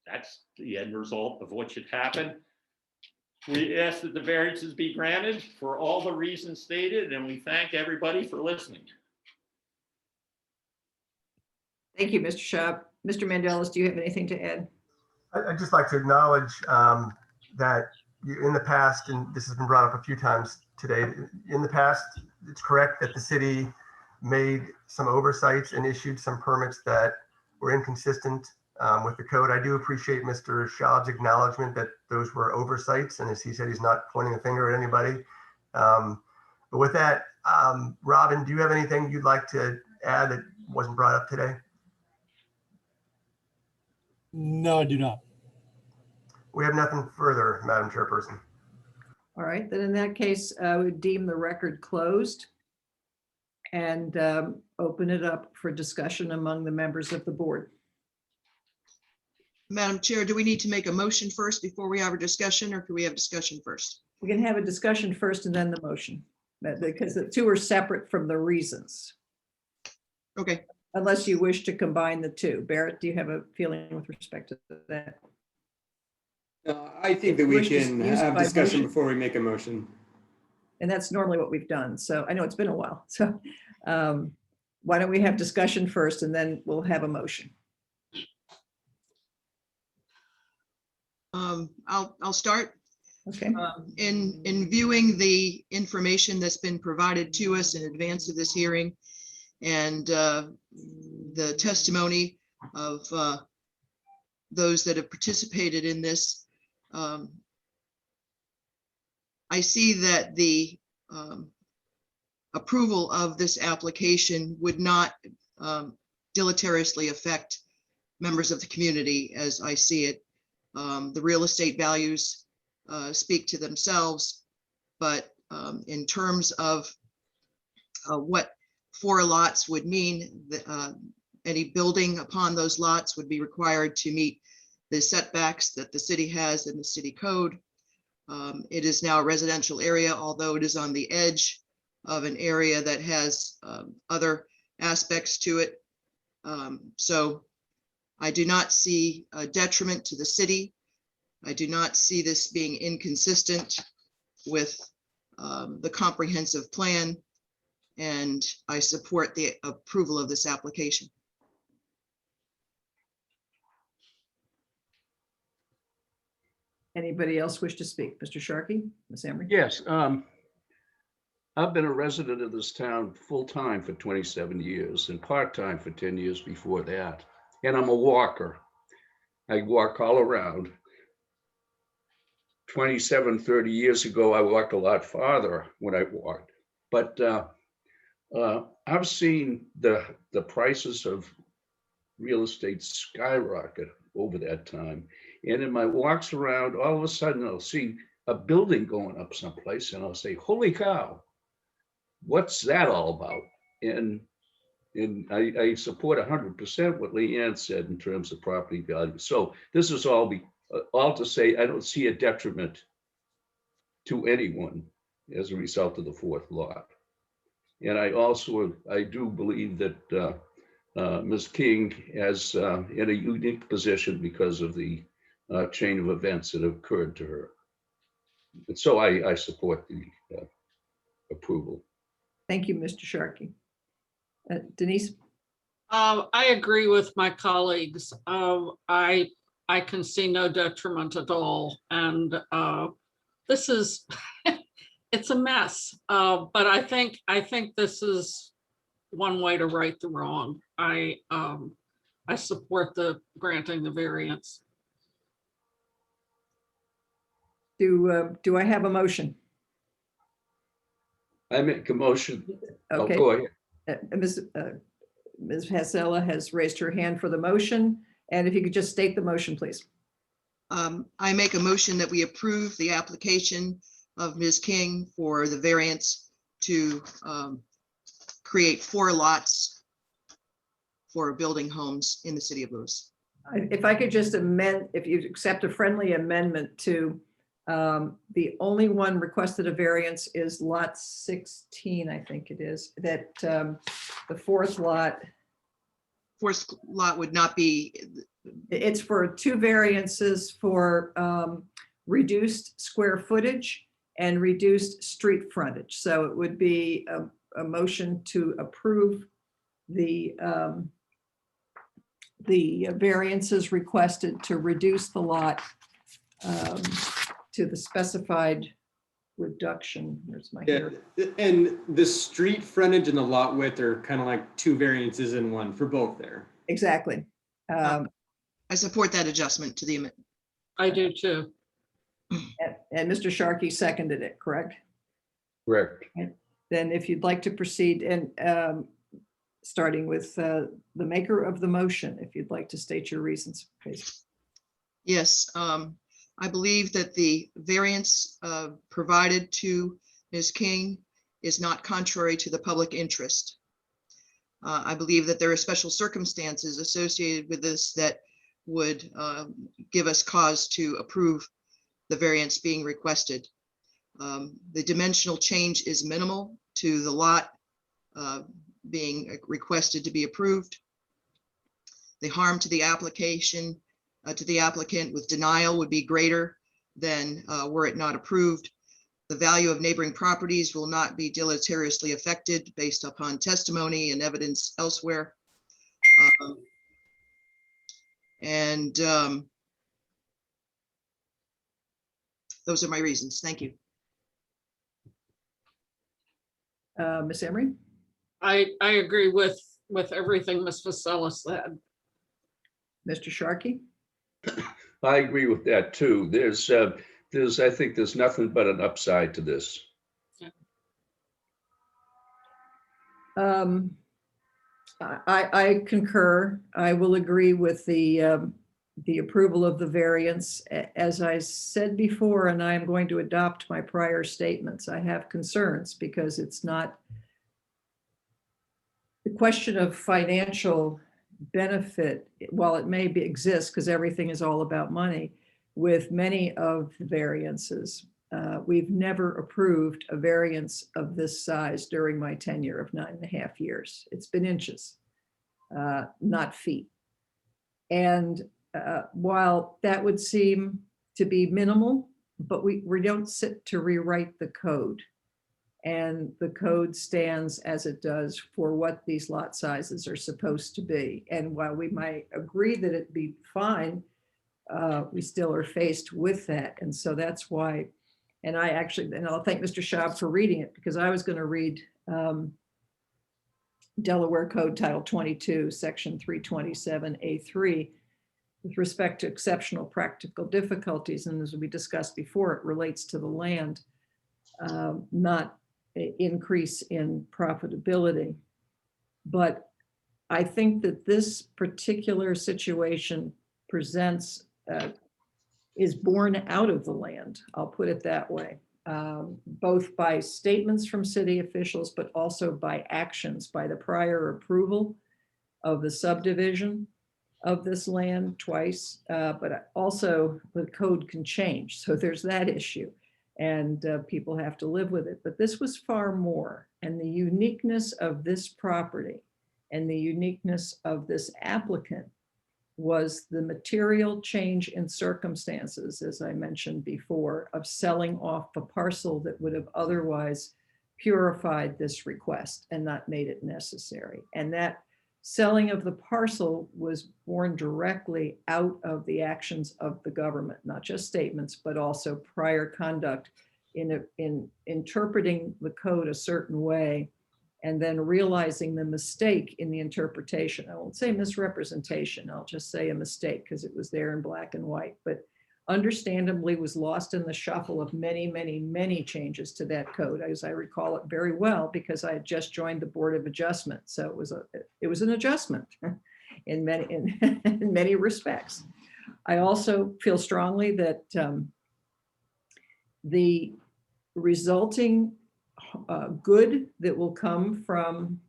that's the end result of what should happen. We ask that the variances be granted for all the reasons stated, and we thank everybody for listening. Thank you, Mr. Schaub. Mr. Mandelis, do you have anything to add? I'd just like to acknowledge that in the past, and this has been brought up a few times today, in the past, it's correct that the city made some oversights and issued some permits that were inconsistent with the code. I do appreciate Mr. Schaub's acknowledgement that those were oversights, and as he said, he's not pointing a finger at anybody. But with that, Robin, do you have anything you'd like to add that wasn't brought up today? No, I do not. We have nothing further, Madam Chairperson. All right, then in that case, I would deem the record closed and open it up for discussion among the members of the board. Madam Chair, do we need to make a motion first before we have a discussion, or can we have discussion first? We can have a discussion first and then the motion, because the two are separate from the reasons. Okay. Unless you wish to combine the two. Barrett, do you have a feeling with respect to that? I think that we Wish to can use have by discussion motion? before we make a motion. And that's normally what we've done. So I know it's been a while. So why don't we have discussion first and then we'll have a motion. I'll start. Okay. In viewing the information that's been provided to us in advance of this hearing and the testimony of those that have participated in this, I see that the approval of this application would not deleteriously affect members of the community as I see it. The real estate values speak to themselves, but in terms of what 4 lots would mean, any building upon those lots would be required to meet the setbacks that the city has in the city code. It is now a residential area, although it is on the edge of an area that has other aspects to it. So I do not see a detriment to the city. I do not see this being inconsistent with the comprehensive plan, and I support the approval of this application. Anybody else wish to speak? Mr. Sharkey, Ms. Emery? Yes, I've been a resident of this town full-time for 27 years and part-time for 10 years before that. And I'm a walker. I walk all around. 27, 30 years ago, I walked a lot farther when I walked. But I've seen the prices of real estate skyrocket over that time. And in my walks around, all of a sudden I'll see a building going up someplace and I'll say, holy cow, what's that all about? And I support 100% what Leanne said in terms of property value. So this is all to say, I don't see a detriment to anyone as a result of the 4th lot. And I do believe that Ms. King is in a unique position because of the chain of events that have occurred to her. And so I support the approval. Thank you, Mr. Sharkey. Denise? I agree with my colleagues. I can see no detriment at all. And this is, it's a mess. But I think this is one way to right the wrong. I support the granting the variance. Do I have a motion? I make a motion. Oh, Okay. go ahead. Ms. Hasella has raised her hand for the motion. And if you could just state the motion, please. I make a motion that we approve the application of Ms. King for the variance to create 4 lots for building homes in the city of Lewes. If I could just amend, if you accept a friendly amendment to, the only one requested a variance is lot 16, I think it is, that the 4th lot. 4th lot would not be, It's for 2 variances for reduced square footage and reduced street frontage. So it would be a motion to approve the variances requested to reduce the lot to the specified reduction. Where's my Yeah, here? and the street frontage and the lot width are kind of like 2 variances in one for both there. Exactly. I support that adjustment to the amendment. I do too. And Mr. Sharkey seconded it, correct? Correct. Then if you'd like to proceed and starting with the maker of the motion, if you'd like to state your reasons, please. Yes, I believe that the variance provided to Ms. King is not contrary to the public interest. I believe that there are special circumstances associated with this that would give us cause to approve the variance being requested. The dimensional change is minimal to the lot being requested to be approved. The harm to the application, to the applicant with denial would be greater than were it not approved. The value of neighboring properties will not be deleteriously affected based upon testimony and evidence elsewhere. Those are my reasons. Thank you. Ms. Emery? I agree with everything Ms. Vasella said. Mr. Sharkey? I agree with that too. I think there's nothing but an upside to this. I concur. I will agree with the approval of the variance. As I said before, and I am going to adopt my prior statements, I have concerns because it's not the question of financial benefit, while it may exist because everything is all about money, with many of the variances. We've never approved a variance of this size during my tenure of 9.5 years. It's been inches, not feet. And while that would seem to be minimal, but we don't sit to rewrite the code. And the code stands as it does for what these lot sizes are supposed to be. And while we might agree that it'd be fine, we still are faced with that. And so that's why, and I'll thank Mr. Schaub for reading it, because I was going to read Delaware Code Title 22, Section 327A3, with respect to exceptional practical difficulties. And as we discussed before, it relates to the land, not an increase in profitability. But I think that this particular situation presents, is born out of the land, I'll put it that way, both by statements from city officials, but also by actions, by the prior approval of the subdivision of this land twice, but also the code can change. So there's that issue, and people have to live with it. But this was far more, and the uniqueness of this property and the uniqueness of this applicant was the material change in circumstances, as I mentioned before, of selling off a parcel that would have otherwise purified this request and not made it necessary. And that selling of the parcel was born directly out of the actions of the government, not just statements, but also prior conduct in interpreting the code a certain way, and then realizing the mistake in the interpretation. I won't say misrepresentation, I'll just say a mistake because it was there in black and white. But understandably was lost in the shuffle of many, many, many changes to that code, as I recall it very well, because I had just joined the Board of Adjustment. So it was an adjustment in many respects. I also feel strongly that the resulting good that will come from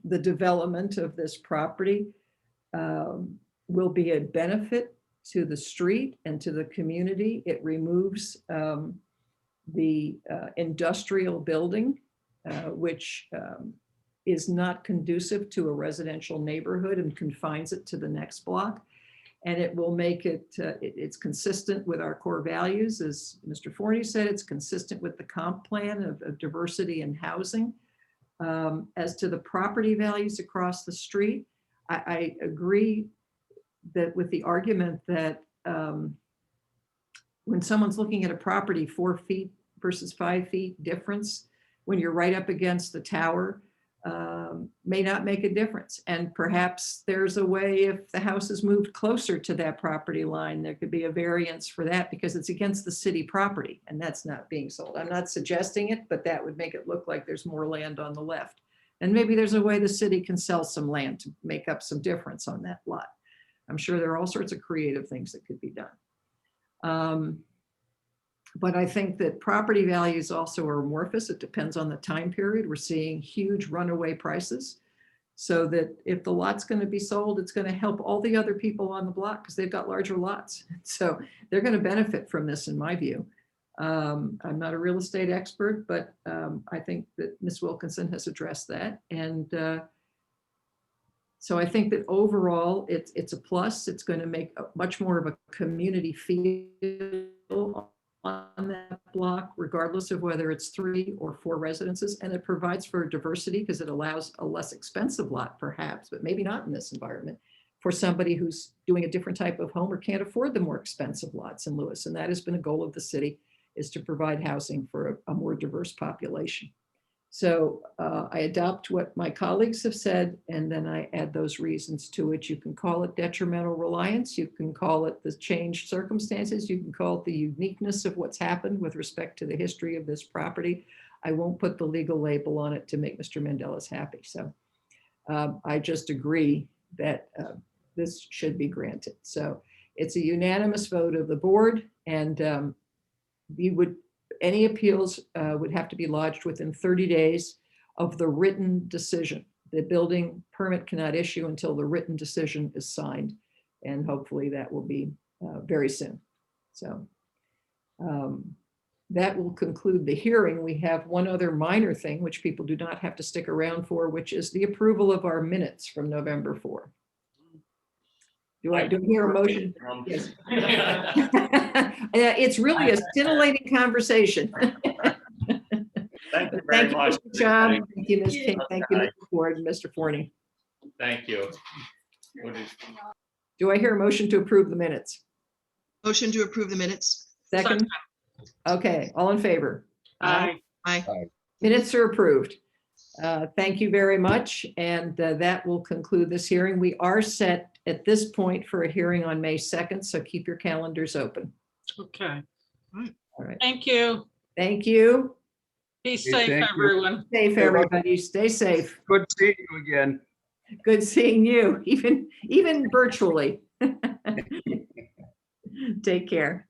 the development of this property will be a benefit to the street and to the community. It removes the industrial building, which is not conducive to a residential neighborhood, and confines it to the next block. And it will make it, it's consistent with our core values. As Mr. Forney said, it's consistent with the comp plan of diversity in housing. As to the property values across the street, I agree that with the argument that when someone's looking at a property, 4 feet versus 5 feet difference, when you're right up against the tower, may not make a difference. And perhaps there's a way, if the house is moved closer to that property line, there could be a variance for that because it's against the city property and that's not being sold. I'm not suggesting it, but that would make it look like there's more land on the left. And maybe there's a way the city can sell some land to make up some difference on that lot. I'm sure there are all sorts of creative things that could be done. But I think that property values also are amorphous. It depends on the time period. We're seeing huge runaway prices. So that if the lot's going to be sold, it's going to help all the other people on the block because they've got larger lots. So they're going to benefit from this, in my view. I'm not a real estate expert, but I think that Ms. Wilkinson has addressed that. And so I think that overall it's a plus. It's going to make much more of a community feel on that block, regardless of whether it's 3 or 4 residences. And it provides for diversity because it allows a less expensive lot perhaps, but maybe not in this environment, for somebody who's doing a different type of home or can't afford the more expensive lots in Lewes. And that has been a goal of the city, is to provide housing for a more diverse population. So I adopt what my colleagues have said, and then I add those reasons to it. You can call it detrimental reliance. You can call it the changed circumstances. You can call it the uniqueness of what's happened with respect to the history of this property. I won't put the legal label on it to make Mr. Mandelas happy. So I just agree that this should be granted. So it's a unanimous vote of the board, and any appeals would have to be lodged within 30 days of the written decision. The building permit cannot issue until the written decision is signed, and hopefully that will be very soon. So that will conclude the hearing. We have one other minor thing which people do not have to stick around for, which is the approval of our minutes from November 4. Do I hear a motion? Yes. It's really a scintillating conversation. Thank you very much. Mr. Cham. Thank you, Ms. King. Thank you, Mr. Ford and Mr. Forney. Thank you. Do I hear a motion to approve the minutes? Motion to approve the minutes. Second? Okay, all in favor? Aye. Aye. Minutes are approved. Thank you very much. And that will conclude this hearing. We are set at this point for a hearing on May 2nd, so keep your calendars open. Okay. All right. Thank you. Thank you. Be safe, thank you. everyone. Safe, everybody. Stay safe. Good seeing you again. Good seeing you, even virtually. Take care.